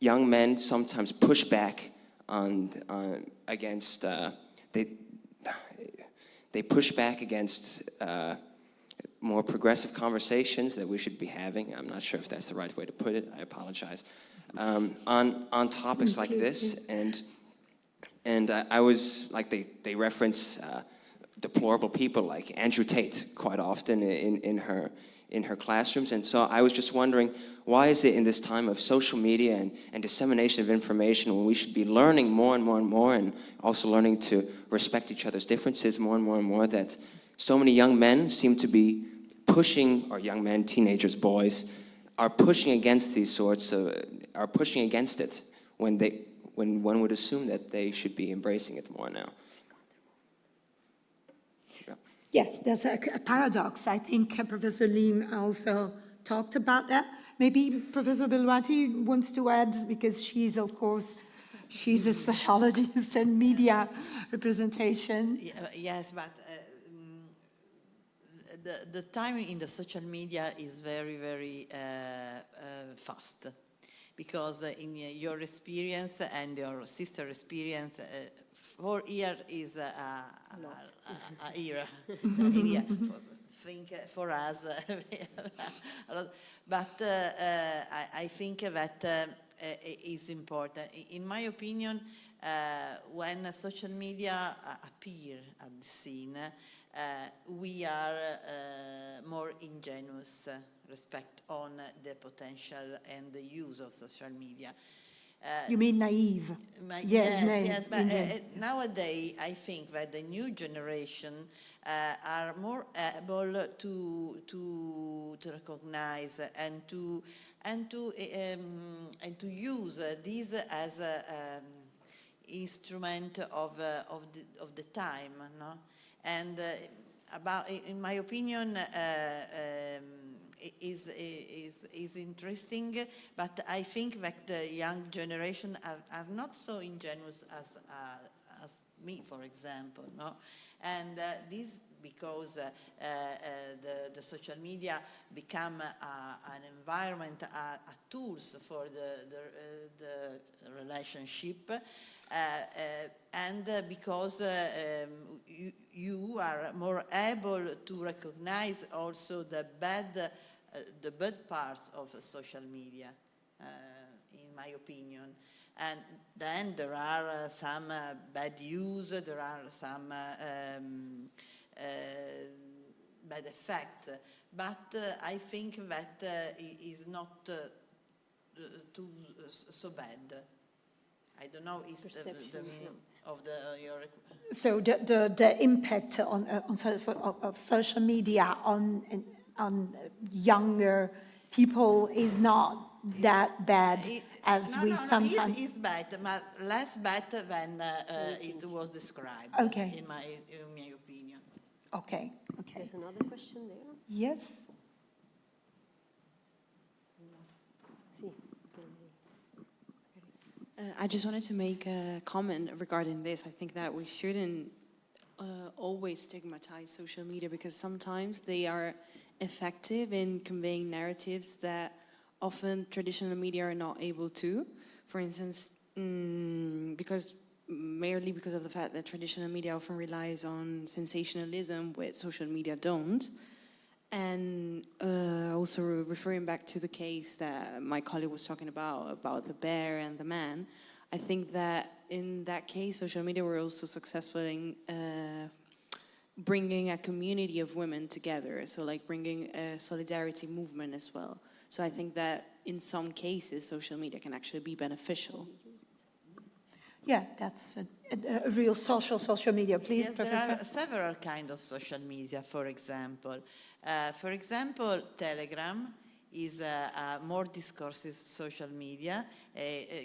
young men sometimes push back against they push back against more progressive conversations that we should be having. I'm not sure if that's the right way to put it. I apologize. On topics like this, and I was like, they reference deplorable people like Andrew Tate quite often in her classrooms, and so I was just wondering, why is it in this time of social media and dissemination of information, when we should be learning more and more and more, and also learning to respect each other's differences more and more and more, that so many young men seem to be pushing, or young men, teenagers, boys, are pushing against these sorts of, are pushing against it when one would assume that they should be embracing it more now. Yes, there's a paradox. I think Professor Leem also talked about that. Maybe Professor Belwati wants to add, because she's, of course, she's a sociologist and media representation. Yes, but the time in the social media is very, very fast. Because in your experience and your sister experience, 4 years is a year. Think for us, but I think that is important. In my opinion, when social media appear at the scene, we are more ingenuous respect on the potential and the use of social media. You mean naive? Yes, but nowadays I think that the new generation are more able to recognize and to use this as an instrument of the time, no? And in my opinion, is interesting, but I think that the young generation are not so ingenuous as me, for example, no? And this because the social media become an environment, a tools for the relationship, and because you are more able to recognize also the bad parts of social media, in my opinion. And then there are some bad use, there are some bad effects, but I think that it is not too so bad. I don't know if the meaning of your... So the impact of social media on younger people is not that bad as we sometimes... It is bad, but less bad than it was described, okay. in my opinion. Okay. There's another question there. Yes. I just wanted to make a comment regarding this. I think that we shouldn't always stigmatize social media, because sometimes they are effective in conveying narratives that often traditional media are not able to. For instance, merely because of the fact that traditional media often relies on sensationalism, which social media don't. And also referring back to the case that my colleague was talking about the bear and the man, I think that in that case, social media were also successful in bringing a community of women together, so like bringing a solidarity movement as well. So I think that in some cases, social media can actually be beneficial. Yeah, that's a real social media. Please, yes, Professor. there are several kinds of social media, for example. Telegram is a more discursive social media,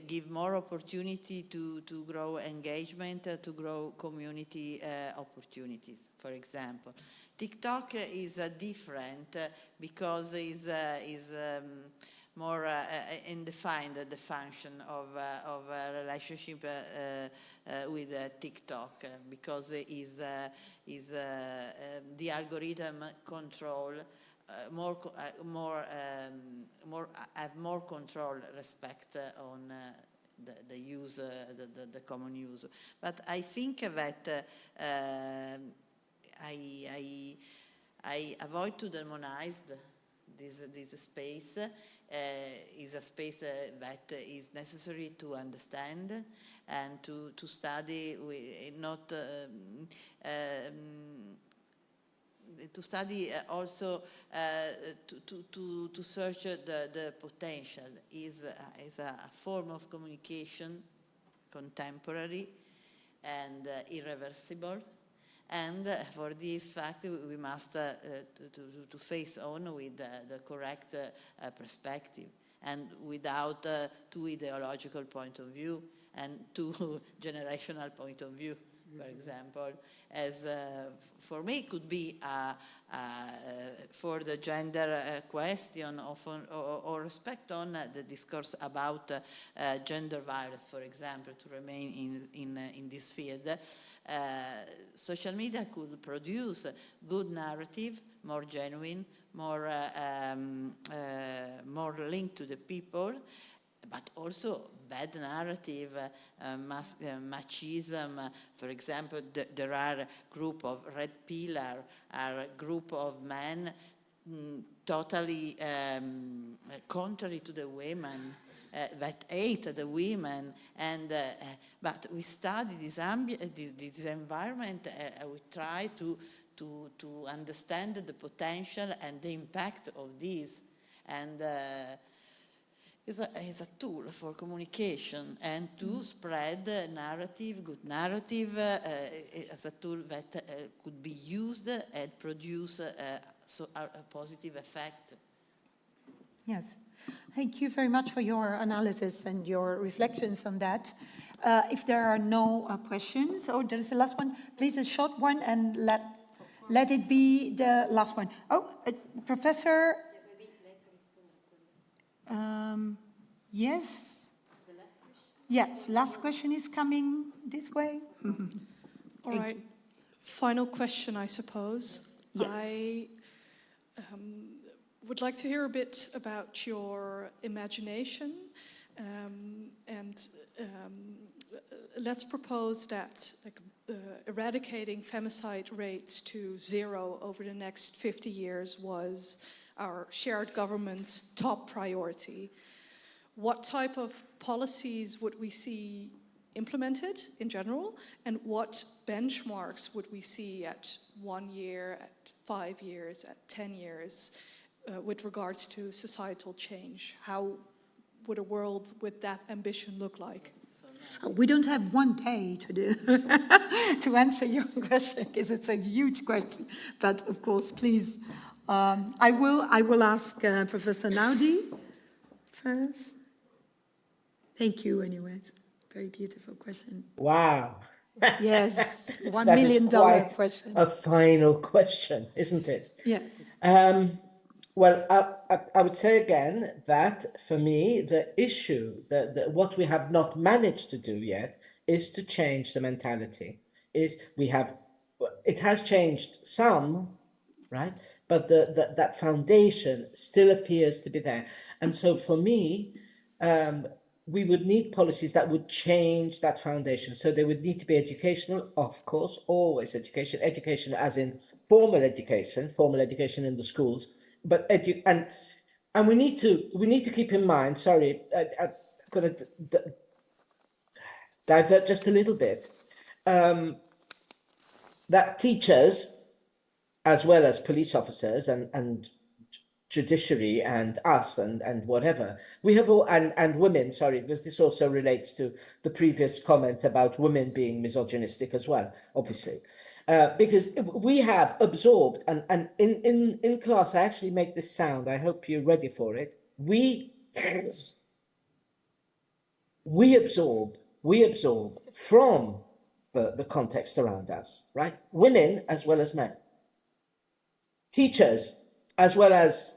give more opportunity to grow engagement, to grow community opportunities, for example. TikTok is different because is more undefined, the function of a relationship with TikTok, because is the algorithm control have more control respect on the use, the common use. But I think that I avoid to demonize this space. Is a space that is necessary to understand and to study, not to study also to search the potential. Is a form of communication, contemporary and irreversible, And for this fact, we must to face on with the correct perspective, and without two ideological point of view and two generational point of view, for example, as for me could be for the gender question or respect on the discourse about gender violence, for example, to remain in this field. Social media could produce good narrative, more genuine, more linked to the people, but also bad narrative, machism. For example, there are a group of red pillar, are a group of men totally contrary to the women, that hate the women, and but we study this environment. We try to understand the potential and the impact of this, and is a tool for communication and to spread narrative, good narrative, as a tool that could be used and produce a positive effect. Yes. Thank you very much for your analysis and your reflections on that. If there are no questions, or there is the last one, please a short one, and let it be the last one. Oh, Professor. Yes. Yes, last question is coming this way. All right. Final question, I suppose. Yes. I would like to hear a bit about your imagination, and let's propose that eradicating femicide rates to 0 over the next 50 years was our shared government's top priority. What type of policies would we see implemented in general, and what benchmarks would we see at 1 year, at 5 years, at 10 years with regards to societal change? How would a world with that ambition look like? We don't have one day to do to answer your question, because it's a huge question. But of course, please, I will ask Professor Naudi first. Thank you, anyway. It's a very beautiful question. Wow. Yes, $1 That million is quite question. a final question, isn't it? Yes. Well, I would say again that for me, the issue, what we have not managed to do yet is to change the mentality. It has changed some, right? But that foundation still appears to be there. And so for me, we would need policies that would change that foundation. So they would need to be educational, of course, always education as in formal education in the schools. But and we need to keep in mind. Sorry, I'm going to divert just a little bit. That teachers, as well as police officers and judiciary and us and whatever, we have all, and women, sorry, because this also relates to the previous comment about women being misogynistic as well, obviously. Because we have absorbed, and in class, I actually make this sound, I hope you're ready for it. We absorb from the context around us, right? Women as well as men. Teachers as well as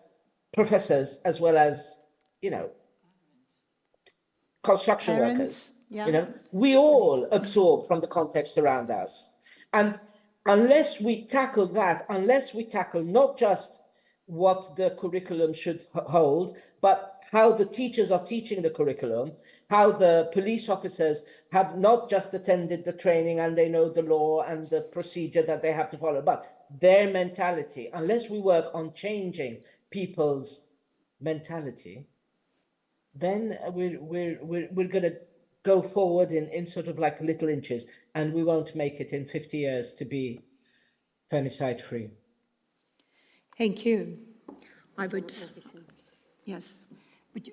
professors, as well as, construction workers. Yeah. We all absorb from the context around us. And unless we tackle that, unless we tackle not just what the curriculum should hold, but how the teachers are teaching the curriculum, how the police officers have not just attended the training and they know the law and the procedure that they have to follow, but their mentality, unless we work on changing people's mentality, then we're going to go forward in sort of like little inches, and we won't make it in 50 years to be femicide free. Thank you. I would, yes.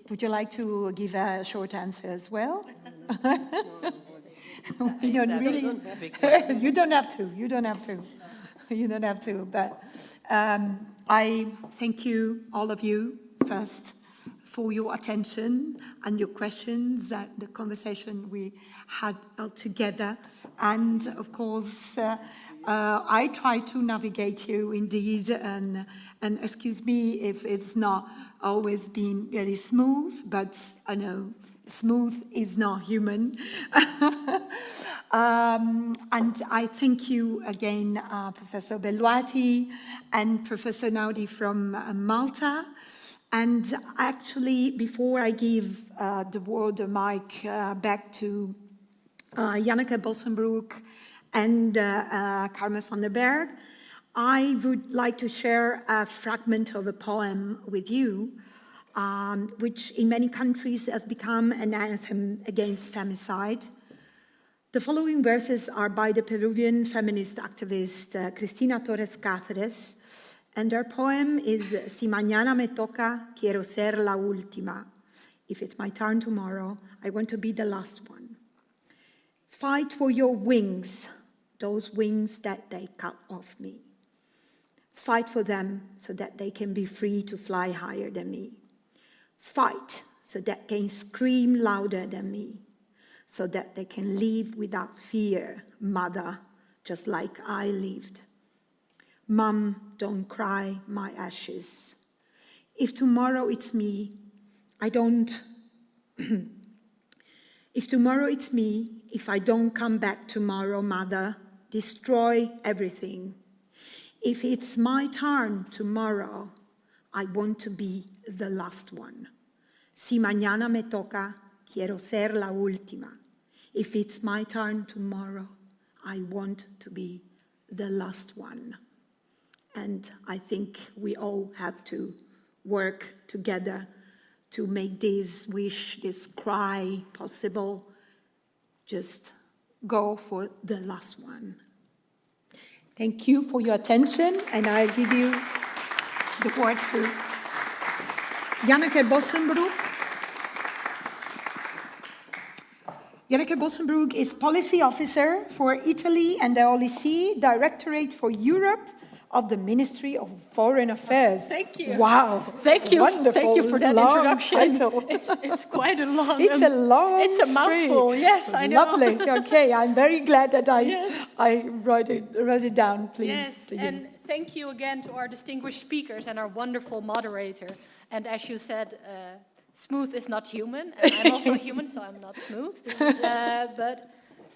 Would you like to give a short answer as well? We don't really. You don't have to. You don't have to. You don't have to. But I thank you, all of you, first, for your attention and your questions, the conversation we had together. And of course, I try to navigate you indeed, and excuse me if it's not always been very smooth, but I know smooth is not human. And I thank you again, Professor Belluati and Professor Naudi from Malta. And actually, before I give the mic back to Janneke Bossenbroek and Carmen van der Berg, I would like to share a fragment of a poem with you, which in many countries has become an anthem against femicide. The following verses are by the Peruvian feminist activist Cristina Torres Cáceres, and her poem is Si mañana me toca, quiero ser la última. If it's my turn tomorrow, I want to be the last one. Fight for your wings, those wings that they cut off me. Fight for them so that they can be free to fly higher than me. Fight so that they can scream louder than me, so that they can live without fear, mother, just like I lived. Mom, don't cry my ashes. If tomorrow it's me, I don't... If tomorrow it's me, if I don't come back tomorrow, mother, destroy everything. If it's my turn tomorrow, I want to be the last one. Si mañana me toca, quiero ser la última. If it's my turn tomorrow, I want to be the last one. And I think we all have to work together to make this wish, this cry possible. Just go for the last one. Thank you for your attention, and I'll give you the word to Janneke Bossenbroek. Janneke Bossenbroek is Policy Officer for Italy and the Holy See, Directorate for Europe of the Ministry of Foreign Affairs. Thank you. Wow. Thank you. Wonderful. Thank you for that introduction. Title. It's quite a long. It's a long. It's a mouthful. Yes, I know. Lovely. Okay, I'm very glad that I wrote it down. Please. Yes, and thank you again to our distinguished speakers and our wonderful moderator. And as you said, smooth is not human. And I'm also human, so I'm not smooth. But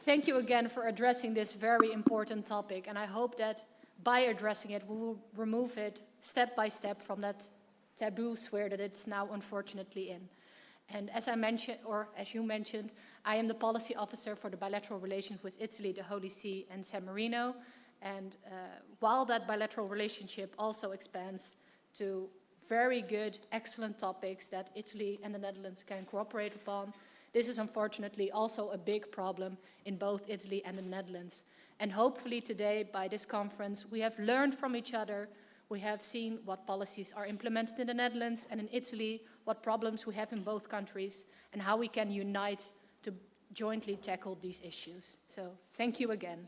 thank you again for addressing this very important topic. And I hope that by addressing it, we will remove it step by step from that taboo sphere that it's now unfortunately in. And as I mentioned, or as you mentioned, I am the policy officer for the bilateral relations with Italy, the Holy See, and San Marino. And while that bilateral relationship also expands to very good, excellent topics that Italy and the Netherlands can cooperate upon, this is unfortunately also a big problem in both Italy and the Netherlands. And hopefully today, by this conference, we have learned from each other. We have seen what policies are implemented in the Netherlands and in Italy, what problems we have in both countries, and how we can unite to jointly tackle these issues. So, thank you again.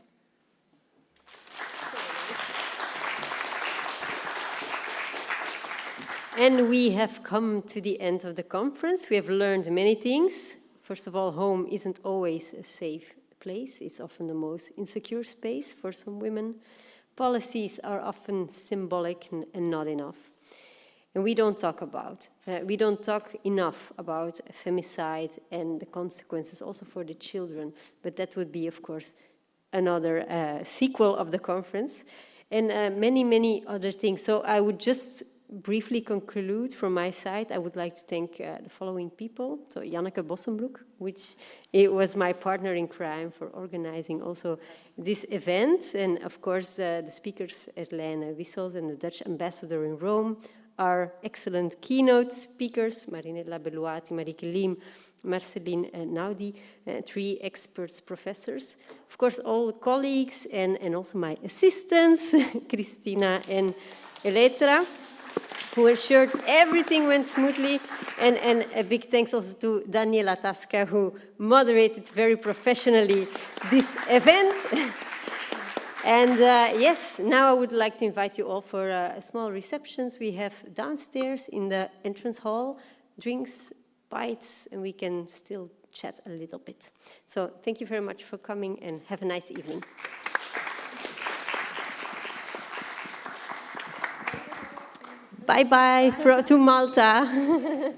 And we have come to the end of the conference. We have learned many things. First of all, home isn't always a safe place. It's often the most insecure space for some women. Policies are often symbolic and not enough. And we don't talk enough about femicide and the consequences also for the children. But that would be, of course, another sequel of the conference. And many, many other things. So I would just briefly conclude from my side. I would like to thank the following people. So Janneke Bossenbroek, which it was my partner in crime for organizing also this event. And of course, the speakers, Erlijne, Wissels, and the Dutch ambassador in Rome, our excellent keynote speakers, Marinella Belluati, Marieke Lim, Marceline Naudi, three experts, professors. Of course, all colleagues and also my assistants, Christina and Eletra. who ensured everything went smoothly. And a big thanks also to Daniela Tasca, who moderated very professionally this event. And yes, now I would like to invite you all for a small receptions. We have downstairs in the entrance hall, drinks, bites, and we can still chat a little bit. So thank you very much for coming and have a nice evening. Bye-bye to Malta.